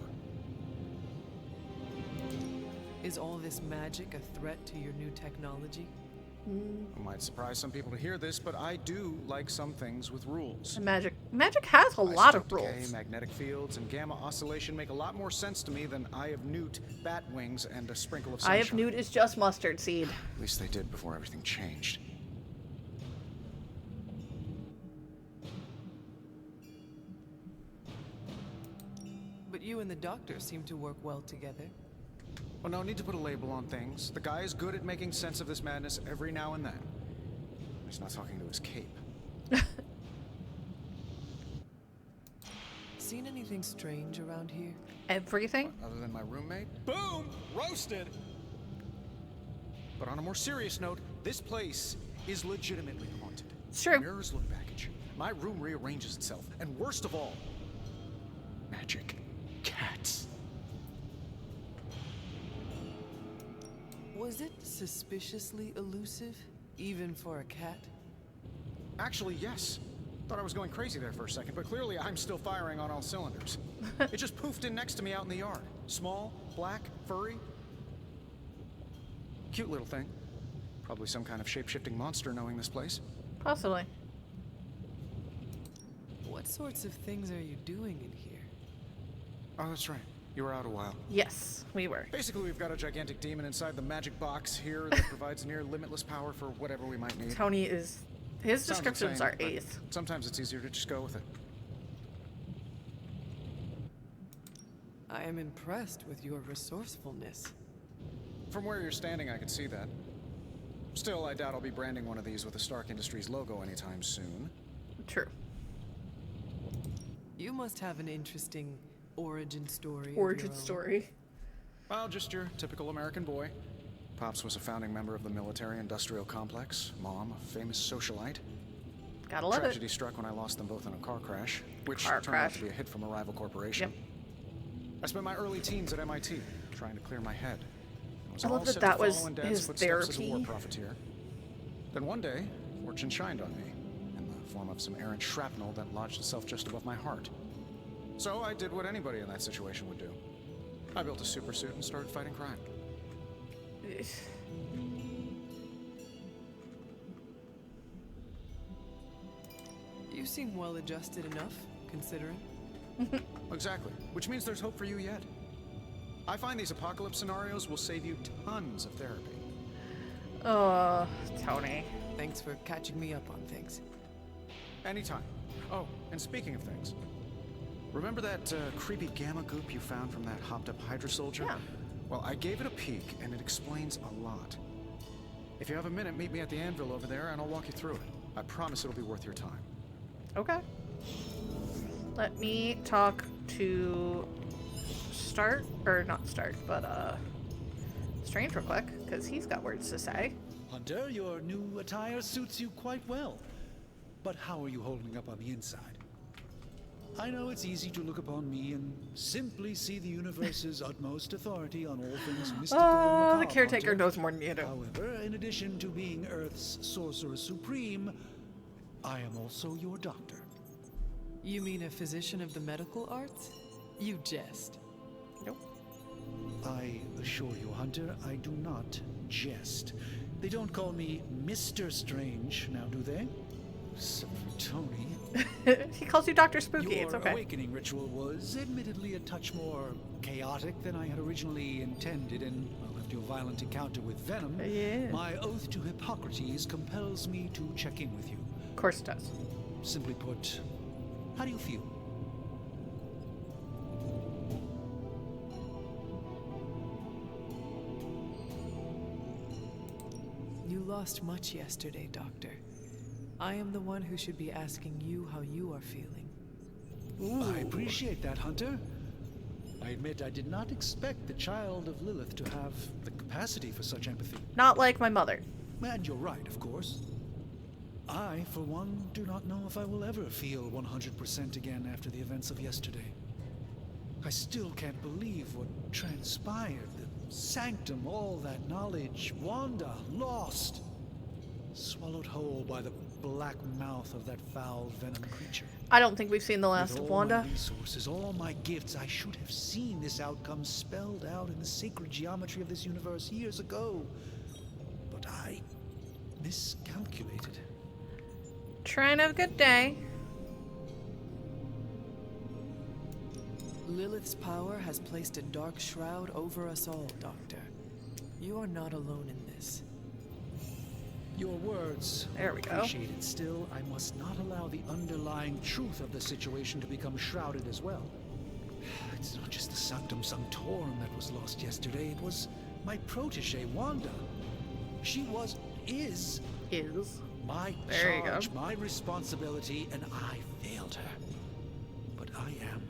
S13: Is all this magic a threat to your new technology?
S7: It might surprise some people to hear this, but I do like some things with rules.
S1: Magic has a lot of
S7: Isotope decay,
S1: rules.
S7: magnetic fields, and gamma oscillation make a lot more sense to me than Eye of Newt, bat wings, and a sprinkle of sunshine.
S1: Eye of Newt is just mustard seed.
S7: At least they did before everything changed.
S13: But you and the doctor seem to work well together.
S7: Well, no need to put a label on things. The guy is good at making sense of this madness every now and then. He's not talking to his cape.
S13: Seen anything strange around here?
S1: Everything?
S7: Other than my roommate? Boom! Roasted! But on a more serious note, this place is legitimately haunted.
S1: It's true.
S7: Mirrors look back at you. My room rearranges itself. And worst of all, magic cats.
S13: Was it suspiciously elusive, even for a cat?
S7: Actually, yes. Thought I was going crazy there for a second, but clearly I'm still firing on all cylinders. It just poofed in next to me out in the yard. Small, black, furry. Cute little thing. Probably some kind of shape-shifting monster knowing this place.
S1: Possibly.
S13: What sorts of things are you doing in here?
S7: Oh, that's right. You were out a while.
S1: Yes, we were.
S7: Basically, we've got a gigantic demon inside the magic box here that provides near limitless power for whatever we might need.
S1: Tony is... His
S7: Sounds
S1: descriptions
S7: insane,
S1: are
S7: but
S1: A's.
S7: Sometimes it's easier to just go with it.
S13: I am impressed with your resourcefulness.
S7: From where you're standing, I can see that. Still, I doubt I'll be branding one of these with the Stark Industries logo anytime soon.
S1: True.
S13: You must have an interesting origin story.
S1: Origin story.
S7: Well, just your typical American boy. Pops was a founding member of the military-industrial complex. Mom, a famous socialite.
S1: Gotta love
S7: Tragedy
S1: it.
S7: struck when I lost them both in a car crash, which
S1: Car
S7: turned out
S1: crash.
S7: to be a hit from a rival corporation.
S1: Yep.
S7: I spent my early teens at MIT, trying to clear my head.
S1: I love that that was his
S7: footsteps as a war
S1: therapy.
S7: profiteer. Then one day, fortune shined on me, in the form of some errant shrapnel that lodged itself just above my heart. So I did what anybody in that situation would do. I built a super suit and started fighting crime.
S13: You seem well adjusted enough, considering.
S7: Exactly, which means there's hope for you yet. I find these apocalypse scenarios will save you tons of therapy.
S1: Oh, Tony.
S13: Thanks for catching me up on things.
S7: Anytime. Oh, and speaking of things, remember that creepy gamma goop you found from that hopped-up Hydra soldier?
S1: Yeah.
S7: Well, I gave it a peek, and it explains a lot. If you have a minute, meet me at the anvil over there, and I'll walk you through it. I promise it'll be worth your time.
S1: Okay. Let me talk to Stark, or not Stark, but Strange real quick, because he's got words to say.
S5: Hunter, your new attire suits you quite well. But how are you holding up on the inside? I know it's easy to look upon me and simply see the universe's utmost authority on all things mystical and
S1: The
S5: macabre,
S1: caretaker
S5: Hunter.
S1: knows more than you do.
S5: However, in addition to being Earth's Sorcerer Supreme, I am also your doctor.
S13: You mean a physician of the medical arts? You jest.
S1: Nope.
S5: I assure you, Hunter, I do not jest. They don't call me Mr. Strange, now do they? Except for Tony.
S1: He calls you Dr. Spooky,
S5: Your
S1: it's okay.
S5: awakening ritual was admittedly a touch more chaotic than I had originally intended, and well, after your violent encounter with Venom,
S1: Yeah.
S5: my oath to Hippocrates compels me to check in with you.
S1: Of course it does.
S5: Simply put, how do you feel?
S13: You lost much yesterday, Doctor. I am the one who should be asking you how you are feeling.
S5: I appreciate that, Hunter. I admit I did not expect the child of Lilith to have the capacity for such empathy.
S1: Not like my mother.
S5: And you're right, of course. I, for one, do not know if I will ever feel 100% again after the events of yesterday. I still can't believe what transpired. The sanctum, all that knowledge, Wanda, lost. Swallowed whole by the black mouth of that foul venom creature.
S1: I don't think we've seen the last
S5: With
S1: of
S5: all
S1: Wanda.
S5: my resources, all my gifts, I should have seen this outcome spelled out in the sacred geometry of this universe years ago. But I miscalculated.
S1: Trying to have a good day.
S13: Lilith's power has placed a dark shroud over us all, Doctor. You are not alone in this.
S5: Your words
S1: There we go.
S5: appreciated. Still, I must not allow the underlying truth of the situation to become shrouded as well. It's not just the Sanctum Sanctorum that was lost yesterday. It was my protege, Wanda. She is my
S1: There you
S5: charge,
S1: go.
S5: my responsibility, and I failed her. But I am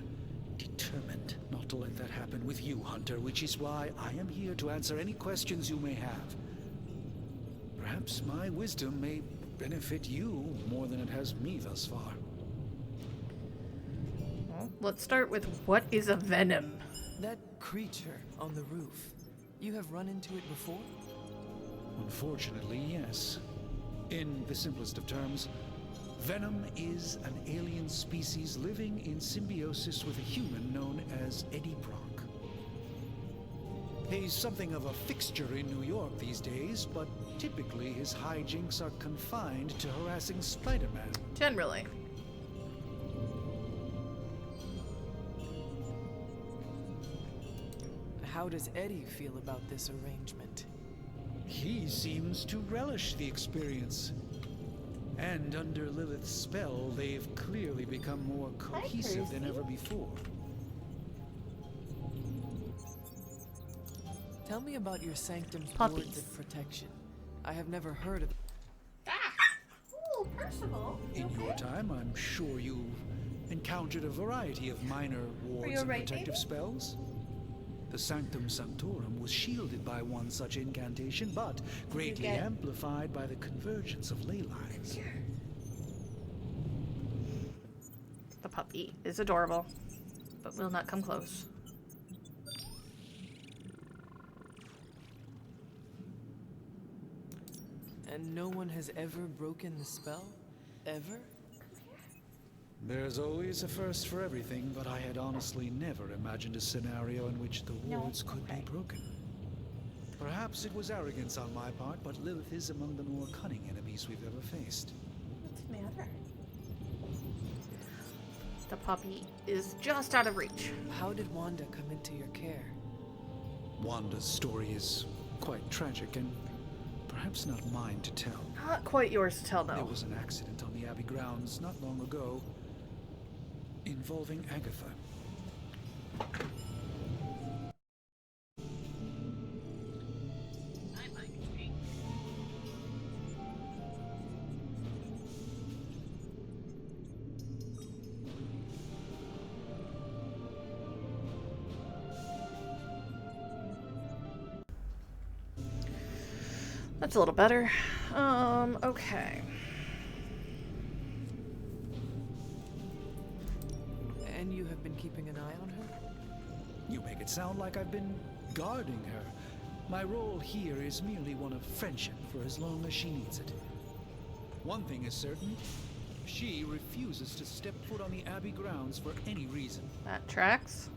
S5: determined not to let that happen with you, Hunter, which is why I am here to answer any questions you may have. Perhaps my wisdom may benefit you more than it has me thus far.
S1: Well, let's start with what is a venom?
S13: That creature on the roof. You have run into it before?
S5: Unfortunately, yes. In the simplest of terms, Venom is an alien species living in symbiosis with a human known as Eddie Brock. He's something of a fixture in New York these days, but typically his hijinks are confined to harassing Spider-Man.
S1: Generally.
S13: How does Eddie feel about this arrangement?
S5: He seems to relish the experience. And under Lilith's spell, they've clearly become more cohesive than ever before.
S13: Tell me about your Sanctum's
S1: Puppies.
S13: wards of protection. I have never heard of it.
S1: Ooh, Percival.
S5: In your time, I'm sure you've encountered a variety of minor wards
S1: you
S5: and
S1: alright,
S5: protective spells. The Sanctum Sanctorum was shielded by one such incantation, but greatly
S1: get-
S5: amplified by the convergence of ley lines.
S1: The puppy is adorable, but will not come close.
S13: And no one has ever broken the spell? Ever?
S5: There's always a first for everything, but I had honestly never imagined a scenario in which the wards could be broken. Perhaps it was arrogance on my part, but Lilith is among the more cunning enemies we've ever faced.
S1: What's the matter? The puppy is just out of reach.
S13: How did Wanda come into your care?
S5: Wanda's story is quite tragic and perhaps not mine to tell.
S1: Not quite yours to tell,
S5: There
S1: though.
S5: was an accident on the Abbey grounds not long ago involving Agatha.
S1: That's a little better. Okay.
S13: And you have been keeping an eye on her?
S5: You make it sound like I've been guarding her. My role here is merely one of friendship for as long as she needs it. One thing is certain, she refuses to step foot on the Abbey grounds for any reason.
S1: That tracks.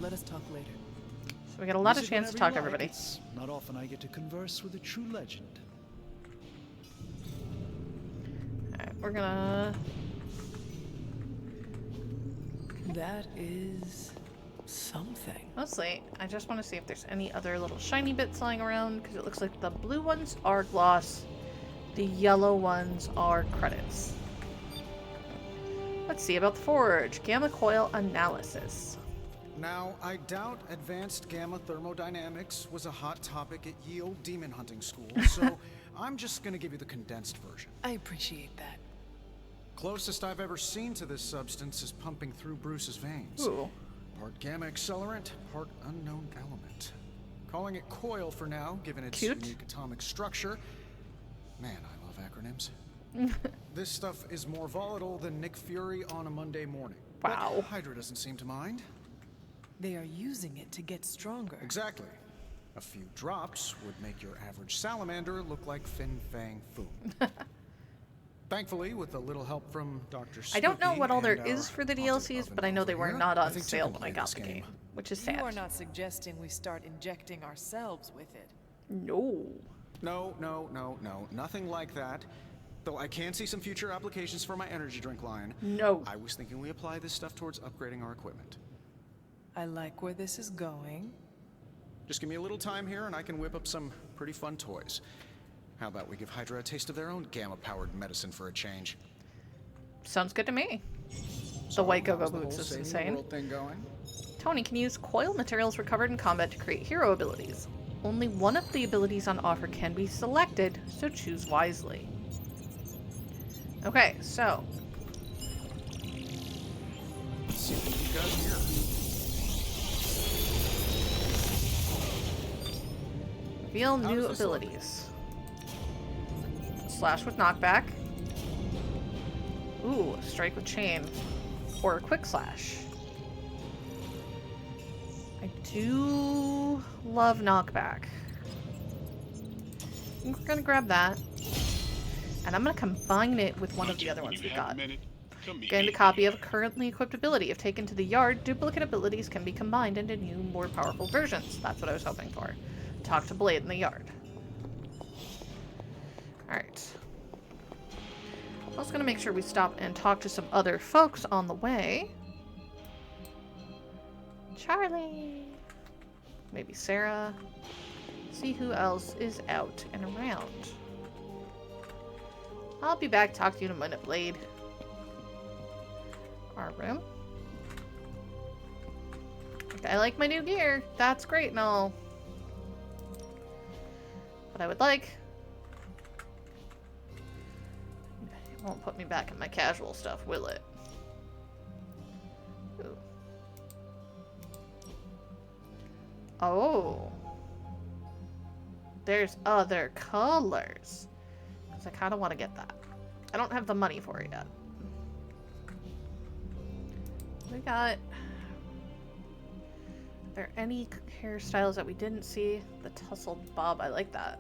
S13: Let us talk later.
S1: So we got a lot of
S5: Visit
S1: chance to
S5: whenever
S1: talk,
S5: you like.
S1: everybody.
S5: It's not often I get to converse with a true legend.
S1: Alright, we're gonna...
S13: That is something.
S1: Mostly, I just want to see if there's any other little shiny bits lying around, because it looks like the blue ones are gloss, the yellow ones are credits. Let's see about the Forge. Gamma coil analysis.
S7: Now, I doubt advanced gamma thermodynamics was a hot topic at Ye Olde Demon Hunting School, so I'm just gonna give you the condensed version.
S13: I appreciate that.
S7: Closest I've ever seen to this substance is pumping through Bruce's veins.
S1: Ooh.
S7: Part gamma accelerant, part unknown element. Calling it coil for now, given its
S1: Cute.
S7: unique atomic structure. Man, I love acronyms. This stuff is more volatile than Nick Fury on a Monday morning.
S1: Wow.
S7: But Hydra doesn't seem to mind.
S13: They are using it to get stronger.
S7: Exactly. A few drops would make your average salamander look like Fin Fang Foom. Thankfully, with a little help from Dr.
S1: I don't know
S7: Spooky
S1: what all there
S7: and
S1: is
S7: our
S1: for the
S7: haunted
S1: DLCs,
S7: oven
S1: but I know they
S7: over
S1: were
S7: here,
S1: not
S7: I
S1: on
S7: think two
S1: sale
S7: can
S1: when
S7: play
S1: I got
S7: this
S1: the game, which is
S13: You
S1: sad.
S13: are not suggesting we start injecting ourselves with it.
S1: No.
S7: No, nothing like that. Though I can see some future applications for my energy drink line.
S1: No.
S7: I was thinking we apply this stuff towards upgrading our equipment.
S13: I like where this is going.
S7: Just give me a little time here and I can whip up some pretty fun toys. How about we give Hydra a taste of their own gamma-powered medicine for a change?
S1: Sounds good to me. The white go-go
S7: how's the
S1: boots
S7: whole
S1: is
S7: saving the
S1: insane.
S7: world thing going?
S1: Tony can use coil materials recovered in combat to create hero abilities. Only one of the abilities on offer can be selected, so choose wisely. Okay, so
S7: Let's see what we got here.
S1: reveal new abilities. Slash with knockback. Ooh, strike with chain. Or a quick slash. I do love knockback. I think we're gonna grab that. And I'm gonna combine it with one of the other ones we got. Gained a copy of a currently equipped ability. If taken to the yard, duplicate abilities can be combined into new, more powerful versions. That's what I was hoping for. Talk to Blade in the yard. Alright. I was gonna make sure we stop and talk to some other folks on the way. Charlie! Maybe Sarah. See who else is out and around. I'll be back. Talk to you in a minute, Blade. Our room. I like my new gear. That's great and all. But I would like... It won't put me back in my casual stuff, will it? Ooh. Oh. There's other colors. Because I kind of want to get that. I don't have the money for it yet. We got... Are there any hairstyles that we didn't see? The tussled bob, I like that.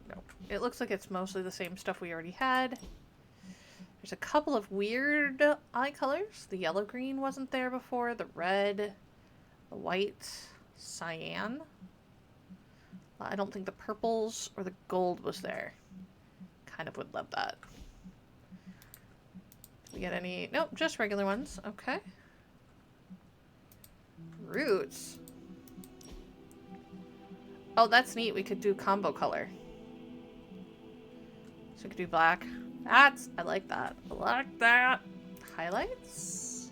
S1: No. It looks like it's mostly the same stuff we already had. There's a couple of weird eye colors. The yellow-green wasn't there before. The red, the white, cyan. I don't think the purples or the gold was there. Kind of would love that. Did we get any? Nope, just regular ones. Okay. Roots. Oh, that's neat. We could do combo color. So we could do black. I like that. I like that. Highlights.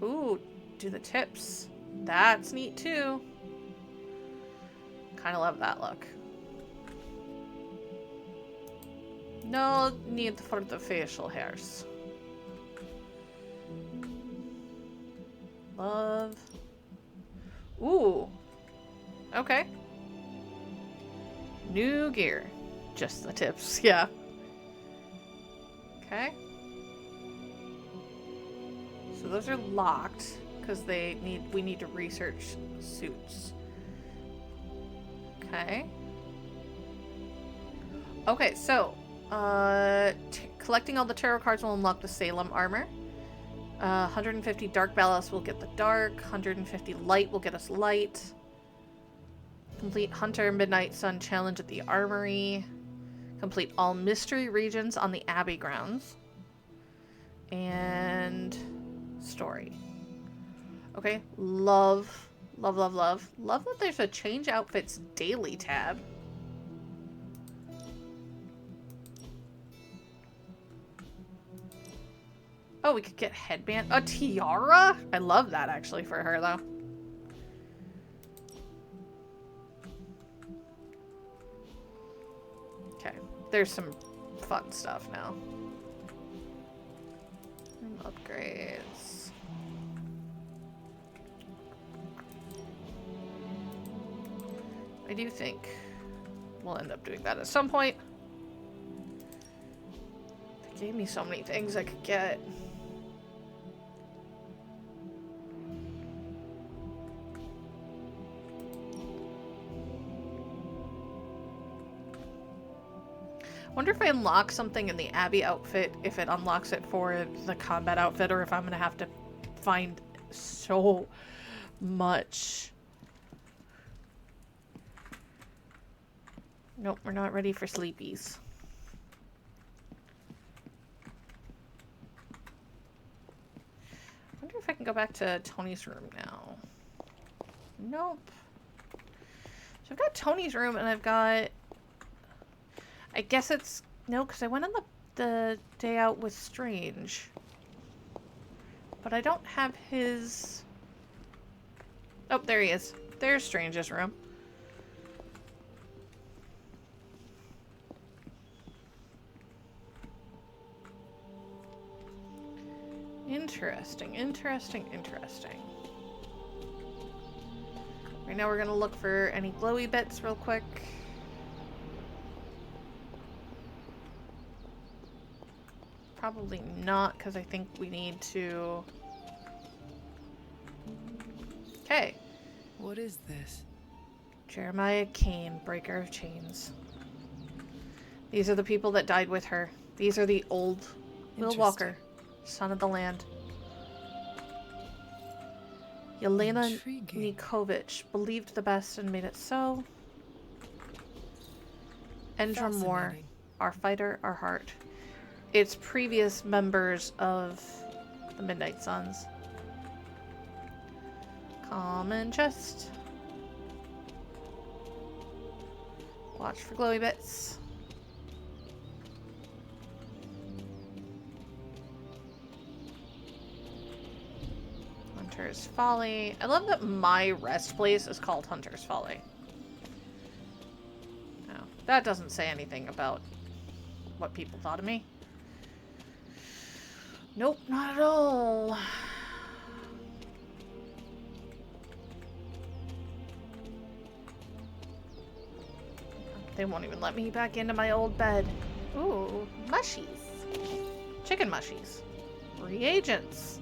S1: Ooh, do the tips. That's neat too. Kind of love that look. No need for the facial hairs. Love. Ooh. Okay. New gear. Just the tips, yeah. Okay. So those are locked because we need to research suits. Okay. Okay, so collecting all the tarot cards will unlock the Salem armor. 150 dark ballast will get the dark. 150 light will get us light. Complete Hunter Midnight Sun challenge at the armory. Complete all mystery regions on the Abbey grounds. And story. Okay, love that there's a change outfits daily tab. Oh, we could get headband, a tiara. I love that actually for her though. Okay, there's some fun stuff now. Upgrades. I do think we'll end up doing that at some point. They gave me so many things I could get. Wonder if I unlock something in the Abby outfit, if it unlocks it for the combat outfit, or if I'm gonna have to find so much. Nope, we're not ready for sleepies. I wonder if I can go back to Tony's room now. Nope. So I've got Tony's room and I've got... I guess it's... No, because I went on the day out with Strange. But I don't have his... Oh, there he is. There's Strange's room. Interesting, interesting, interesting. Right now we're gonna look for any glowy bits real quick. Probably not, because I think we need to... Okay.
S13: What is this?
S1: Jeremiah Kane, Breaker of Chains. These are the people that died with her. These are the old Will Walker, son of the land. Yelena Nikovic believed the best and made it so. Endra Moore, our fighter, our heart. It's previous members of the Midnight Suns. Common chest. Watch for glowy bits. Hunter's Folly. I love that my rest place is called Hunter's Folly. No, that doesn't say anything about what people thought of me. Nope, not at all. They won't even let me back into my old bed. Ooh, mushies. Chicken mushies. Reagents.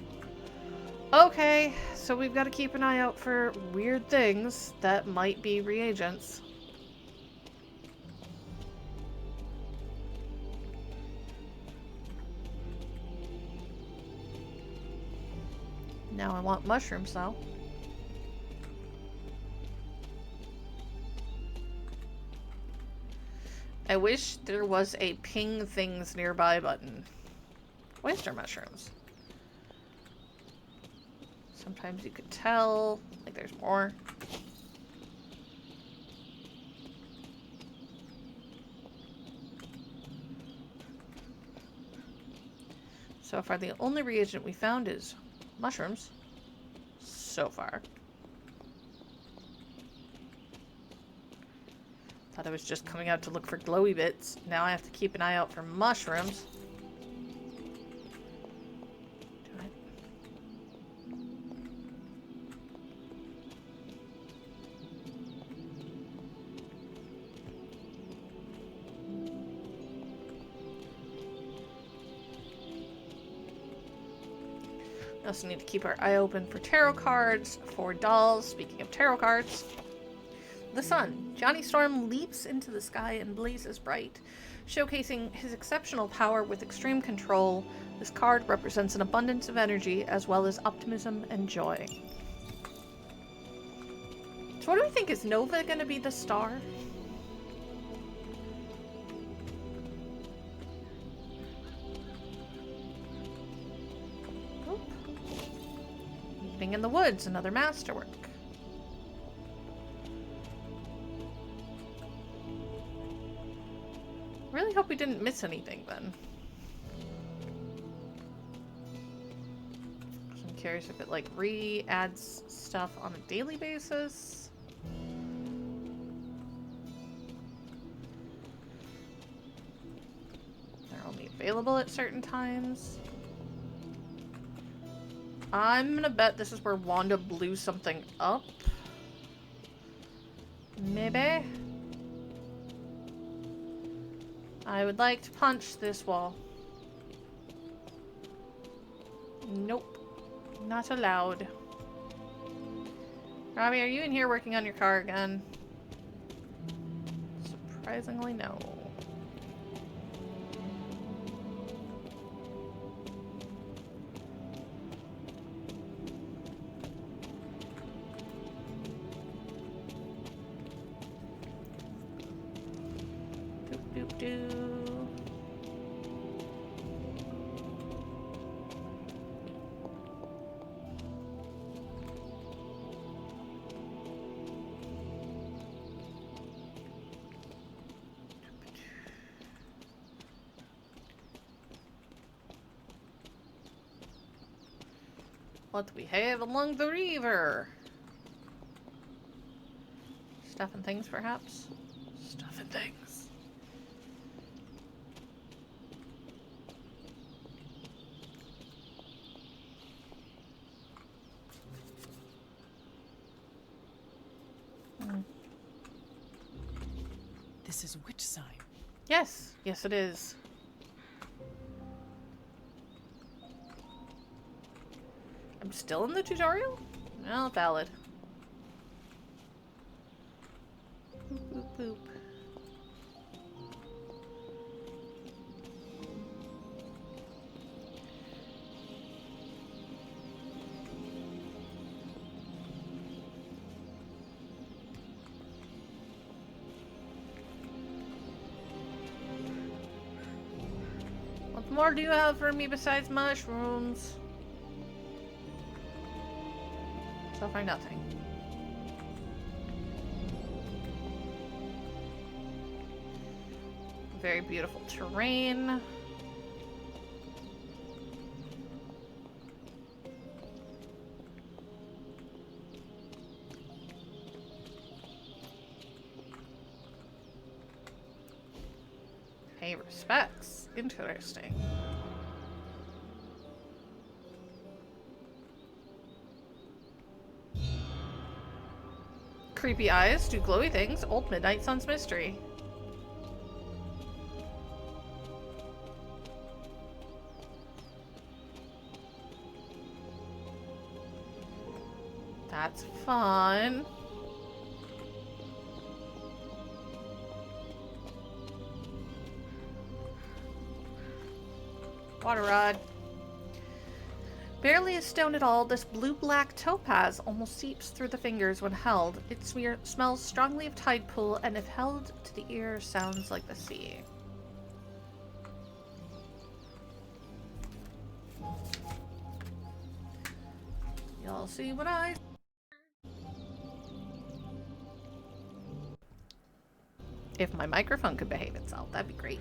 S1: Okay, so we've got to keep an eye out for weird things that might be reagents. Now I want mushrooms, though. I wish there was a ping things nearby button. Oyster mushrooms. Sometimes you could tell, like there's more. So far, the only reagent we found is mushrooms. So far. Thought I was just coming out to look for glowy bits. Now I have to keep an eye out for mushrooms. We also need to keep our eye open for tarot cards, for dolls. Speaking of tarot cards, the sun. Johnny Storm leaps into the sky and blazes bright, showcasing his exceptional power with extreme control. This card represents an abundance of energy as well as optimism and joy. So what do we think? Is Nova going to be the star? In the woods, another masterwork. Really hope we didn't miss anything then. I'm curious if it like re-adds stuff on a daily basis. They're only available at certain times. I'm gonna bet this is where Wanda blew something up. Maybe. I would like to punch this wall. Nope. Not allowed. Robbie, are you in here working on your car again? Surprisingly, no. do. What do we have along the river? Stuff and things, perhaps? Stuff and things.
S13: This is witch sign.
S1: Yes. Yes, it is. I'm still in the tutorial? Well, valid. Boop, boop, boop. What more do you have for me besides mushrooms? So far, nothing. Very beautiful terrain. Pay respects. Interesting. Creepy eyes do glowy things. Old Midnight Sun's mystery. That's fun. Water rod. Barely a stone at all, this blue-black topaz almost seeps through the fingers when held. It smells strongly of tide pool, and if held to the ear, sounds like the sea. Y'all see what I... If my microphone could behave itself, that'd be great.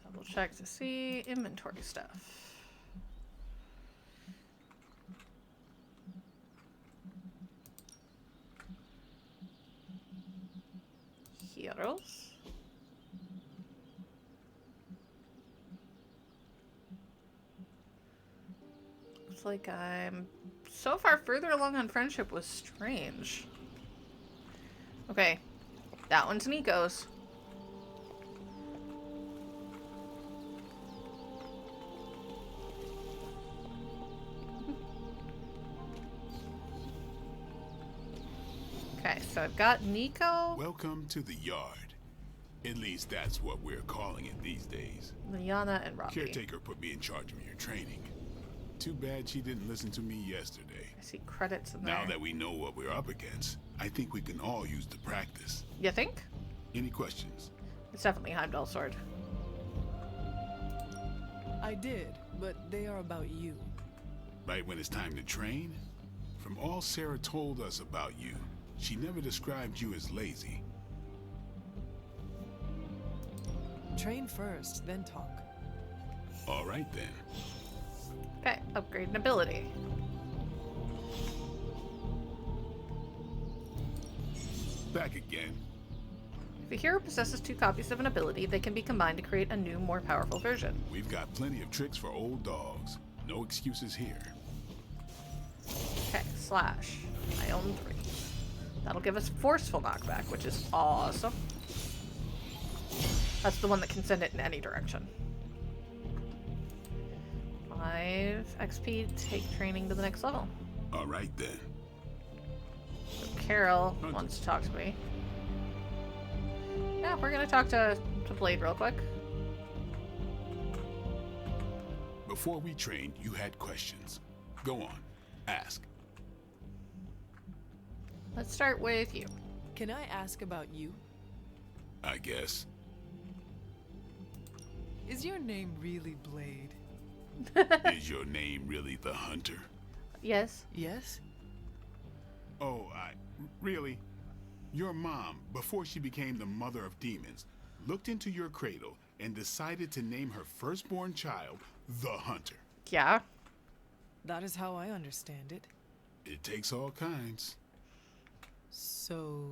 S1: Double check to see inventory stuff. Heroes. Looks like I'm so far further along on friendship with Strange. Okay, that one's Nico's. Okay, so I've got Nico.
S2: Welcome to the yard. At least that's what we're calling it these days.
S1: Liana and Robbie.
S2: Caretaker put me in charge of your training. Too bad she didn't listen to me yesterday.
S1: I see credits in there.
S2: Now that we know what we're up against, I think we can all use the practice.
S1: You think?
S2: Any questions?
S1: It's definitely Heimdall's sword.
S13: I did, but they are about you.
S2: Right when it's time to train? From all Sarah told us about you, she never described you as lazy.
S13: Train first, then talk.
S2: All right then.
S1: Okay, upgrade an ability.
S2: Back again.
S1: If a hero possesses 2 copies of an ability, they can be combined to create a new, more powerful version.
S2: We've got plenty of tricks for old dogs. No excuses here.
S1: Okay, slash. I own 3. That'll give us forceful knockback, which is awesome. That's the one that can send it in any direction. 5 XP, take training to the next level.
S2: All right then.
S1: Carol wants to talk to me. Yeah, we're gonna talk to Blade real quick.
S2: Before we trained, you had questions. Go on, ask.
S1: Let's start with you.
S13: Can I ask about you?
S2: I guess.
S13: Is your name really Blade?
S2: Is your name really the Hunter?
S1: Yes.
S13: Yes?
S2: Oh, really? Your mom, before she became the mother of demons, looked into your cradle and decided to name her firstborn child the Hunter.
S1: Yeah.
S13: That is how I understand it.
S2: It takes all kinds.
S13: So,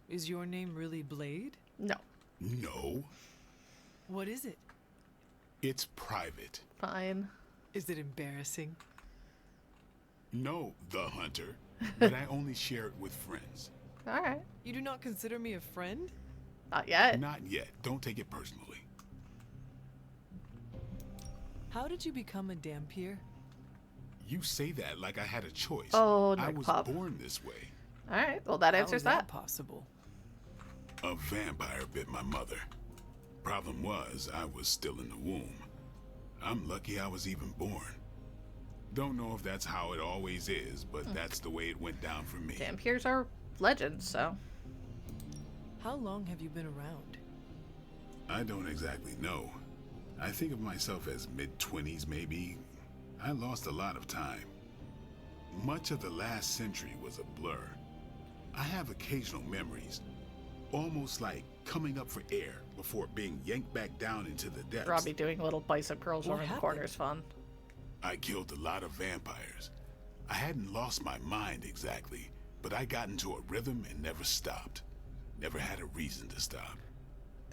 S13: is your name really Blade?
S1: No.
S2: No.
S13: What is it?
S2: It's private.
S1: Fine.
S13: Is it embarrassing?
S2: No, the Hunter. But I only share it with friends.
S1: Alright.
S13: You do not consider me a friend?
S1: Not yet.
S2: Not yet. Don't take it personally.
S13: How did you become a Dhampir?
S2: You say that like I had a choice.
S1: Oh,
S2: I
S1: Nick
S2: was
S1: Pop.
S2: born this way.
S1: Alright, well that answers
S13: How is
S1: that.
S13: possible?
S2: A vampire bit my mother. Problem was, I was still in the womb. I'm lucky I was even born. Don't know if that's how it always is, but that's the way it went down for me.
S1: Dhampirs are legends, so.
S13: How long have you been around?
S2: I don't exactly know. I think of myself as mid-20s, maybe. I lost a lot of time. Much of the last century was a blur. I have occasional memories, almost like coming up for air before being yanked back down into the depths.
S1: Robbie doing little bicep curls
S13: What
S1: over in the
S13: happened?
S1: corner is fun.
S2: I killed a lot of vampires. I hadn't lost my mind exactly, but I got into a rhythm and never stopped. Never had a reason to stop.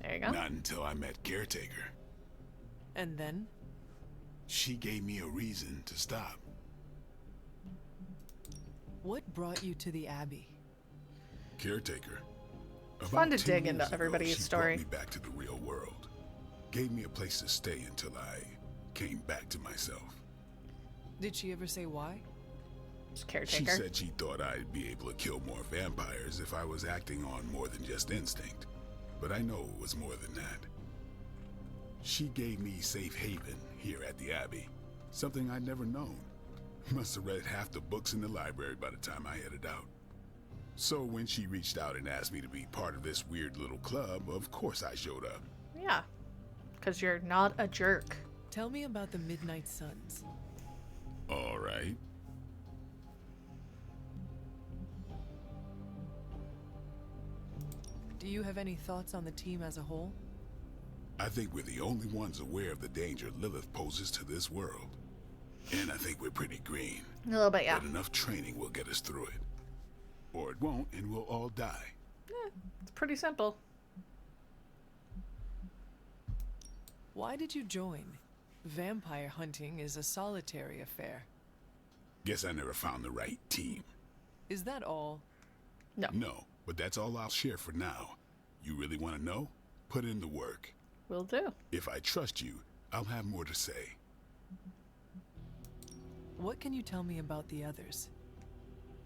S1: There you go.
S2: Not until I met Caretaker.
S13: And then?
S2: She gave me a reason to stop.
S13: What brought you to the Abbey?
S2: Caretaker.
S1: Fun to
S2: 10
S1: dig into
S2: years ago,
S1: everybody's
S2: she
S1: story.
S2: brought me back to the real world. Gave me a place to stay until I came back to myself.
S13: Did she ever say why?
S1: Just
S2: She
S1: Caretaker.
S2: said she thought I'd be able to kill more vampires if I was acting on more than just instinct. But I know it was more than that. She gave me safe haven here at the Abbey. Something I'd never known. Must have read half the books in the library by the time I headed out. So when she reached out and asked me to be part of this weird little club, of course I showed up.
S1: Yeah. Because you're not a jerk.
S13: Tell me about the Midnight Suns.
S2: All right.
S13: Do you have any thoughts on the team as a whole?
S2: I think we're the only ones aware of the danger Lilith poses to this world. And I think we're pretty green.
S1: A little bit, yeah.
S2: But enough training will get us through it. Or it won't, and we'll all die.
S1: It's pretty simple.
S13: Why did you join? Vampire hunting is a solitary affair.
S2: Guess I never found the right team.
S13: Is that all?
S1: No.
S2: No, but that's all I'll share for now. You really want to know? Put in the work.
S1: Will do.
S2: If I trust you, I'll have more to say.
S13: What can you tell me about the others?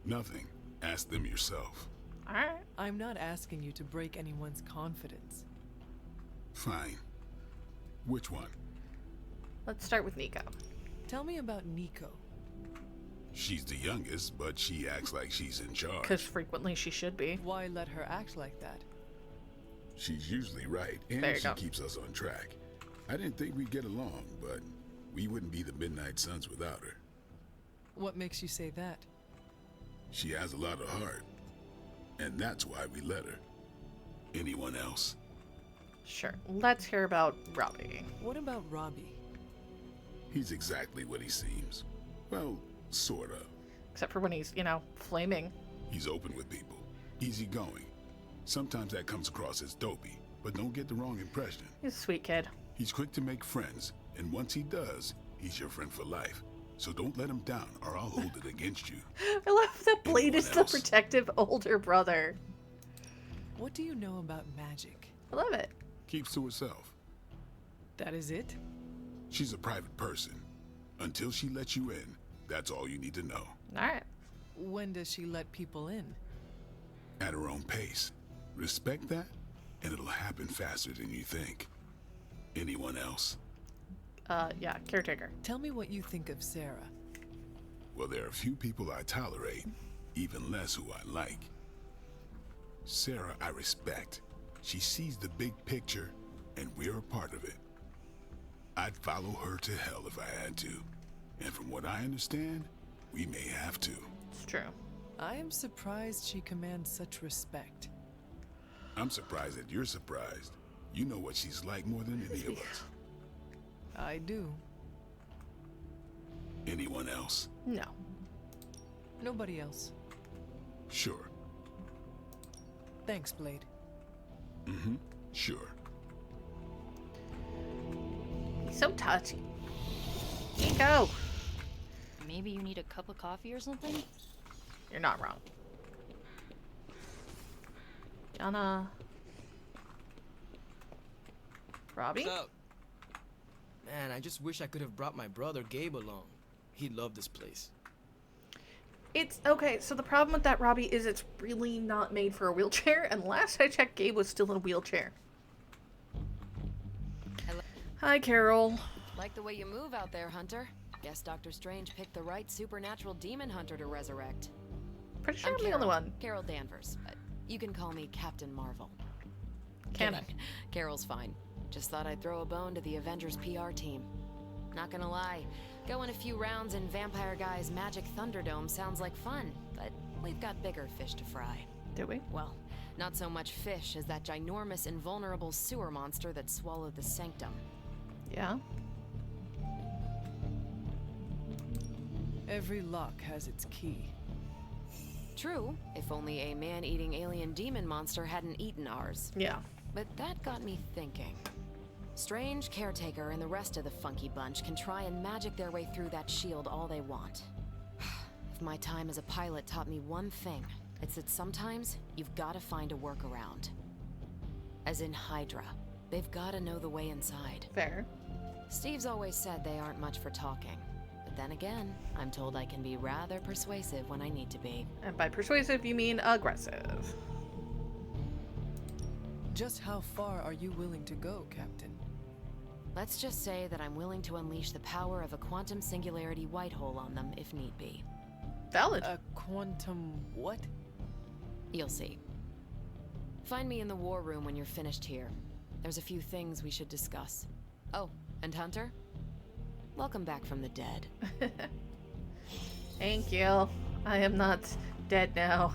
S2: Nothing. Ask them yourself.
S1: Alright.
S13: I'm not asking you to break anyone's confidence.
S2: Fine. Which one?
S1: Let's start with Nico.
S13: Tell me about Nico.
S2: She's the youngest, but she acts like she's in charge.
S1: Because frequently she should be.
S13: Why let her act like that?
S2: She's usually right,
S1: There
S2: and
S1: you
S2: she
S1: go.
S2: keeps us on track. I didn't think we'd get along, but we wouldn't be the Midnight Suns without her.
S13: What makes you say that?
S2: She has a lot of heart, and that's why we let her. Anyone else?
S1: Sure. Let's hear about Robbie.
S13: What about Robbie?
S2: He's exactly what he seems. Well, sort of.
S1: Except for when he's, you know, flaming.
S2: He's open with people, easygoing. Sometimes that comes across as dopey, but don't get the wrong impression.
S1: He's a sweet kid.
S2: He's quick to make friends, and once he does, he's your friend for life. So don't let him down, or I'll hold it against you.
S1: I love that Blade
S2: Anyone
S1: is the
S2: else?
S1: protective older brother.
S13: What do you know about magic?
S1: I love it.
S2: Keeps to herself.
S13: That is it?
S2: She's a private person. Until she lets you in, that's all you need to know.
S1: Alright.
S13: When does she let people in?
S2: At her own pace. Respect that, and it'll happen faster than you think. Anyone else?
S1: Yeah, caretaker.
S13: Tell me what you think of Sarah.
S2: Well, there are a few people I tolerate, even less who I like. Sarah, I respect. She sees the big picture, and we're a part of it. I'd follow her to hell if I had to. And from what I understand, we may have to.
S1: It's true.
S13: I am surprised she commands such respect.
S2: I'm surprised that you're surprised. You know what she's like more than any of us.
S13: I do.
S2: Anyone else?
S1: No.
S13: Nobody else.
S2: Sure.
S13: Thanks, Blade.
S2: Mm-hmm. Sure.
S1: He's so touchy. Here you go.
S14: Maybe you need a cup of coffee or something?
S1: You're not wrong. Yana. Robbie?
S19: What's up? Man, I just wish I could have brought my brother Gabe along. He'd love this place.
S1: It's okay, so the problem with that, Robbie, is it's really not made for a wheelchair, and last I checked, Gabe was still in a wheelchair.
S10: Hello.
S1: Hi, Carol.
S10: Like the way you move out there, Hunter. Guess Dr. Strange picked the right supernatural demon hunter to resurrect.
S1: Pretty sure I'm the only one.
S10: Carol Danvers, but you can call me Captain Marvel.
S1: Can I?
S10: Carol's fine. Just thought I'd throw a bone to the Avengers PR team. Not gonna lie, going a few rounds in Vampire Guy's Magic Thunderdome sounds like fun, but we've got bigger fish to fry.
S1: Do we?
S10: Well, not so much fish as that ginormous invulnerable sewer monster that swallowed the Sanctum.
S1: Yeah?
S13: Every lock has its key.
S10: True, if only a man-eating alien demon monster hadn't eaten ours.
S1: Yeah.
S10: But that got me thinking. Strange, Caretaker, and the rest of the funky bunch can try and magic their way through that shield all they want. If my time as a pilot taught me one thing, it's that sometimes you've got to find a workaround. As in Hydra. They've got to know the way inside.
S1: Fair.
S10: Steve's always said they aren't much for talking. But then again, I'm told I can be rather persuasive when I need to be.
S1: And by persuasive, you mean aggressive.
S13: Just how far are you willing to go, Captain?
S10: Let's just say that I'm willing to unleash the power of a quantum singularity white hole on them if need be.
S1: Valid.
S13: A quantum what?
S10: You'll see. Find me in the war room when you're finished here. There's a few things we should discuss. Oh, and Hunter? Welcome back from the dead.
S1: Thank you. I am not dead now.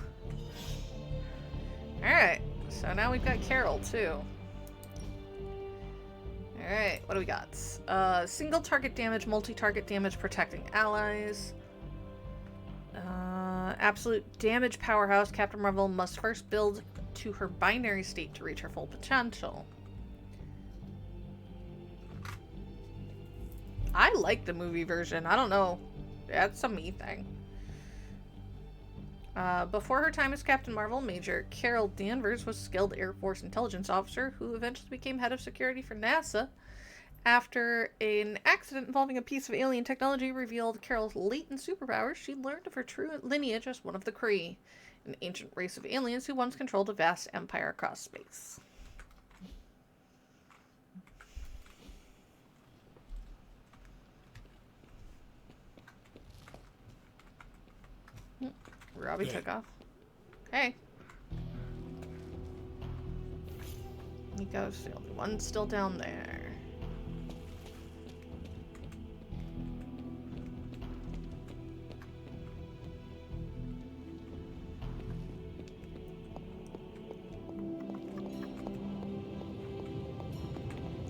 S1: Alright, so now we've got Carol, too. Alright, what do we got? Single target damage, multi-target damage, protecting allies. Absolute damage powerhouse. Captain Marvel must first build to her binary state to reach her full potential. I like the movie version. I don't know. That's a me thing. Before her time as Captain Marvel, Major Carol Danvers was a skilled Air Force intelligence officer who eventually became head of security for NASA. After an accident involving a piece of alien technology revealed Carol's latent superpowers, she learned of her true lineage as one of the Kree, an ancient race of aliens who once controlled a vast empire across space. Robbie took off. Hey. Nico's the only one still down there.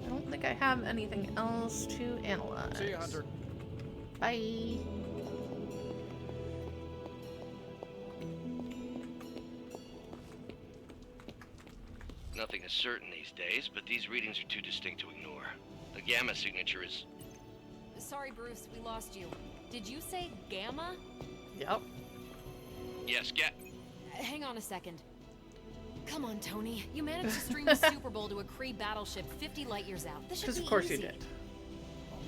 S1: I don't think I have anything else to analyze.
S7: See you, Hunter.
S1: Bye.
S20: Nothing is certain these days, but these readings are too distinct to ignore. The gamma signature is...
S10: Sorry, Bruce, we lost you. Did you say Gamma?
S1: Yep.
S20: Yes,
S10: Hang on a second. Come on, Tony. You managed to stream the Super Bowl to a Kree battleship 50 light years out. This should be easy.
S1: Because of course you did.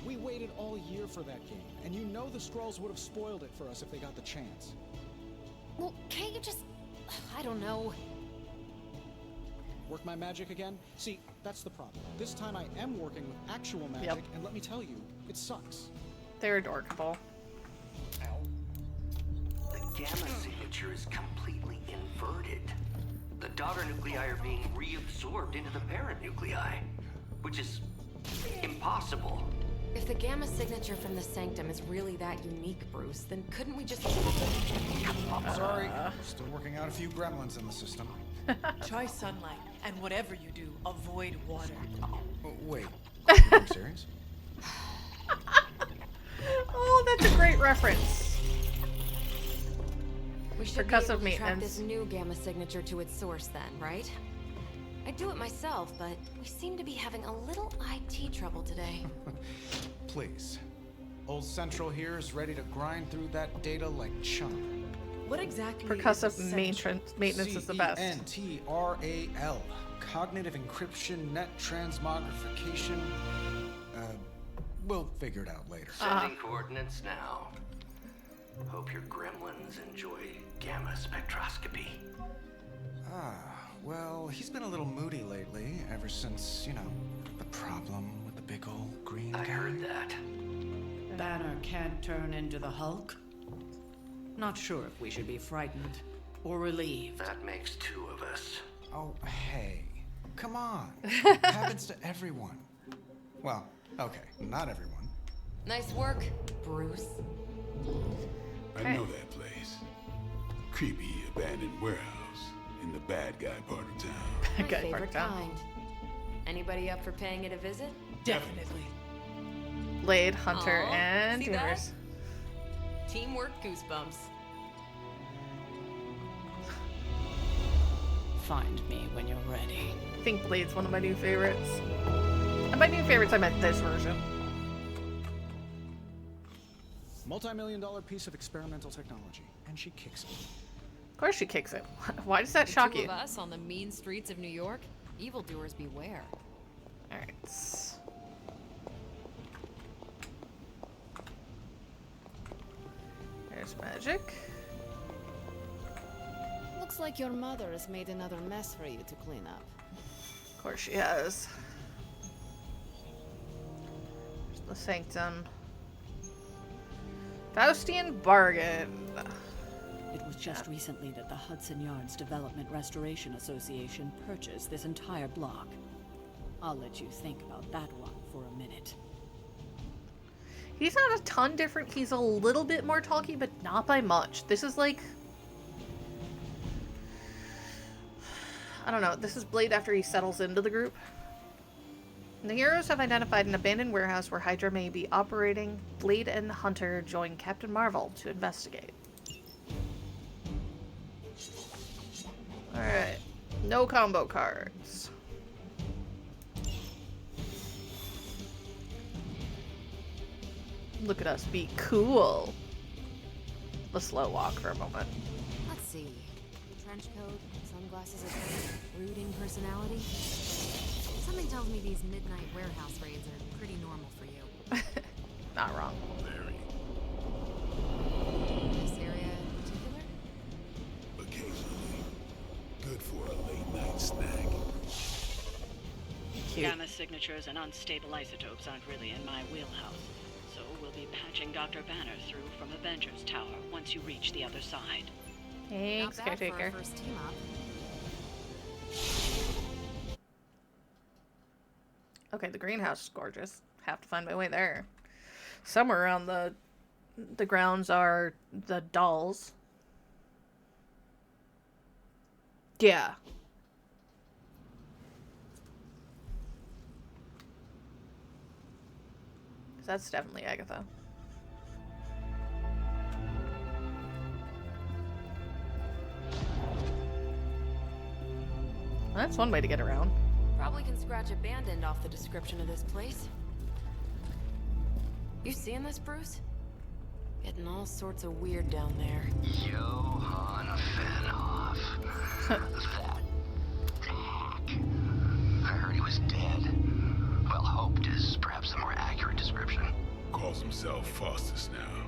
S7: We waited all year for that game, and you know the Skrulls would have spoiled it for us if they got the chance.
S10: Well, can't you just I don't know.
S7: Work my magic again? See, that's the problem. This time I am working with actual magic, and let me tell you, it sucks.
S1: They're adorable.
S21: The gamma signature is completely inverted. The daughter nuclei are being reabsorbed into the parent nuclei, which is impossible.
S10: If the gamma signature from the Sanctum is really that unique, Bruce, then couldn't we just...
S7: Sorry, still working out a few gremlins in the system.
S18: Try sunlight, and whatever you do, avoid water.
S7: Wait, are you serious?
S1: Oh, that's a great reference.
S10: We should be
S1: Percussive
S10: able to track
S1: maintenance.
S10: this new gamma signature to its source then, right? I'd do it myself, but we seem to be having a little IT trouble today.
S7: Please. Old Central here is ready to grind through that data like chump.
S18: What exactly
S1: Percussive maintenance is the best.
S7: CENTRAL. Cognitive encryption, net transmogrification. We'll figure it out later.
S21: Sending coordinates now. Hope your gremlins enjoy gamma spectroscopy.
S7: Well, he's been a little moody lately, ever since, you know, the problem with the big old green guy.
S21: I heard that.
S12: Banner can't turn into the Hulk? Not sure if we should be frightened or relieved.
S21: That makes two of us.
S7: Oh, hey. Come on. Happens to everyone. Well, okay, not everyone.
S10: Nice work, Bruce.
S2: I know that place. Creepy abandoned warehouse in the bad guy part of town.
S10: My favorite kind. Anybody up for paying it a visit?
S18: Definitely.
S1: Blade, Hunter,
S10: Aw,
S1: and
S10: see that?
S1: yours.
S10: Teamwork goosebumps.
S12: Find me when you're ready.
S1: I think Blade's one of my new favorites. And by new favorites, I meant this version.
S7: Multi-million-dollar piece of experimental technology, and she kicks it.
S1: Of course she kicks it. Why does that
S10: The
S1: shock
S10: two
S1: you?
S10: of us on the mean streets of New York? Evildoers beware.
S1: Alright. There's magic.
S10: Looks like your mother has made another mess for you to clean up.
S1: Of course she has. There's the Sanctum. Faustian Bargain.
S12: It was just recently that the Hudson Yards Development Restoration Association purchased this entire block. I'll let you think about that one for a minute.
S1: He's not a ton different. He's a little bit more talky, but not by much. This is like... I don't know. This is Blade after he settles into the group. The heroes have identified an abandoned warehouse where Hydra may be operating. Blade and Hunter join Captain Marvel to investigate. Alright. No combo cards. Look at us be cool. Let's slow walk for a moment.
S10: Let's see. Trench coat, sunglasses, a brooding personality. Something tells me these midnight warehouse raids are pretty normal for you.
S1: Not wrong.
S10: This area in particular?
S2: Occasionally. Good for a late night snack.
S17: Gamma signatures and unstable isotopes aren't really in my wheelhouse. So we'll be patching Dr. Banner through from Avengers Tower once you reach the other side.
S1: Thanks,
S10: Not bad for
S1: caretaker.
S10: a first team up.
S1: Okay, the greenhouse is gorgeous. Have to find my way there. Somewhere around the grounds are the dolls. Yeah. That's definitely Agatha. That's one way to get around.
S10: Probably can scratch abandoned off the description of this place. You seeing this, Bruce? Getting all sorts of weird down there.
S21: Johann Fanoff. That hack. I heard he was dead. Well, hoped is perhaps the more accurate description.
S2: Calls himself Faustus now.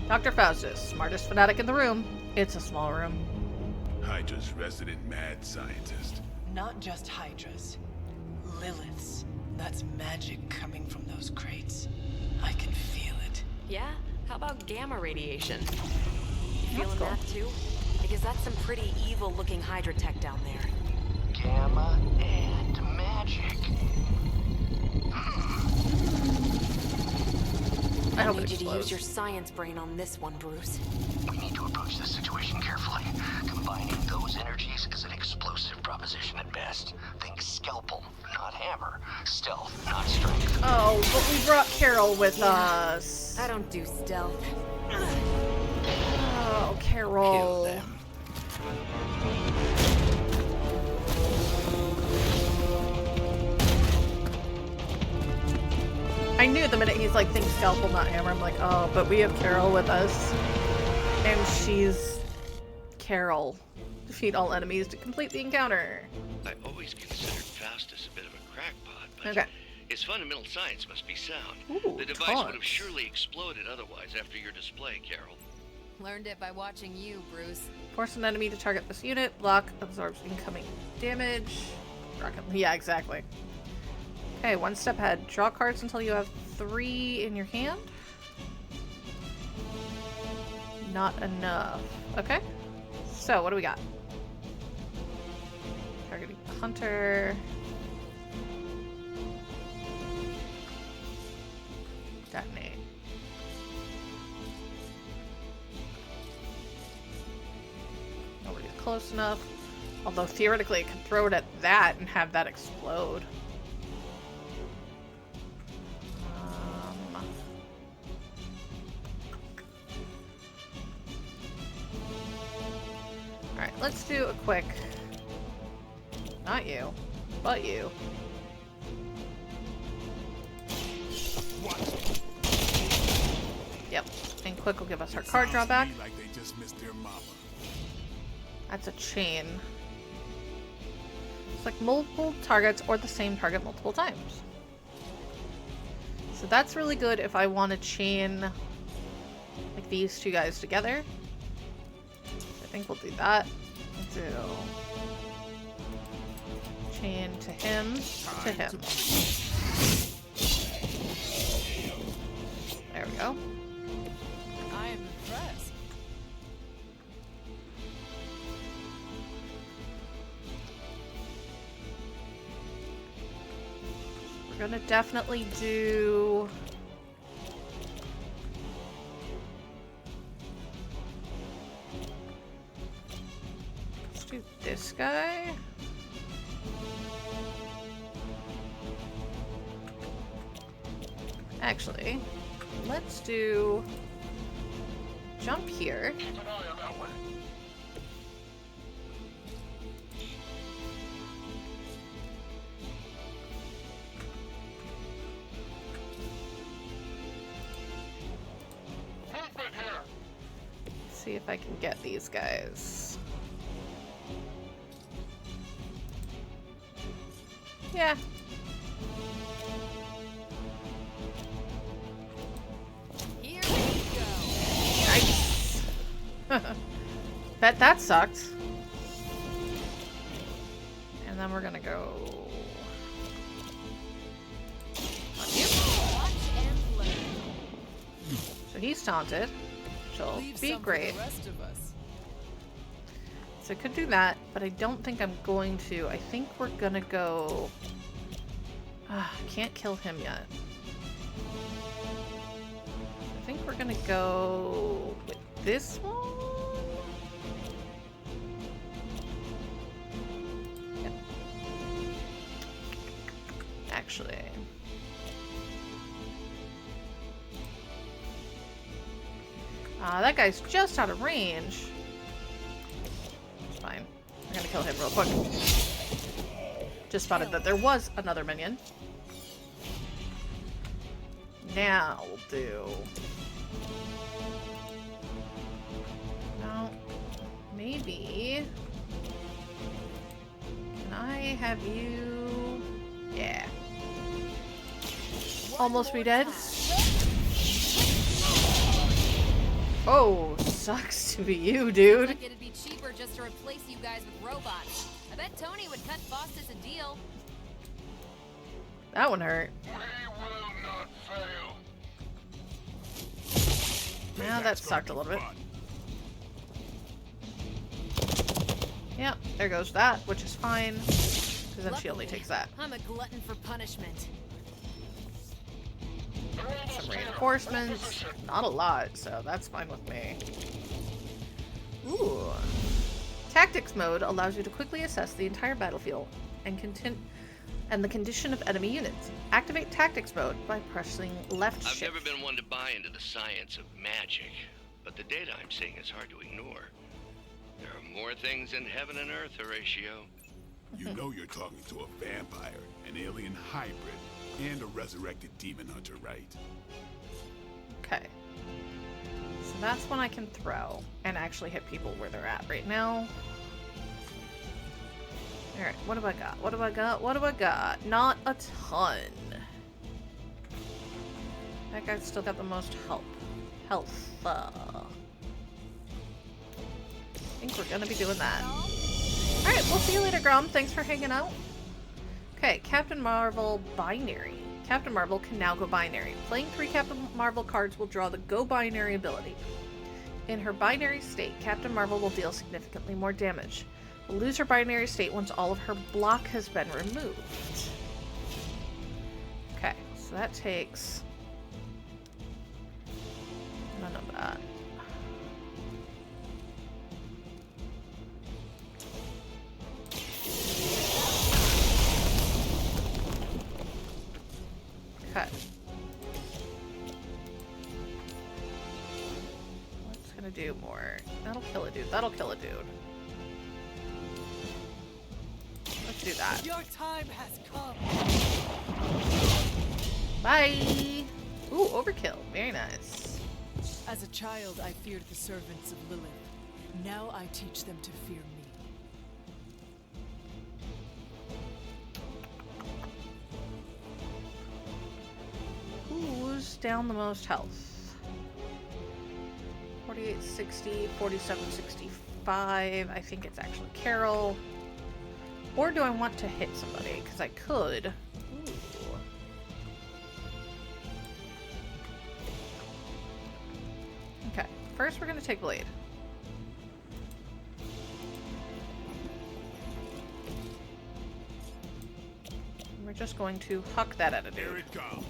S1: Dr. Faustus, smartest fanatic in the room. It's a small room.
S2: Hydra's resident mad scientist.
S18: Not just Hydras. Liliths. That's magic coming from those crates. I can feel it.
S10: Yeah? How about gamma radiation? You feeling that too? Because that's some pretty evil-looking Hydra tech down there.
S21: Gamma and magic.
S10: I need you to use your science brain on this one, Bruce.
S21: We need to approach this situation carefully. Combining those energies is an explosive proposition at best. Think scalpel, not hammer. Stealth, not strength.
S1: Oh, but we brought Carol with us.
S10: I don't do stealth.
S1: Oh, Carol.
S19: Kill them.
S1: I knew the minute he's like, think scalpel, not hammer. I'm like, oh, but we have Carol with us. And she's Carol. Defeat all enemies to complete the encounter.
S20: I always considered Faustus a bit of a crackpot, but
S1: Okay.
S20: his fundamental science must be sound.
S1: Ooh,
S20: the device
S1: tons.
S20: would have surely exploded otherwise after your display, Carol.
S10: Learned it by watching you, Bruce.
S1: Force an enemy to target this unit. Block absorbs incoming damage. Rocket. Yeah, exactly. Okay, one step ahead. Draw cards until you have 3 in your hand. Not enough. Okay. So, what do we got? Targeting the hunter. Detonate. Nobody's close enough. Although theoretically, I could throw it at that and have that explode. Alright, let's do a quick... Not you, but you. Yep, and quick will give us our card drawback.
S2: Like they just missed their mama.
S1: That's a chain. It's like multiple targets or the same target multiple times. So that's really good if I want to chain like these two guys together. I think we'll do that. We'll do chain to him, to him. There we go.
S13: I am impressed.
S1: We're gonna definitely do... Let's do this guy. Actually, let's do... Jump here.
S2: Keep an eye on that one. Movement here.
S1: See if I can get these guys. Yeah.
S10: Here we go.
S1: Nice. Bet that sucked. And then we're gonna go on you.
S10: Watch and learn.
S1: So he's taunted, which will
S13: Leave
S1: be
S13: some for
S1: great.
S13: the rest of us.
S1: So I could do that, but I don't think I'm going to. I think we're gonna go... can't kill him yet. I think we're gonna go with this one. Yep. Actually. That guy's just out of range. It's fine. We're gonna kill him real quick. Just spotted that there was another minion. Now we'll do... No. Maybe... Can I have you... Yeah. Almost be dead. Oh, sucks to be you, dude.
S10: It'd be cheaper just to replace you guys with robots. I bet Tony would cut Faustus a deal.
S1: That one hurt.
S2: We will not fail.
S1: Yeah, that sucked a little bit. Yep, there goes that, which is fine. Because then she only takes that.
S10: I'm a glutton for punishment.
S1: Some reinforcements. Not a lot, so that's fine with me. Ooh. Tactics mode allows you to quickly assess the entire battlefield and the condition of enemy units. Activate tactics mode by pressing left shift.
S20: I've never been one to buy into the science of magic, but the data I'm seeing is hard to ignore. There are more things in heaven and earth, Horatio.
S2: You know you're talking to a vampire, an alien hybrid, and a resurrected demon hunter, right?
S1: Okay. So that's when I can throw and actually hit people where they're at right now. Alright, what do I got? What do I got? What do I got? Not a ton. That guy's still got the most health. I think we're gonna be doing that. Alright, we'll see you later, Grom. Thanks for hanging out. Okay, Captain Marvel Binary. Captain Marvel can now go binary. Playing 3 Captain Marvel cards will draw the Go Binary ability. In her binary state, Captain Marvel will deal significantly more damage. Will lose her binary state once all of her block has been removed. Okay, so that takes none of that. Okay. What's gonna do more? That'll kill a dude. That'll kill a dude. Let's do that.
S13: Your time has come.
S1: Bye! Ooh, overkill. Very nice.
S13: As a child, I feared the servants of Lilith. Now I teach them to fear me.
S1: Who's down the most health? 4860, 4765. I think it's actually Carol. Or do I want to hit somebody? Because I could. Ooh. Okay, first we're going to take Blade. We're just going to huck that at a dude.
S2: Here it comes.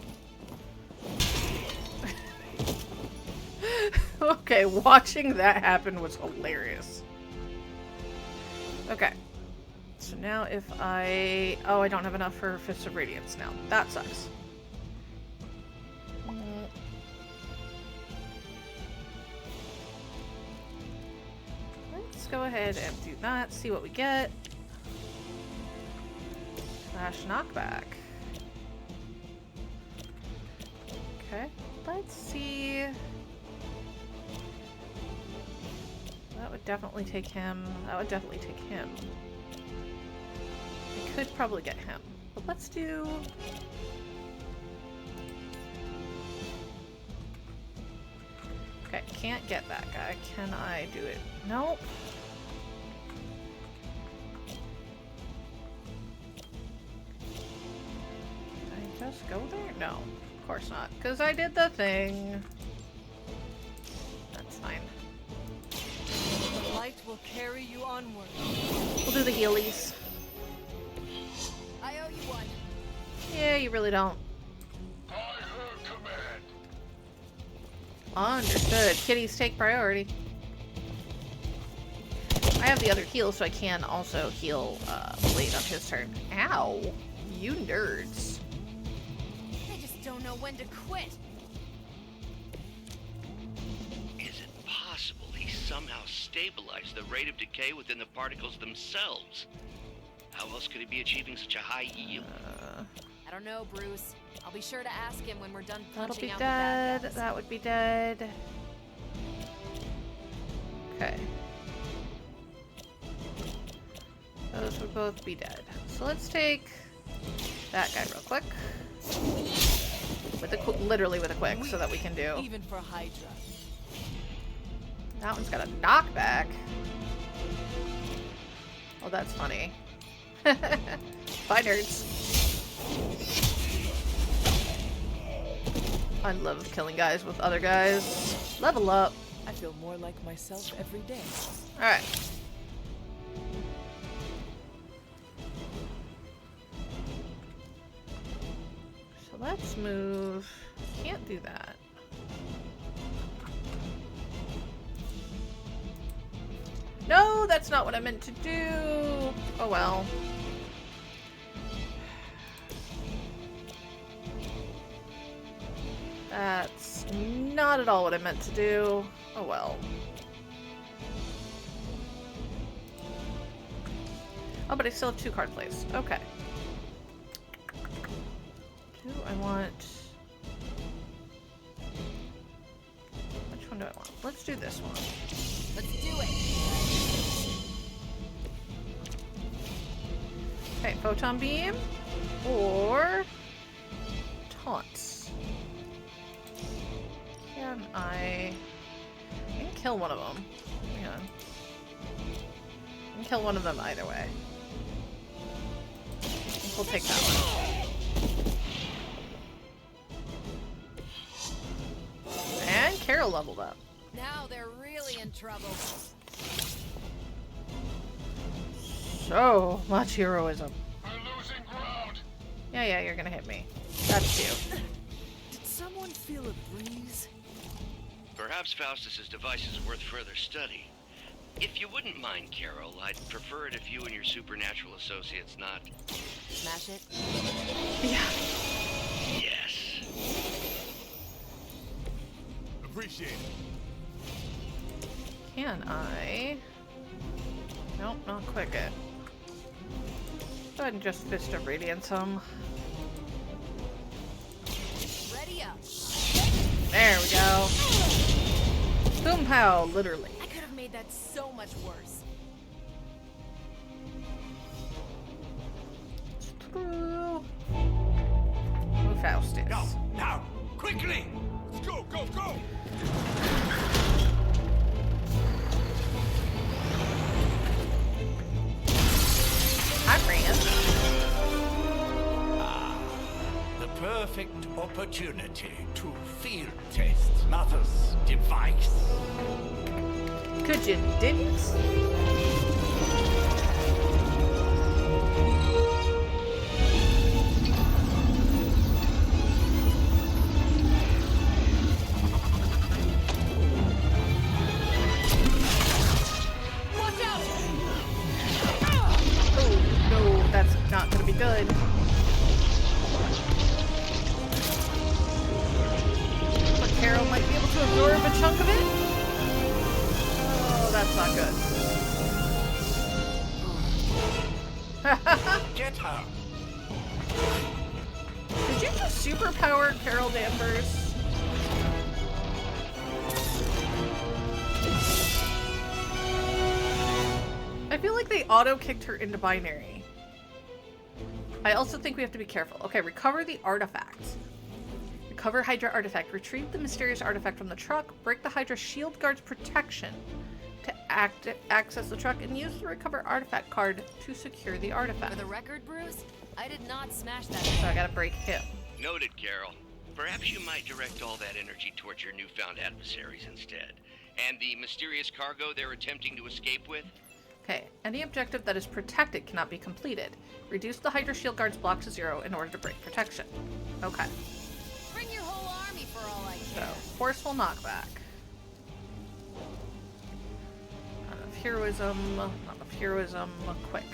S1: Okay, watching that happen was hilarious. Okay. So now if I... Oh, I don't have enough for Fists of Radiance now. That sucks. Let's go ahead and do that. See what we get. Slash knockback. Okay. Let's see... That would definitely take him. That would definitely take him. I could probably get him. But let's do... Okay, can't get that guy. Can I do it? Nope. Can I just go there? No, of course not. Because I did the thing. That's fine.
S13: The light will carry you onward.
S1: We'll do the healies.
S10: I owe you one.
S1: Yeah, you really don't.
S2: By her command.
S1: Understood. Kitties take priority. I have the other heal, so I can also heal Blade on his turn. Ow! You nerds.
S10: I just don't know when to quit.
S20: Is it possible he somehow stabilized the rate of decay within the particles themselves? How else could he be achieving such a high yield?
S10: I don't know, Bruce. I'll be sure to ask him when we're done
S1: That'll
S10: punching
S1: be
S10: out the bad
S1: dead.
S10: guys.
S1: That would be dead. Okay. Those would both be dead. So let's take that guy real quick. With a literally with a quick, so that we can do.
S13: Even for Hydra.
S1: That one's got a knockback. Oh, that's funny. Bye, nerds. I love killing guys with other guys. Level up.
S13: I feel more like myself every day.
S1: Alright. So let's move. Can't do that. No, that's not what I meant to do. Oh well. That's not at all what I meant to do. Oh well. Oh, but I still have 2 card plays. Okay. Do I want... Which one do I want? Let's do this one.
S10: Let's do it.
S1: Okay, Photon Beam or Taunts. Can I can kill one of them. Hang on. I can kill one of them either way. I think we'll take that one. And Carol leveled up.
S10: Now they're really in trouble.
S1: So much heroism. Yeah, you're gonna hit me. That's you.
S12: Did someone feel a breeze?
S20: Perhaps Faustus's device is worth further study. If you wouldn't mind, Carol, I'd prefer it if you and your supernatural associates not...
S10: Smash it?
S1: Yeah.
S20: Yes.
S2: Appreciate it.
S1: Can I? Nope, not quick it. Go ahead and just Fist of Radiance him.
S10: Ready up.
S1: There we go. Boom pow, literally.
S10: I could have made that so much worse.
S1: True. Faustus.
S2: Now, quickly! Let's go, go, go!
S1: I ran.
S11: The perfect opportunity to field test Mother's device.
S1: Could you didn't?
S18: Watch out!
S1: Oh no, that's not gonna be good. But Carol might be able to absorb a chunk of it. Oh, that's not good.
S11: Get her.
S1: Did you just superpower Carol Danvers? I feel like they auto-kicked her into binary. I also think we have to be careful. Okay, recover the artifact. Recover Hydra artifact. Retrieve the mysterious artifact from the truck. Break the Hydra shield guard's protection to access the truck, and use the recover artifact card to secure the artifact.
S10: For the record, Bruce, I did not smash that.
S1: So I gotta break him.
S20: Noted, Carol. Perhaps you might direct all that energy towards your newfound adversaries instead. And the mysterious cargo they're attempting to escape with?
S1: Okay, any objective that is protected cannot be completed. Reduce the Hydra shield guard's block to 0 in order to break protection. Okay.
S10: Bring your whole army for all I
S1: So,
S10: care.
S1: forceful knockback. Not enough heroism, not enough heroism, quick.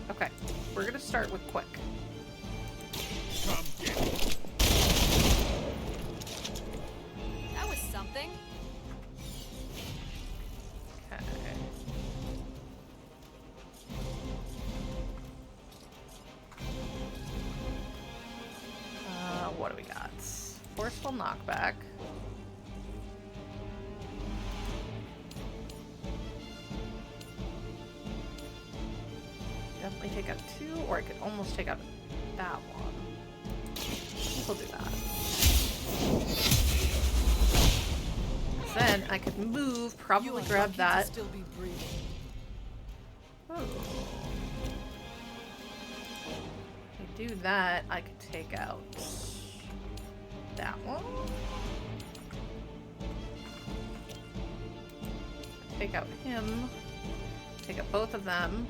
S1: Okay, we're gonna start with quick.
S2: Come get it.
S10: That was something.
S1: Okay. What do we got? Forceful knockback. Definitely take out 2, or I could almost take out that one. We'll do that. Then I could move, probably grab that.
S13: Still be breathing.
S1: Oh. do that, I could take out that one. Take out him. Take out both of them.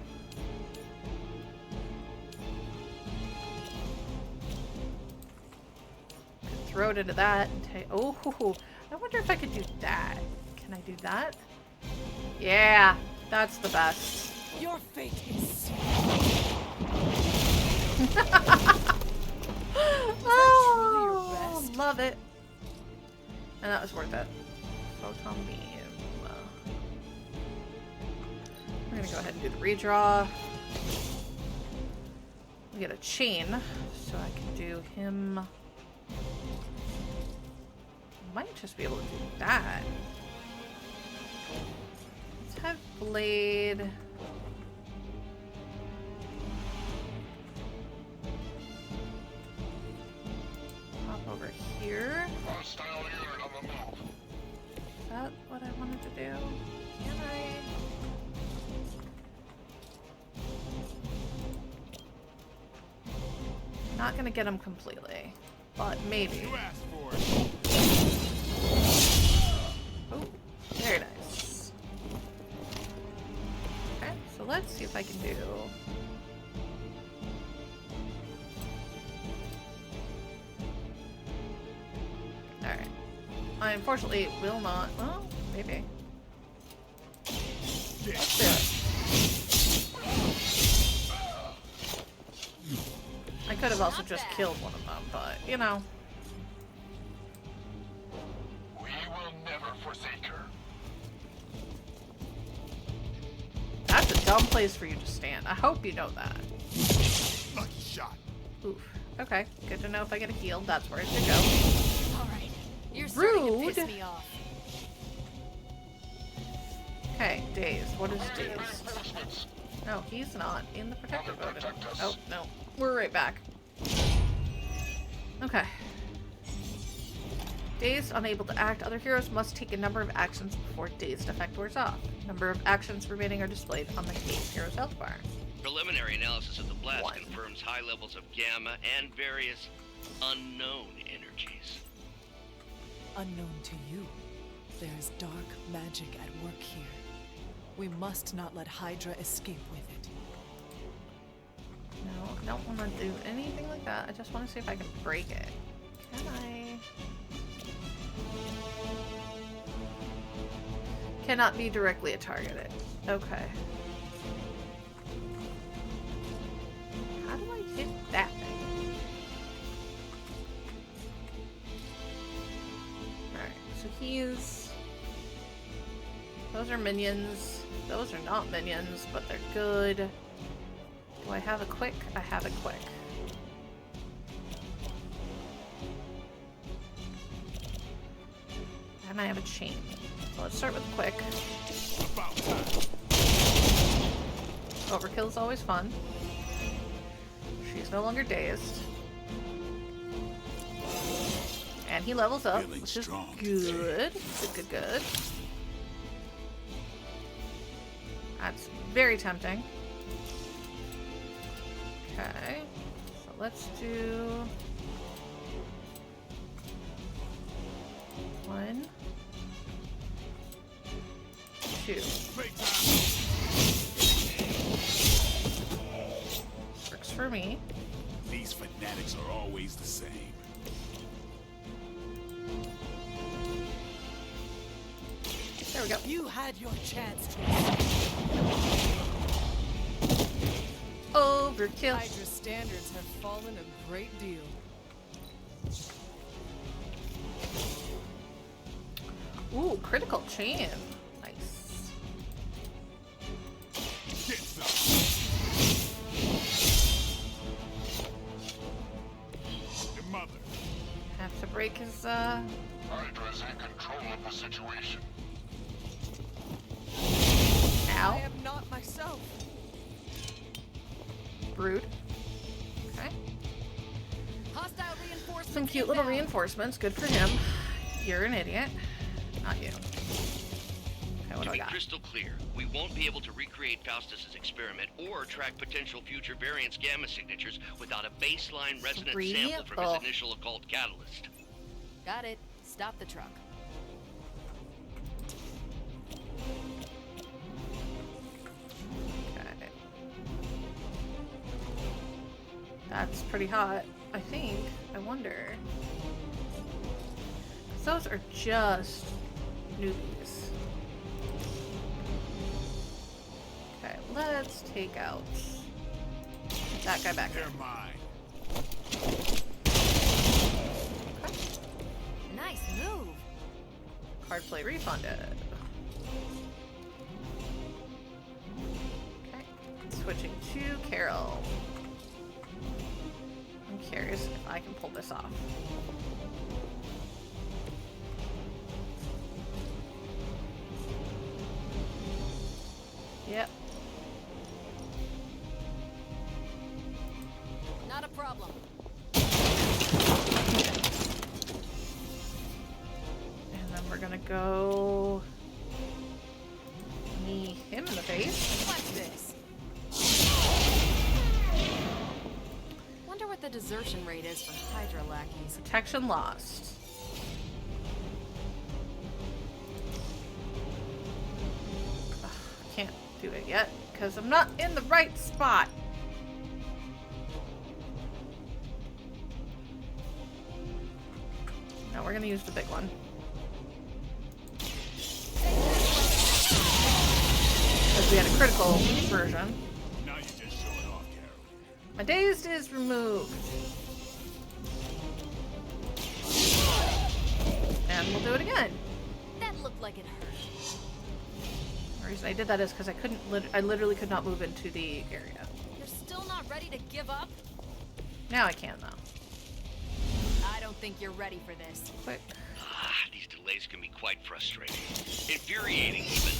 S1: Throw it into that and take. Oh, I wonder if I could do that. Can I do that? Yeah, that's the best.
S18: Your fate is
S1: oh, love it. And that was worth it. Photon beam. We're gonna go ahead and do the redraw. We get a chain, so I can do him. Might just be able to do that. Let's have Blade. Hop over here. Is that what I wanted to do? Can I? Not gonna get him completely, but maybe. Oh, very nice. Okay, so let's see if I can do. Alright. I unfortunately will not. Well, maybe. Let's do it. I could have also just killed one of them, but, you know.
S2: We will never forsake her.
S1: That's a dumb place for you to stand. I hope you know that.
S2: Lucky shot.
S1: Oof. Okay, good to know if I get a heal, that's where it should go.
S10: Alright, you're starting to piss
S1: Rude.
S10: me off.
S1: Okay, Dazed. What is Dazed? No, he's not in the protector mode. Oh, no. We're right back. Okay. Dazed, unable to act. Other heroes must take a number of actions before Dazed effect wears off. Number of actions remaining are displayed on the Dazed hero's health bar.
S20: Preliminary analysis of the blast confirms high levels of gamma and various unknown energies.
S13: Unknown to you, there is dark magic at work here. We must not let Hydra escape with it.
S1: No, I don't want to do anything like that. I just want to see if I can break it. Can I? Cannot be directly targeted. Okay. How do I hit that thing? Alright, so he's... Those are minions. Those are not minions, but they're good. Do I have a quick? I have a quick. And I have a chain. So let's start with quick. Overkill is always fun. She's no longer dazed. And he levels up, which is good. Good. That's very tempting. Okay, so let's do 1, 2. Works for me.
S2: These fanatics are always the same.
S1: There we go.
S18: You had your chance to.
S1: Overkill.
S13: Hydra standards have fallen a great deal.
S1: Ooh, critical chain. Nice.
S2: Your mother.
S1: Have to break his,
S2: Hydra's in control of the situation.
S1: Ow.
S18: I am not myself.
S1: Brood. Okay.
S10: Hostile reinforcements.
S1: Some cute little reinforcements. Good for him. You're an idiot. Not you. Okay, what
S20: To
S1: do I
S20: be
S1: got?
S20: crystal clear, we won't be able to recreate Faustus's experiment or track potential future variance gamma signatures without a baseline resonance
S1: 3?
S20: sample from
S1: Oh.
S20: his initial occult catalyst.
S10: Got it. Stop the truck.
S1: Okay. That's pretty hot, I think. I wonder. 'Cause those are just newbies. Okay, let's take out that guy back there.
S2: They're mine.
S10: Nice move.
S1: Card play refunded. Okay, switching to Carol. I'm curious if I can pull this off. Yep.
S10: Not a problem.
S1: And then we're gonna go knee him in the face.
S10: What's this? Wonder what the desertion rate is for Hydra lackeys.
S1: Protection lost. Ugh, can't do it yet because I'm not in the right spot. Now we're gonna use the big one. Because we had a critical version.
S2: Now you're just showing off, Carol.
S1: My dazed is removed. And we'll do it again.
S10: That looked like it hurt.
S1: The reason I did that is because I couldn't. I literally could not move into the area.
S10: You're still not ready to give up?
S1: Now I can though.
S10: I don't think you're ready for this.
S1: Quick.
S20: These delays can be quite frustrating. Infuriating, even.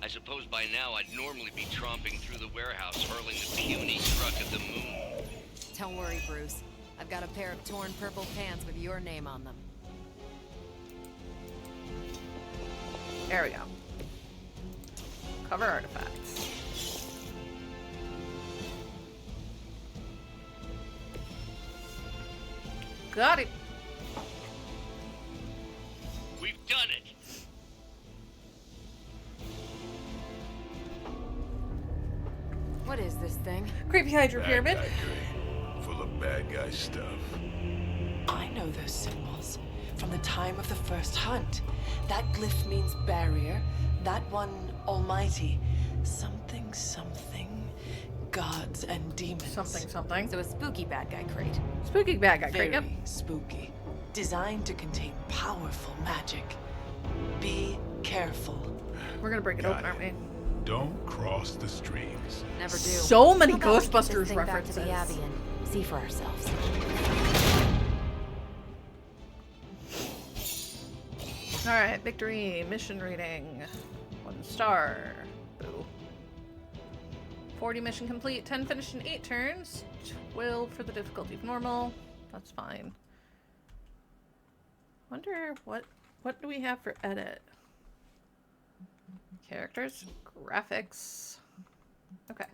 S20: I suppose by now I'd normally be tromping through the warehouse hurling the puny truck at the moon.
S10: Don't worry, Bruce. I've got a pair of torn purple pants with your name on them.
S1: There we go. Cover artifacts. Got it.
S20: We've done it.
S10: What is this thing?
S1: Creepy Hydra
S2: Bad
S1: pyramid.
S2: guy crate, full of bad guy stuff.
S13: I know those symbols from the time of the first hunt. That glyph means barrier. That one, almighty. Something, something. Gods and demons.
S1: Something, something.
S10: So a spooky bad guy crate.
S1: Spooky bad guy crate. Yep.
S13: Very spooky. Designed to contain powerful magic. Be careful.
S1: We're gonna break it open, aren't we?
S2: Don't cross the streams.
S10: Never do.
S1: So many
S10: How about we get this
S1: Ghostbusters
S10: thing back to the
S1: references.
S10: Abbey and see for ourselves.
S1: Alright, victory, mission rating. 1 star. Boo. 40 mission complete, 10 finished in 8 turns. 12 for the difficulty of normal. That's fine. Wonder what do we have for edit? Characters, graphics. Okay.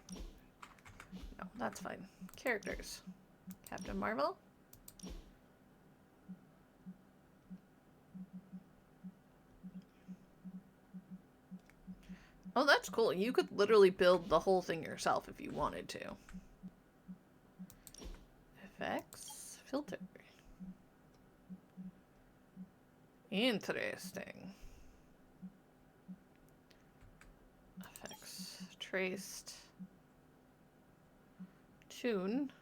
S1: No, that's fine. Characters. Captain Marvel. Oh, that's cool. You could literally build the whole thing yourself if you wanted to. Effects. Filter. Interesting. Effects. Traced. Tune.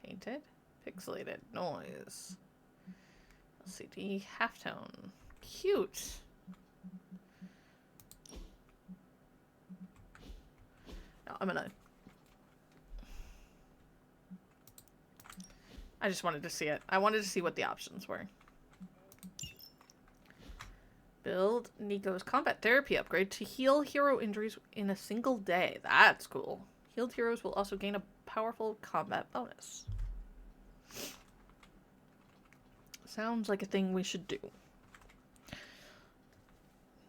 S1: Painted. Pixelated. Noise. LCD. Halftone. Cute. No, I just wanted to see it. I wanted to see what the options were. Build Nico's combat therapy upgrade to heal hero injuries in a single day. That's cool. Healed heroes will also gain a powerful combat bonus. Sounds like a thing we should do.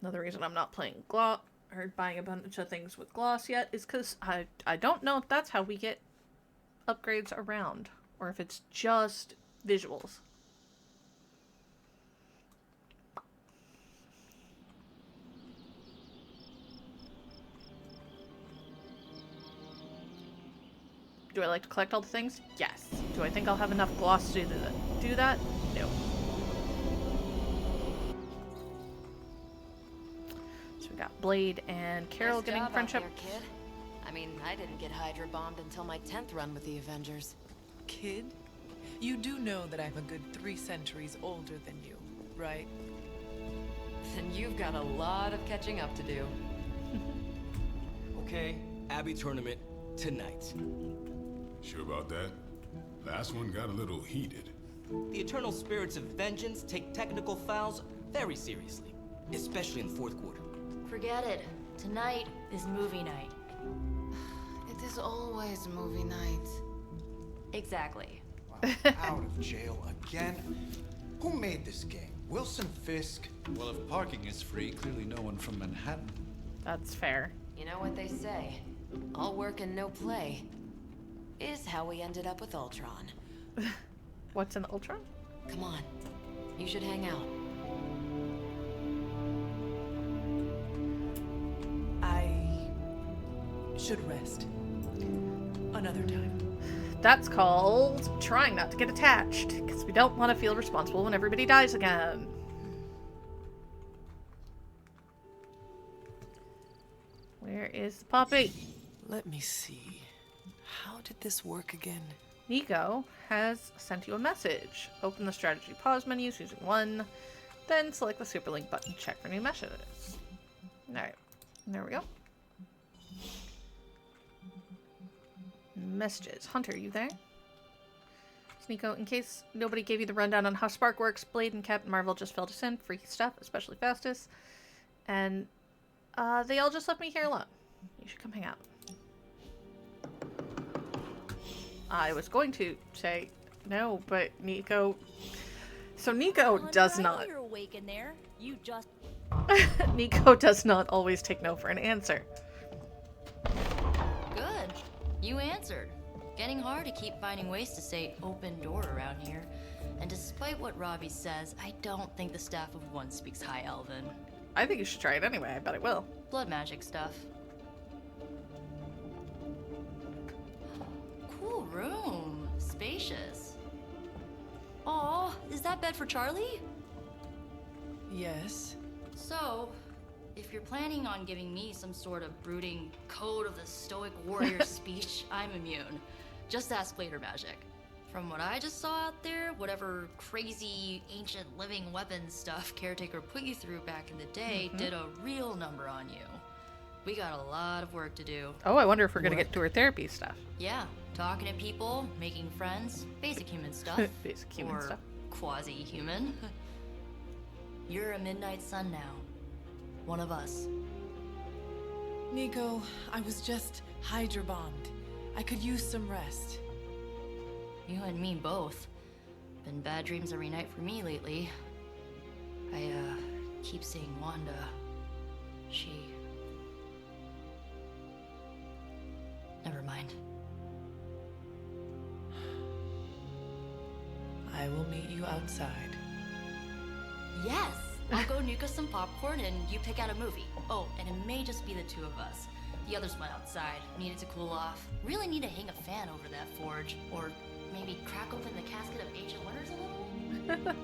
S1: Another reason I'm not playing Gloss or buying a bunch of things with Gloss yet is because I don't know if that's how we get upgrades around, or if it's just visuals. Do I like to collect all the things? Yes. Do I think I'll have enough Gloss to do that? No. So we got Blade and Carol getting friendship.
S10: Nice job out there, kid. I mean, I didn't get Hydra bombed until my 10th run with the Avengers.
S13: Kid, you do know that I'm a good 3 centuries older than you, right?
S10: Then you've got a lot of catching up to do.
S19: Okay, Abbey tournament tonight.
S2: Sure about that? Last one got a little heated.
S19: The Eternal Spirits of Vengeance take technical fouls very seriously, especially in fourth quarter.
S14: Forget it. Tonight is movie night.
S10: It is always movie night.
S14: Exactly.
S7: Wow, out of jail again? Who made this game? Wilson Fisk?
S5: Well, if parking is free, clearly no one from Manhattan.
S1: That's fair.
S10: You know what they say? All work and no play is how we ended up with Ultron.
S1: What's an Ultron?
S10: Come on. You should hang out.
S13: I should rest. Another time.
S1: That's called trying not to get attached, because we don't want to feel responsible when everybody dies again. Where is the puppy?
S13: Let me see. How did this work again?
S1: Nico has sent you a message. Open the strategy pause menus using 1, then select the super link button to check for new messages. Alright, there we go. Messages. Hunter, you there? It's Nico. In case nobody gave you the rundown on how Spark works, Blade and Captain Marvel just filled us in. Freaky stuff, especially Fastus. And they all just left me here alone. You should come hang out. I was going to say no, but Nico... So Nico does not...
S3: You're awake in there. You just...
S1: Nico does not always take no for an answer.
S14: Good. You answered. Getting hard to keep finding ways to say open door around here. And despite what Robbie says, I don't think the staff of One speaks High Elven.
S1: I think you should try it anyway. I bet it will.
S14: Blood magic stuff. Cool room. Spacious. Aw, is that bed for Charlie?
S13: Yes.
S14: So, if you're planning on giving me some sort of brooding code of the stoic warrior speech, I'm immune. Just ask Blade or Magic. From what I just saw out there, whatever crazy ancient living weapons stuff Caretaker put you through back in the day did a real number on you. We got a lot of work to do.
S1: Oh, I wonder if we're gonna get to her therapy stuff.
S14: Yeah, talking to people, making friends, basic human stuff.
S1: Basic human
S14: or
S1: stuff.
S14: quasi-human. You're a Midnight Sun now. One of us.
S13: Nico, I was just Hydra bombed. I could use some rest.
S14: You and me both. Been bad dreams every night for me lately. I, keep seeing Wanda. She... Never mind.
S13: I will meet you outside.
S14: Yes! I'll go nuke us some popcorn and you pick out a movie. Oh, and it may just be the two of us. The others went outside, needed to cool off. Really need to hang a fan over that forge. Or maybe crack open the casket of ancient wonders a little?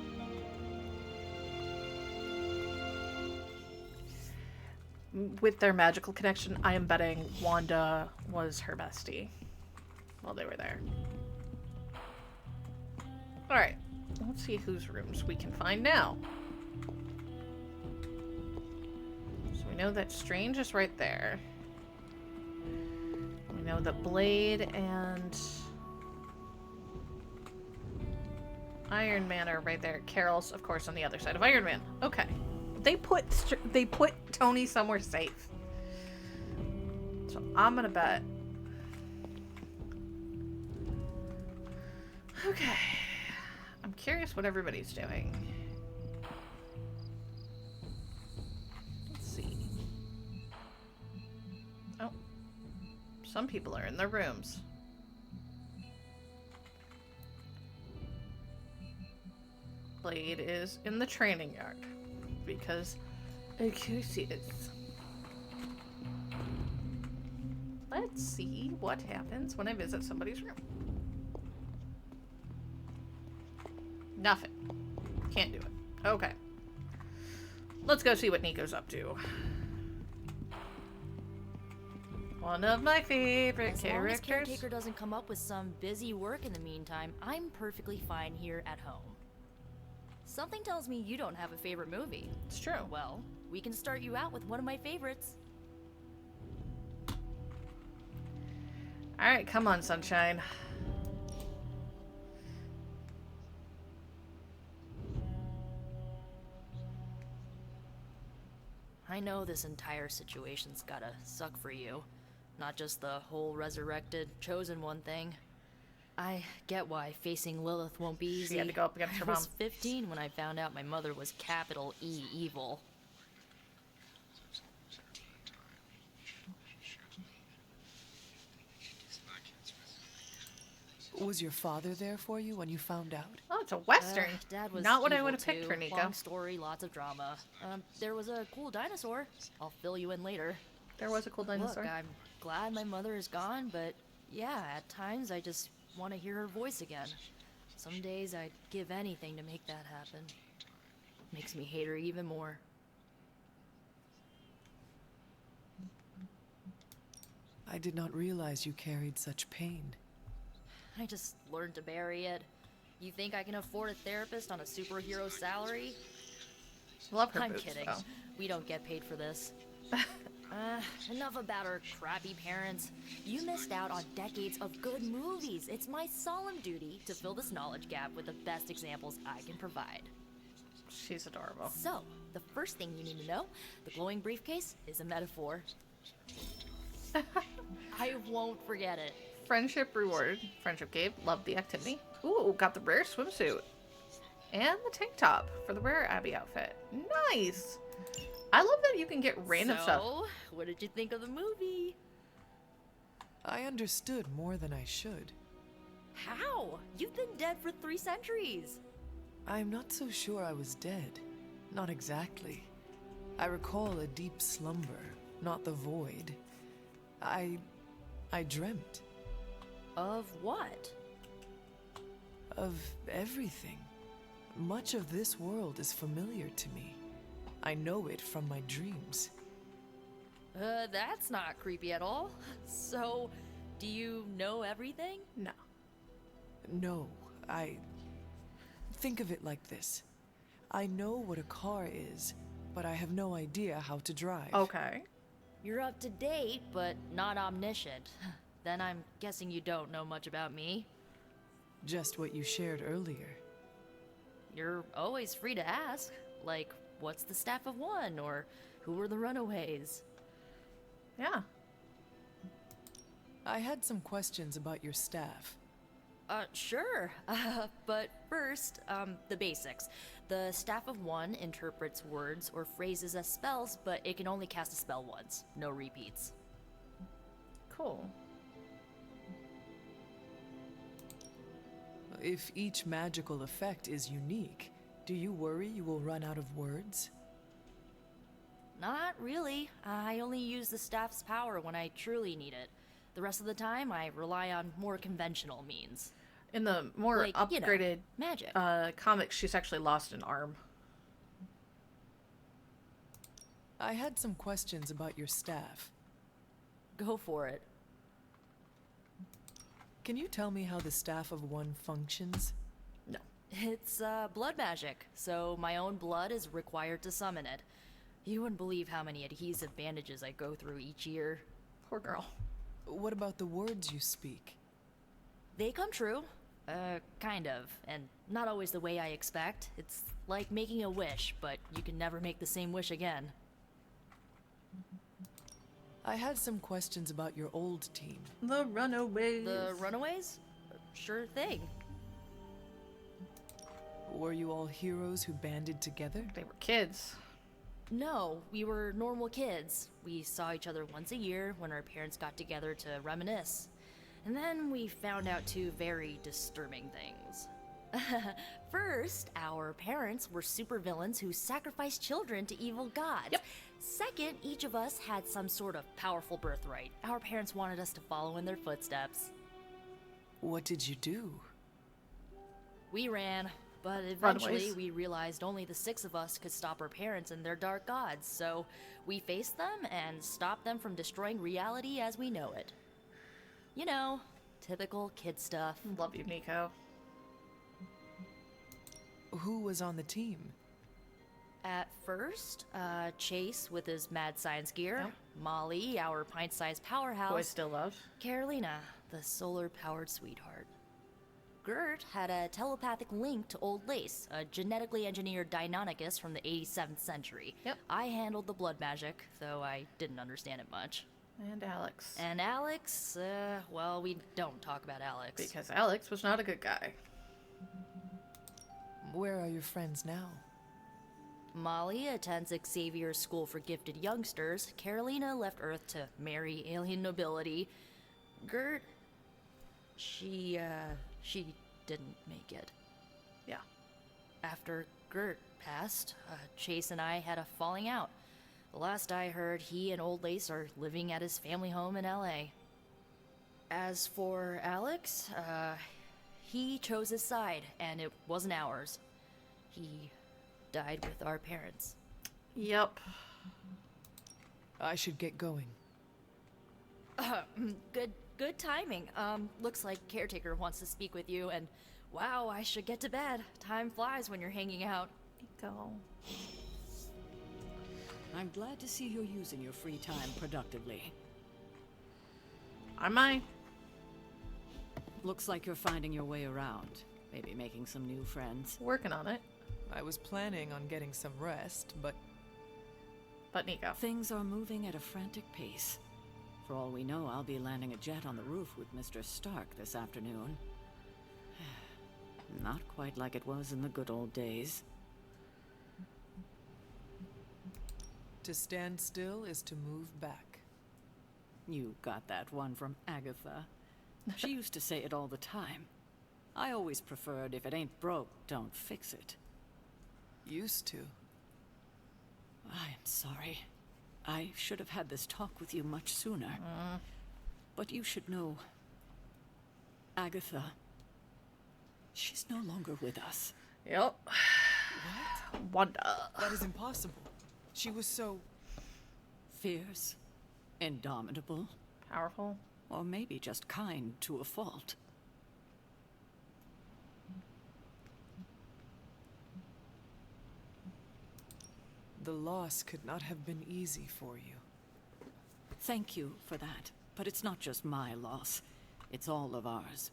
S1: With their magical connection, I am betting Wanda was her bestie while they were there. Alright, let's see whose rooms we can find now. So we know that Strange is right there. We know that Blade and Iron Man are right there. Carol's, of course, on the other side of Iron Man. Okay. They put Tony somewhere safe. So I'm gonna bet. Okay. I'm curious what everybody's doing. Some people are in their rooms. Blade is in the training yard because of course he is. Let's see what happens when I visit somebody's room. Nothing. Can't do it. Okay. Let's go see what Nico's up to. One of my favorite characters.
S3: As long as Caretaker doesn't come up with some busy work in the meantime, I'm perfectly fine here at home. Something tells me you don't have a favorite movie.
S1: It's true.
S3: Well, we can start you out with one of my favorites.
S1: Alright, come on, sunshine.
S3: I know this entire situation's gotta suck for you. Not just the whole resurrected, chosen one thing. I get why facing Lilith won't be easy.
S1: She had to go up against her
S3: I was
S1: mom.
S3: 15 when I found out my mother was capital E evil.
S13: Was your father there for you when you found out?
S1: Oh, it's a Western.
S3: Dad was
S1: Not what I
S3: evil
S1: would have picked
S3: too.
S1: for Nico.
S3: Long story, lots of drama. There was a cool dinosaur. I'll fill you in later.
S1: There was a cool dinosaur.
S3: Look, I'm glad my mother is gone, but yeah, at times I just want to hear her voice again. Some days I'd give anything to make that happen. Makes me hate her even more.
S13: I did not realize you carried such pain.
S3: I just learned to bury it. You think I can afford a therapist on a superhero salary?
S1: Love her
S3: I'm
S1: boobs,
S3: kidding.
S1: though.
S3: We don't get paid for this. Enough about our crappy parents. You missed out on decades of good movies. It's my solemn duty to fill this knowledge gap with the best examples I can provide.
S1: She's adorable.
S3: So, the first thing you need to know, the glowing briefcase is a metaphor. I won't forget it.
S1: Friendship rewarded. Friendship gave. Loved the activity. Ooh, got the rare swimsuit. And the tank top for the rare Abby outfit. Nice! I love that you can get random stuff.
S3: So, what did you think of the movie?
S13: I understood more than I should.
S3: How? You've been dead for 3 centuries.
S13: I'm not so sure I was dead. Not exactly. I recall a deep slumber, not the void. I dreamt.
S3: Of what?
S13: Of everything. Much of this world is familiar to me. I know it from my dreams.
S3: That's not creepy at all. So, do you know everything?
S1: No.
S13: No, think of it like this. I know what a car is, but I have no idea how to drive.
S1: Okay.
S3: You're up to date, but not omniscient. Then I'm guessing you don't know much about me.
S13: Just what you shared earlier.
S3: You're always free to ask. Like, what's the Staff of One? Or who were the Runaways?
S1: Yeah.
S13: I had some questions about your staff.
S3: Sure. But first, the basics. The Staff of One interprets words or phrases as spells, but it can only cast a spell once. No repeats.
S1: Cool.
S13: If each magical effect is unique, do you worry you will run out of words?
S3: Not really. I only use the staff's power when I truly need it. The rest of the time, I rely on more conventional means.
S1: In the more
S3: Like,
S1: upgraded
S3: magic.
S1: comics, she's actually lost an arm.
S13: I had some questions about your staff.
S3: Go for it.
S13: Can you tell me how the Staff of One functions?
S1: No.
S3: It's blood magic, so my own blood is required to summon it. You wouldn't believe how many adhesive bandages I go through each year.
S1: Poor girl.
S13: What about the words you speak?
S3: They come true. Kind of. And not always the way I expect. It's like making a wish, but you can never make the same wish again.
S13: I had some questions about your old team.
S1: The Runaways.
S3: The Runaways? Sure thing.
S13: Were you all heroes who banded together?
S1: They were kids.
S3: No, we were normal kids. We saw each other once a year when our parents got together to reminisce. And then we found out two very disturbing things. First, our parents were supervillains who sacrificed children to evil gods.
S1: Yep.
S3: Second, each of us had some sort of powerful birthright. Our parents wanted us to follow in their footsteps.
S13: What did you do?
S3: We ran, but eventually
S1: Runaways.
S3: we realized only the 6 of us could stop our parents and their dark gods, so we faced them and stopped them from destroying reality as we know it. You know, typical kid stuff.
S1: Love you, Nico.
S13: Who was on the team?
S3: At first, Chase with his mad science gear,
S1: Yep.
S3: Molly, our pint-sized powerhouse,
S1: Who I still love.
S3: Carolina, the solar-powered sweetheart. Gert had a telepathic link to Old Lace, a genetically engineered Deinonychus from the 87th century.
S1: Yep.
S3: I handled the blood magic, though I didn't understand it much.
S1: And Alex.
S3: And Alex, well, we don't talk about Alex.
S1: Because Alex was not a good guy.
S13: Where are your friends now?
S3: Molly attends Xavier's School for Gifted Youngsters. Carolina left Earth to marry alien nobility. Gert, she didn't make it.
S1: Yeah.
S3: After Gert passed, Chase and I had a falling out. The last I heard, he and Old Lace are living at his family home in LA. As for Alex, he chose his side, and it wasn't ours. He died with our parents.
S1: Yep.
S13: I should get going.
S3: Good timing. Looks like Caretaker wants to speak with you, and wow, I should get to bed. Time flies when you're hanging out.
S1: Go.
S12: I'm glad to see you're using your free time productively.
S1: I might.
S12: Looks like you're finding your way around. Maybe making some new friends.
S1: Working on it.
S13: I was planning on getting some rest, but
S1: Nico.
S12: Things are moving at a frantic pace. For all we know, I'll be landing a jet on the roof with Mr. Stark this afternoon. Not quite like it was in the good old days.
S13: to stand still is to move back.
S12: You got that one from Agatha. She used to say it all the time. I always preferred, if it ain't broke, don't fix it.
S13: Used to.
S12: I'm sorry. I should have had this talk with you much sooner. But you should know, Agatha, she's no longer with us.
S1: Yep.
S13: What?
S1: Wanda.
S13: That is impossible. She was so...
S12: fierce, indomitable.
S1: Powerful.
S12: Or maybe just kind to a fault.
S13: The loss could not have been easy for you.
S12: Thank you for that. But it's not just my loss. It's all of ours.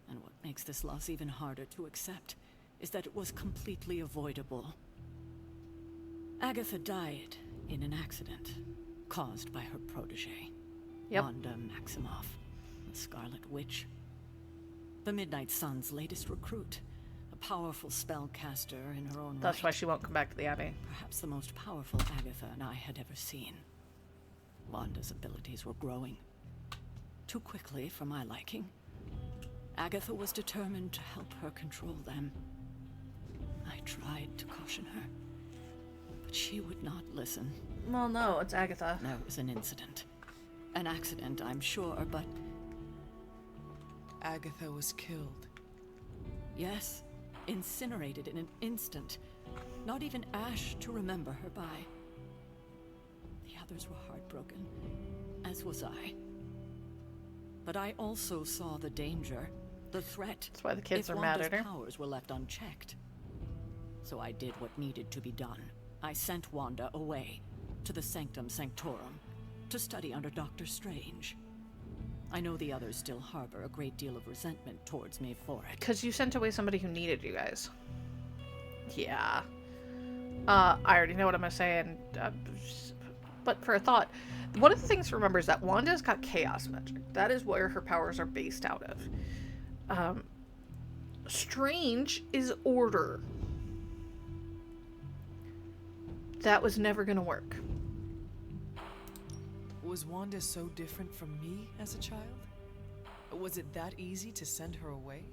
S12: And what makes this loss even harder to accept is that it was completely avoidable. Agatha died in an accident caused by her protege, Wanda Maximoff, the Scarlet Witch. The Midnight Sun's latest recruit, a powerful spellcaster in her own
S1: That's
S12: right.
S1: why she won't come back to the Abbey.
S12: Perhaps the most powerful Agatha and I had ever seen. Wanda's abilities were growing. Too quickly for my liking. Agatha was determined to help her control them. I tried to caution her, but she would not listen.
S1: Well, no, it's Agatha.
S12: There was an incident. An accident, I'm sure, but...
S13: Agatha was killed.
S12: Yes, incinerated in an instant. Not even ash to remember her by. The others were heartbroken, as was I. But I also saw the danger, the threat.
S1: That's why the kids
S12: if
S1: are mad
S12: Wanda's
S1: at her.
S12: powers were left unchecked. So I did what needed to be done. I sent Wanda away, to the Sanctum Sanctorum, to study under Doctor Strange. I know the others still harbor a great deal of resentment towards me for it.
S1: Because you sent away somebody who needed you guys. Yeah. I already know what I'm going to say, and but for a thought, one of the things to remember is that Wanda's got chaos magic. That is where her powers are based out of. Strange is order. that was never gonna work.
S13: Was Wanda so different from me as a child? Was it that easy to send her away?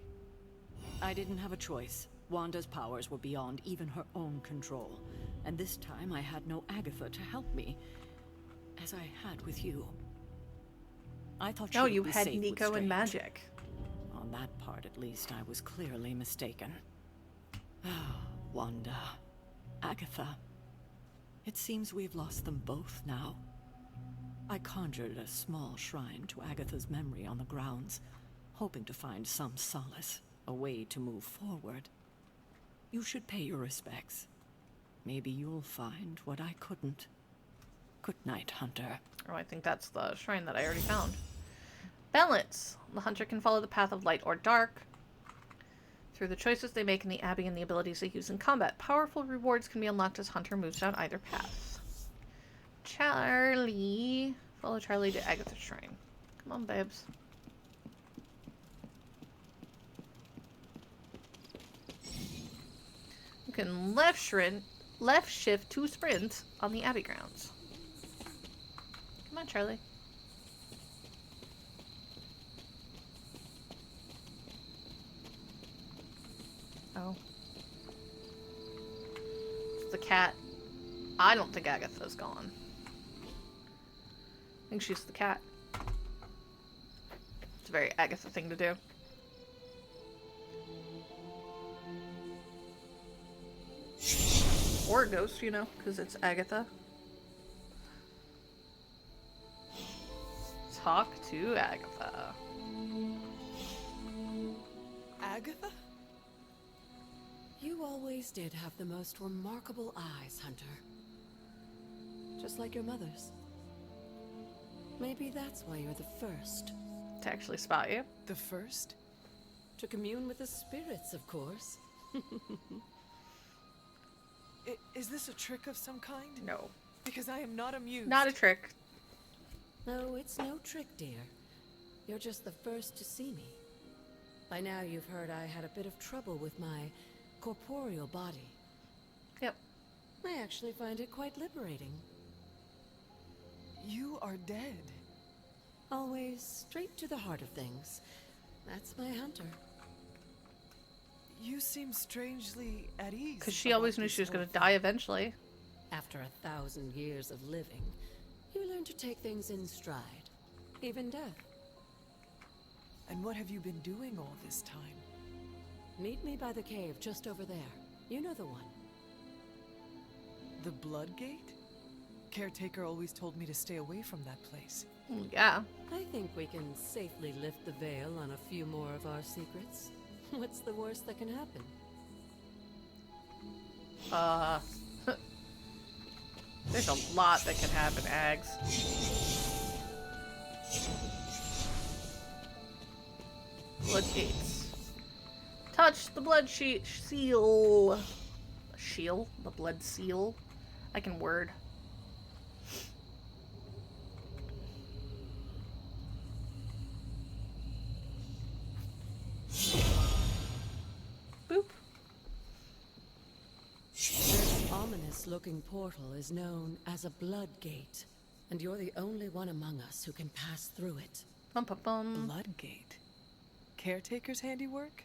S12: I didn't have a choice. Wanda's powers were beyond even her own control. And this time I had no Agatha to help me, as I had with you. I thought
S1: No,
S12: she'd
S1: you
S12: be
S1: had
S12: safe with
S1: Nico and
S12: Strange.
S1: magic.
S12: On that part, at least, I was clearly mistaken. Wanda. Agatha. It seems we've lost them both now. I conjured a small shrine to Agatha's memory on the grounds, hoping to find some solace, a way to move forward. You should pay your respects. Maybe you'll find what I couldn't. Good night, Hunter.
S1: Oh, I think that's the shrine that I already found. Balance. The hunter can follow the path of light or dark through the choices they make in the Abbey and the abilities they use in combat. Powerful rewards can be unlocked as Hunter moves down either path. Charlie. Follow Charlie to Agatha's shrine. Come on, babes. You can left shift to sprint on the Abbey grounds. Come on, Charlie. Oh. It's the cat. I don't think Agatha's gone. I think she's the cat. It's a very Agatha thing to do. Or a ghost, you know, because it's Agatha. Talk to Agatha.
S13: Agatha?
S10: You always did have the most remarkable eyes, Hunter. Just like your mother's. Maybe that's why you're the first.
S1: To actually spot you?
S13: The first?
S10: To commune with the spirits, of course.
S13: Is this a trick of some kind?
S1: No.
S13: Because I am not amused.
S1: Not a trick.
S10: No, it's no trick, dear. You're just the first to see me. By now you've heard I had a bit of trouble with my corporeal body.
S1: Yep.
S10: I actually find it quite liberating.
S13: You are dead.
S10: Always straight to the heart of things. That's my Hunter.
S13: You seem strangely at ease.
S1: Because she always knew she was going to die eventually.
S10: After 1,000 years of living, you learn to take things in stride. Even death.
S13: And what have you been doing all this time?
S10: Meet me by the cave just over there. You know the one.
S13: The Blood Gate? Caretaker always told me to stay away from that place.
S1: Yeah.
S10: I think we can safely lift the veil on a few more of our secrets. What's the worst that can happen?
S1: There's a lot that can happen, Ags. Blood gates. Touch the blood seal. Shield? The blood seal? I can word. Boop.
S10: This ominous-looking portal is known as a blood gate, and you're the only one among us who can pass through it.
S13: Blood Gate? Caretaker's handiwork?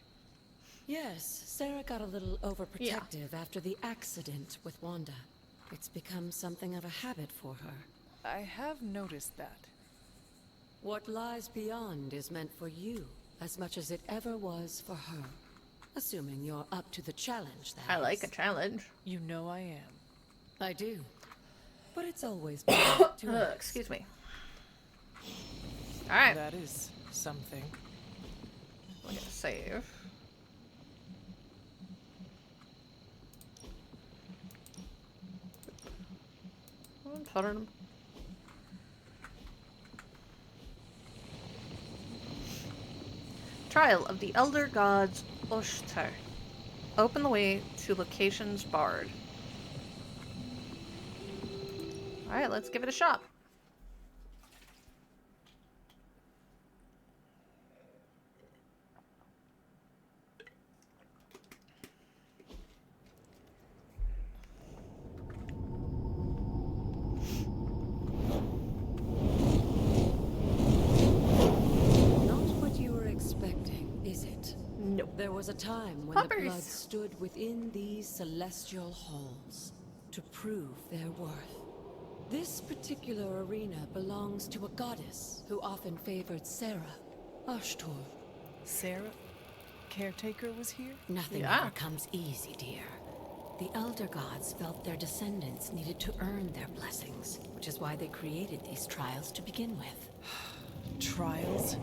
S10: Yes, Sarah got a little overprotective after the accident with Wanda. It's become something of a habit for her.
S13: I have noticed that.
S10: What lies beyond is meant for you as much as it ever was for her. Assuming you're up to the challenge, that
S1: I like a challenge.
S13: You know I am.
S10: I do. But it's always been up to us.
S1: Excuse me. Alright.
S13: That is something.
S1: We're gonna save. Trial of the Elder Gods Oshter. Open the way to locations barred. Alright, let's give it a shot.
S4: There was a time when
S1: Poppers.
S4: the blood stood within these celestial halls to prove their worth. This particular arena belongs to a goddess who often favored Sarah, Ashtor.
S13: Sarah? Caretaker was here?
S4: Nothing ever comes easy, dear. The Elder Gods felt their descendants needed to earn their blessings, which is why they created these trials to begin with.
S13: Trials?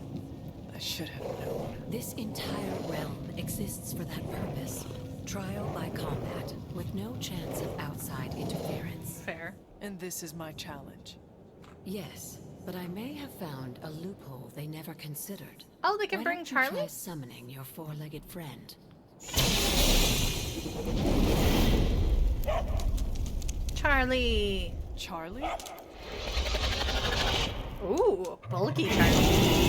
S13: I should have known.
S4: This entire realm exists for that purpose. Trial by combat, with no chance of outside interference.
S1: Fair.
S13: And this is my challenge.
S4: Yes, but I may have found a loophole they never considered.
S1: Oh, they can
S4: Why
S1: bring
S4: don't you
S1: Charlie?
S4: try summoning your four-legged friend.
S1: Charlie.
S13: Charlie?
S1: Ooh, bulky Charlie.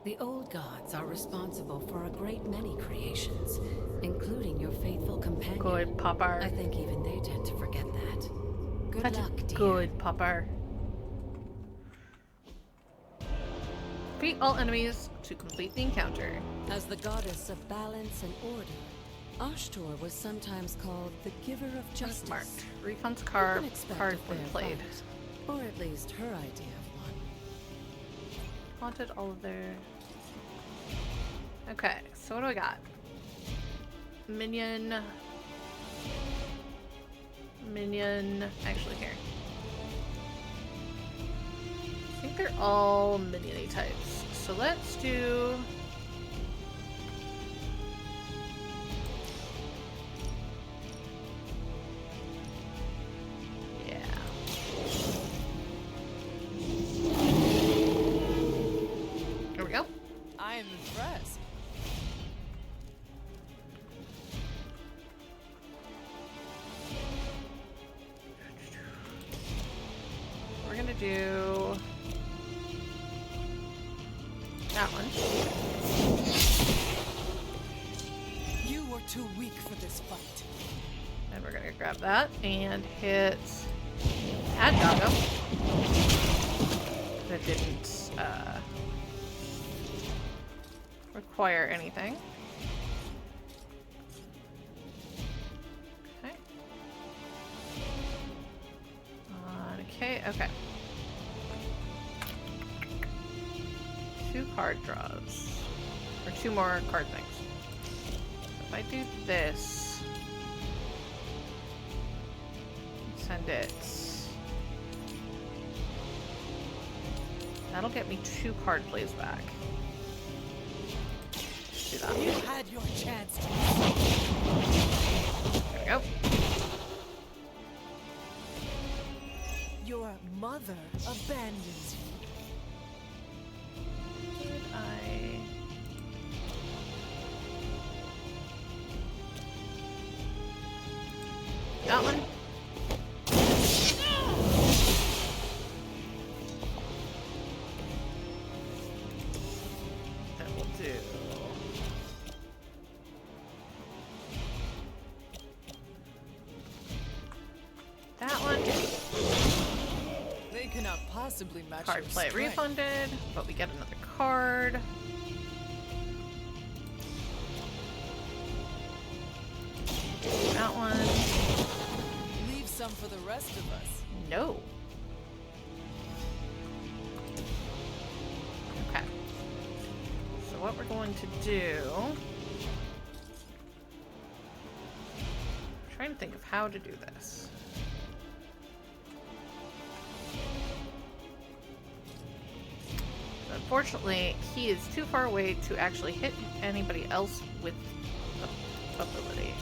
S4: The old gods are responsible for a great many creations, including your faithful companion.
S1: Good Popper.
S4: I think even they tend to forget that. Good
S1: Such
S4: luck,
S1: a
S4: dear.
S1: good Popper. Defeat all enemies to complete the encounter.
S4: As the goddess of balance and order, Ashtor was sometimes called the giver of justice.
S1: Marked. Refunds
S4: You
S1: card
S4: can expect
S1: when
S4: a fair
S1: played.
S4: fight, or at least her idea of one.
S1: Haunted all of their... Okay, so what do I got? Minion. Actually, here. I think they're all minion-y types. So let's do... Yeah. There we go.
S13: I am impressed.
S1: We're gonna do that one.
S13: You were too weak for this fight.
S1: And we're gonna grab that and hit add doggo. That didn't require anything. Okay. Okay. 2 card draws. Or 2 more card things. If I do this, send it. That'll get me 2 card plays back. Do that.
S13: You had your chance to.
S1: There we go.
S13: Your mother abandons you.
S1: Did I... That one? That will do. That one.
S13: They cannot possibly match
S1: Card
S13: your
S1: play
S13: strength.
S1: refunded, but we get another card. That one.
S13: Leave some for the rest of us.
S1: No. Okay. So what we're going to do... I'm trying to think of how to do this. Unfortunately, he is too far away to actually hit anybody else with the ability.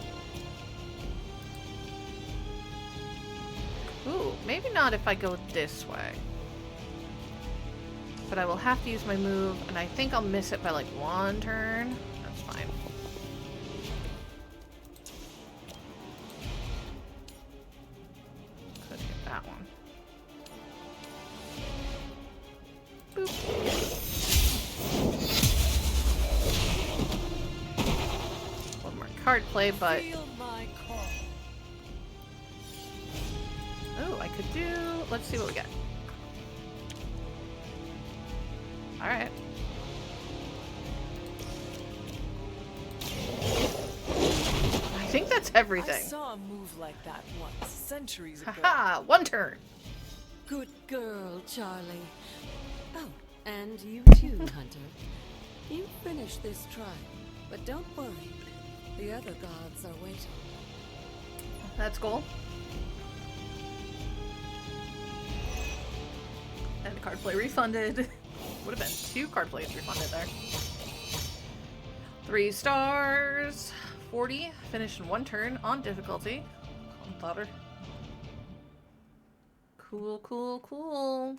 S1: Ooh, maybe not if I go this way. But I will have to use my move, and I think I'll miss it by like 1 turn. That's fine. Could hit that one. Boop. One more card play, but... Oh, I could do... Let's see what we get. Alright. think that's everything.
S13: I saw a move like that once, centuries ago.
S1: Haha, 1 turn.
S4: Good girl, Charlie. Oh, and you too, Hunter. You finished this trial, but don't worry. The other gods are waiting.
S1: That's cool. And card play refunded. Would have been 2 card plays refunded there. 3 stars. 40. Finish in 1 turn on difficulty. Calm Cool, cool, cool.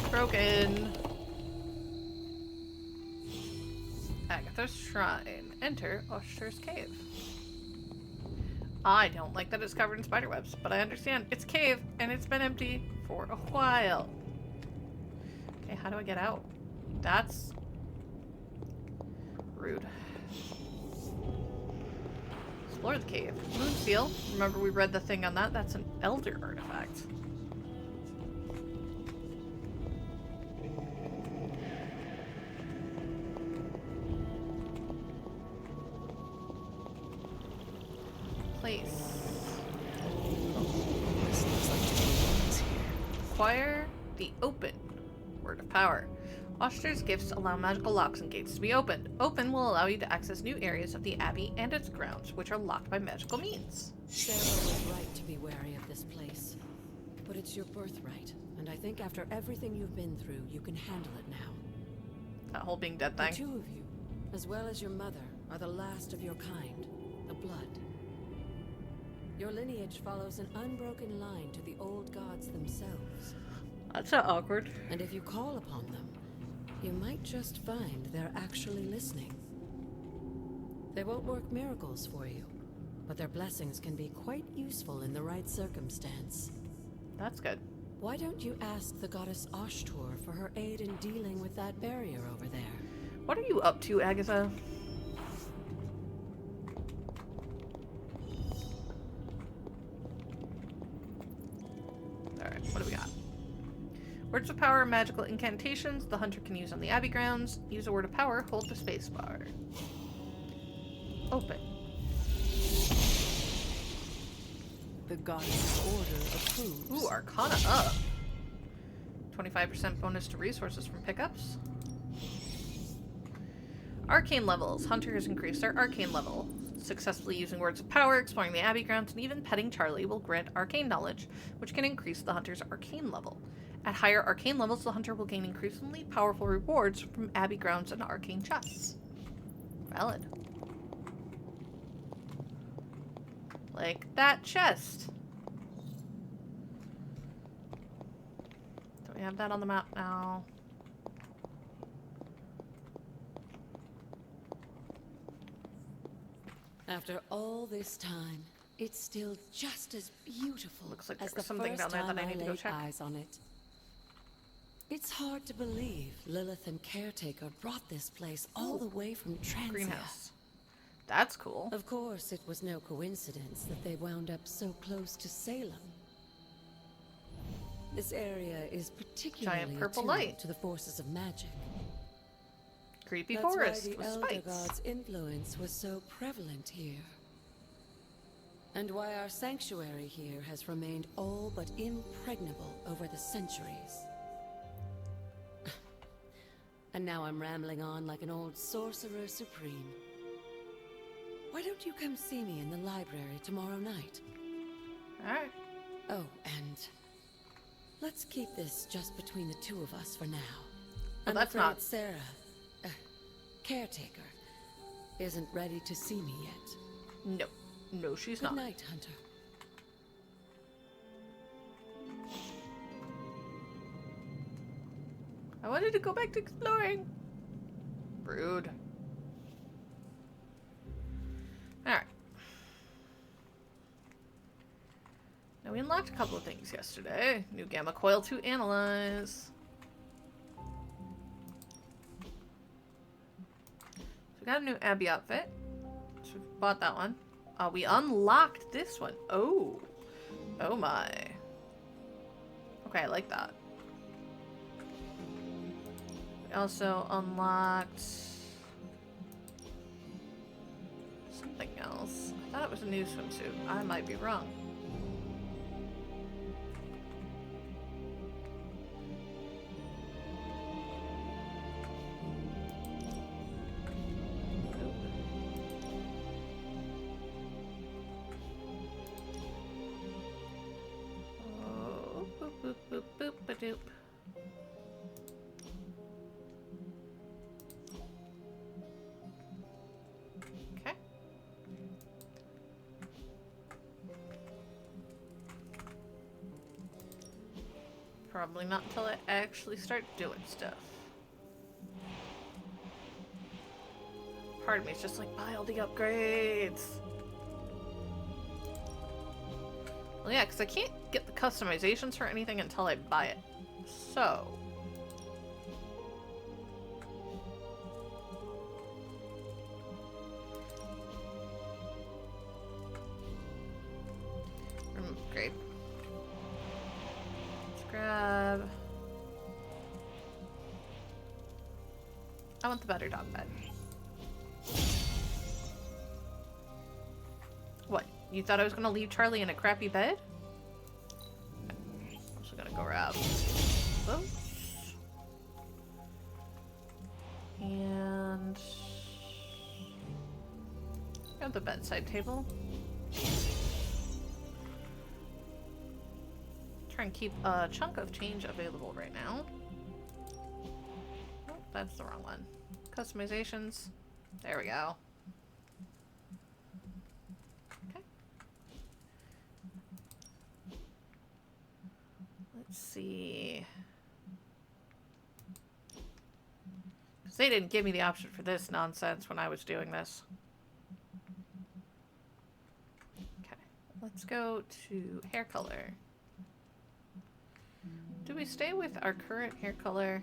S1: Broken. Agatha's Shrine. Enter Oshter's Cave. I don't like that it's covered in spiderwebs, but I understand. It's a cave, and it's been empty for a while. Okay, how do I get out? That's rude. Explore the cave. Moon seal. Remember we read the thing on that? That's an elder artifact. Acquire the Open. Word of Power. Oshter's gifts allow magical locks and gates to be opened. Open will allow you to access new areas of the Abbey and its grounds, which are locked by magical means.
S4: Sarah was right to be wary of this place. But it's your birthright, and I think after everything you've been through, you can handle it now.
S1: That whole being dead thing.
S4: The 2 of you, as well as your mother, are the last of your kind, the Blood. Your lineage follows an unbroken line to the old gods themselves.
S1: That's not awkward.
S4: And if you call upon them, you might just find they're actually listening. They won't work miracles for you, but their blessings can be quite useful in the right circumstance.
S1: That's good.
S4: Why don't you ask the goddess Ashtur for her aid in dealing with that barrier over there?
S1: What are you up to, Agatha? Alright, what do we got? Words of power, magical incantations the hunter can use on the Abbey grounds. Use a word of power, hold the spacebar. Open.
S4: The goddess order approves.
S1: Ooh, Arcana up. 25% bonus to resources from pickups. Arcane levels. Hunter has increased their arcane level. Successfully using words of power, exploring the Abbey grounds, and even petting Charlie will grant arcane knowledge, which can increase the hunter's arcane level. At higher arcane levels, the hunter will gain increasingly powerful rewards from Abbey grounds and arcane chests. Valid. Like that chest. Do we have that on the map now?
S4: After all this time, it's still just as beautiful.
S1: Looks like
S4: as
S1: there's
S4: the
S1: something
S4: first
S1: down there that
S4: time
S1: I need to go
S4: laid
S1: check.
S4: eyes on it. It's hard to believe Lilith and Caretaker brought this place all the way from Transia.
S1: Greenhouse. That's cool.
S4: Of course, it was no coincidence that they wound up so close to Salem. This area is particularly
S1: Giant purple
S4: attuned
S1: light.
S4: to the forces of magic.
S1: Creepy
S4: That's
S1: forest
S4: why the
S1: with
S4: Elder
S1: spikes.
S4: God's influence was so prevalent here. And why our sanctuary here has remained all but impregnable over the centuries. And now I'm rambling on like an old sorcerer supreme. Why don't you come see me in the library tomorrow night?
S1: Alright.
S4: Oh, and let's keep this just between the 2 of us for now.
S1: Well,
S4: I'm
S1: that's
S4: afraid
S1: not-
S4: Sarah, Caretaker, isn't ready to see me yet.
S1: No. No, she's
S4: Good
S1: not.
S4: night, Hunter.
S1: I wanted to go back to exploring. Rude. Alright. Now we unlock unlocked a couple of things yesterday. New gamma coil to analyze. So we got a new Abby outfit. So we bought that one. We unlocked this one. Oh. Oh my. Okay, I like that. We also unlocked something else. I thought it was a new swimsuit. I might be wrong. Doop. Okay. Probably not until I actually start doing stuff. Part of me is just like, buy all the upgrades. Well, yeah, because I can't get the customizations for anything until I buy it. So. Great. Let's grab. I want the better dog bed. What? You thought I was gonna leave Charlie in a crappy bed? I'm also gonna go grab those. And grab the bedside table. Try and keep a chunk of change available right now. Oh, that's the wrong one. Customizations. There we go. Okay. Let's see. Because they didn't give me the option for this nonsense when I was doing this. Okay. Let's go to hair color. Do we stay with our current hair color,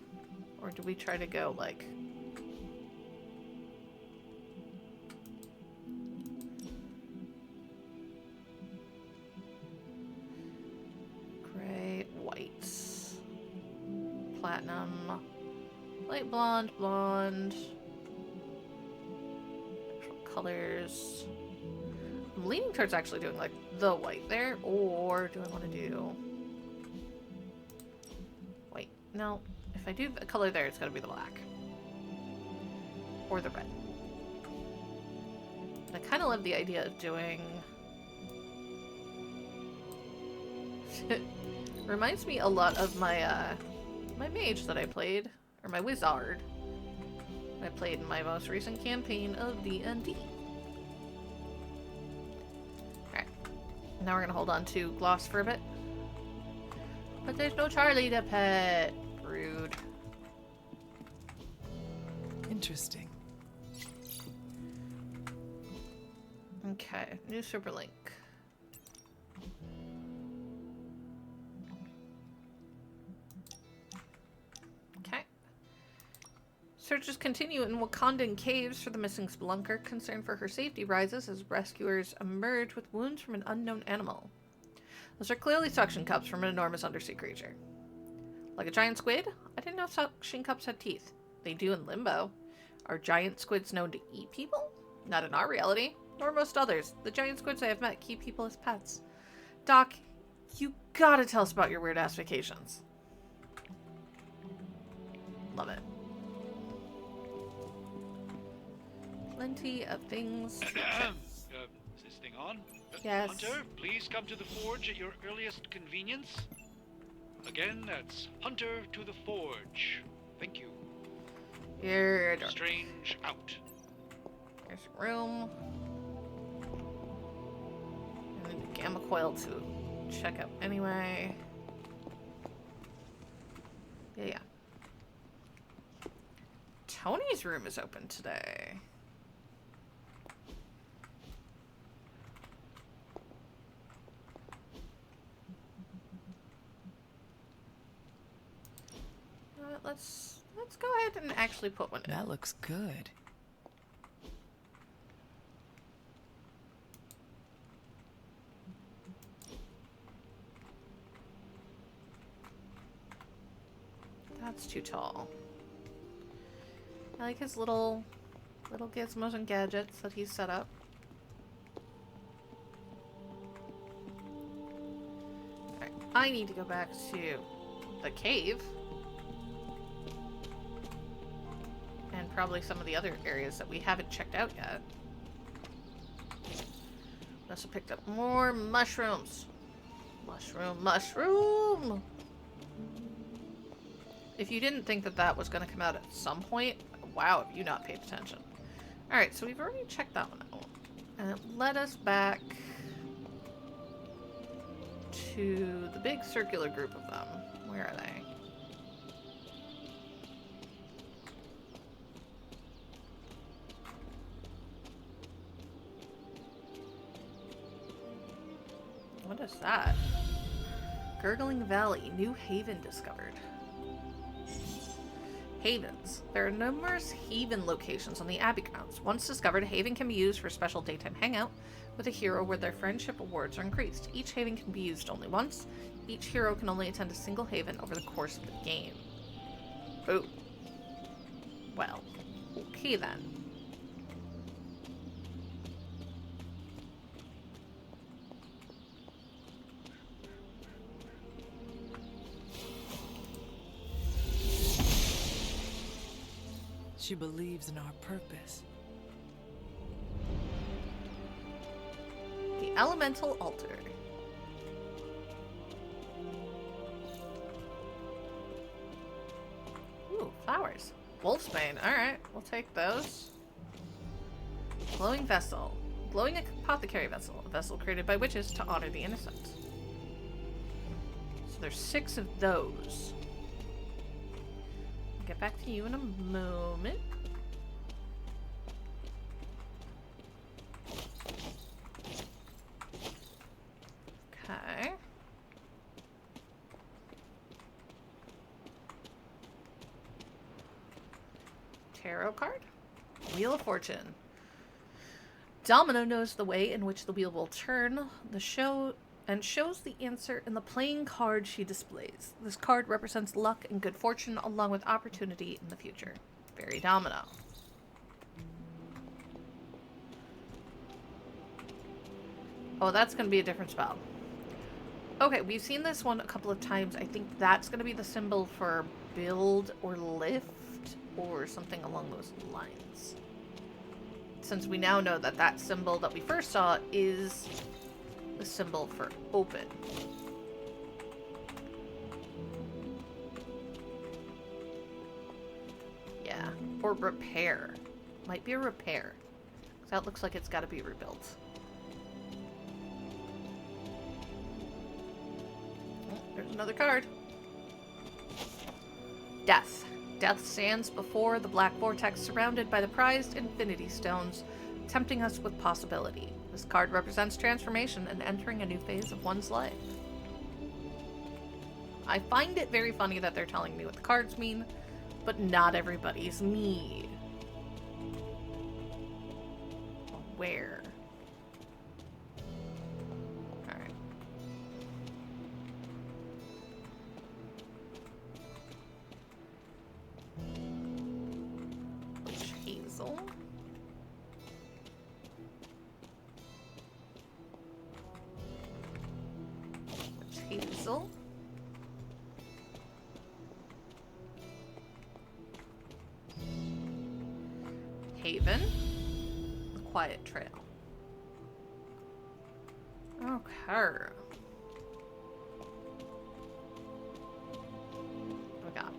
S1: or do we try to go like gray, white, platinum, light blonde, blonde, actual colors? I'm leaning towards actually doing like the white there, or do I want to do... No, if I do the color there, it's gotta be the black. Or the red. But I kind of love the idea of doing... Reminds me a lot of my, my mage that I played. Or my wizard. I played in my most recent campaign of D&D. Alright. Now we're gonna hold on to gloss for a bit. But there's no Charlie to pet. Rude.
S13: Interesting.
S1: Okay, new super link. Okay. Searches continue in Wakandan caves for the missing spelunker. Concern for her safety rises as rescuers emerge with wounds from an unknown animal. Those are clearly suction cups from an enormous undersea creature. Like a giant squid? I didn't know suction cups had teeth. They do in Limbo. Are giant squids known to eat people? Not in our reality, nor most others. The giant squids I have met keep people as pets. Doc, you gotta tell us about your weird-ass vacations. Love it. Plenty of things.
S5: Is this thing on?
S1: Yes.
S5: Hunter, please come to the forge at your earliest convenience. Again, that's Hunter to the forge. Thank you.
S1: Here,
S5: Strange out.
S1: There's a room. And a gamma coil to check out anyway. Yeah. Tony's room is open today. let's go ahead and actually put one in.
S13: That looks good.
S1: That's too tall. I like his little gizmos and gadgets that he's set up. Alright, I need to go back to the cave. And probably some of the other areas that we haven't checked out yet. Also picked up more mushrooms. Mushroom! If you didn't think that that was going to come out at some point, wow, have you not paid attention. Alright, so we've already checked that one out. And it led us back to the big circular group of them. Where are they? What is that? Gurgling Valley, new haven discovered. Havens. There are numerous haven locations on the Abbey grounds. Once discovered, a haven can be used for a special daytime hangout with a hero where their friendship awards are increased. Each haven can be used only once. Each hero can only attend a single haven over the course of the game. Ooh. Well, okay then.
S13: She believes in our purpose.
S1: The Elemental Altar. Ooh, flowers. Wolfsbane. Alright, we'll take those. Glowing Vessel. Glowing Apothecary Vessel. A vessel created by witches to honor the innocent. So there's 6 of those. Get back to you in a moment. Okay. Tarot card. Wheel of Fortune. Domino knows the way in which the wheel will turn. Shows the answer in the playing card she displays. This card represents luck and good fortune along with opportunity in the future. Fairy Domino. Oh, that's going to be a different spell. Okay, we've seen this one a couple of times. I think that's going to be the symbol for build or lift or something along those lines. Since we now know that that symbol that we first saw is the symbol for open. Yeah, or repair. Might be a repair. Because that looks like it's got to be rebuilt. Oh, there's another card. Death. Death stands before the black vortex surrounded by the prized infinity stones, tempting us with possibility. This card represents transformation and entering a new phase of one's life. I find it very funny that they're telling me what the cards mean, but not everybody's me. Where? Alright. Hazel. Hazel. Haven. The Quiet Trail. Okay. What we got?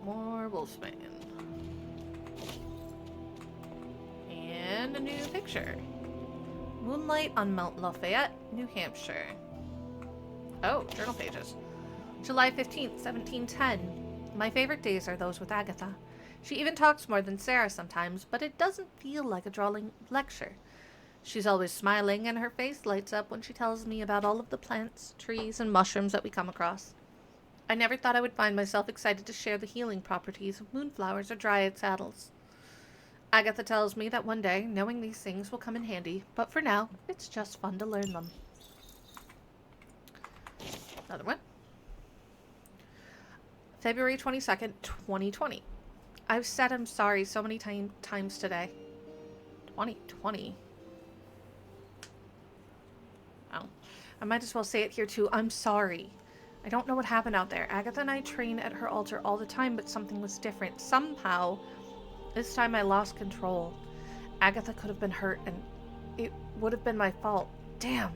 S1: More Wolfsbane. And a new picture. Moonlight on Mount Lafayette, New Hampshire. Oh, journal pages. July 15th, 1710. My favorite days are those with Agatha. She even talks more than Sarah sometimes, but it doesn't feel like a drawing lecture. She's always smiling, and her face lights up when she tells me about all of the plants, trees, and mushrooms that we come across. I never thought I would find myself excited to share the healing properties of moonflowers or dryad saddles. Agatha tells me that one day, knowing these things will come in handy, but for now, it's just fun to learn them. Another one. February 22nd, 2020. I've said I'm sorry so many times today. 2020. Well, I might as well say it here too. I'm sorry. I don't know what happened out there. Agatha and I train at her altar all the time, but something was different. Somehow, this time I lost control. Agatha could have been hurt, and it would have been my fault. Damn.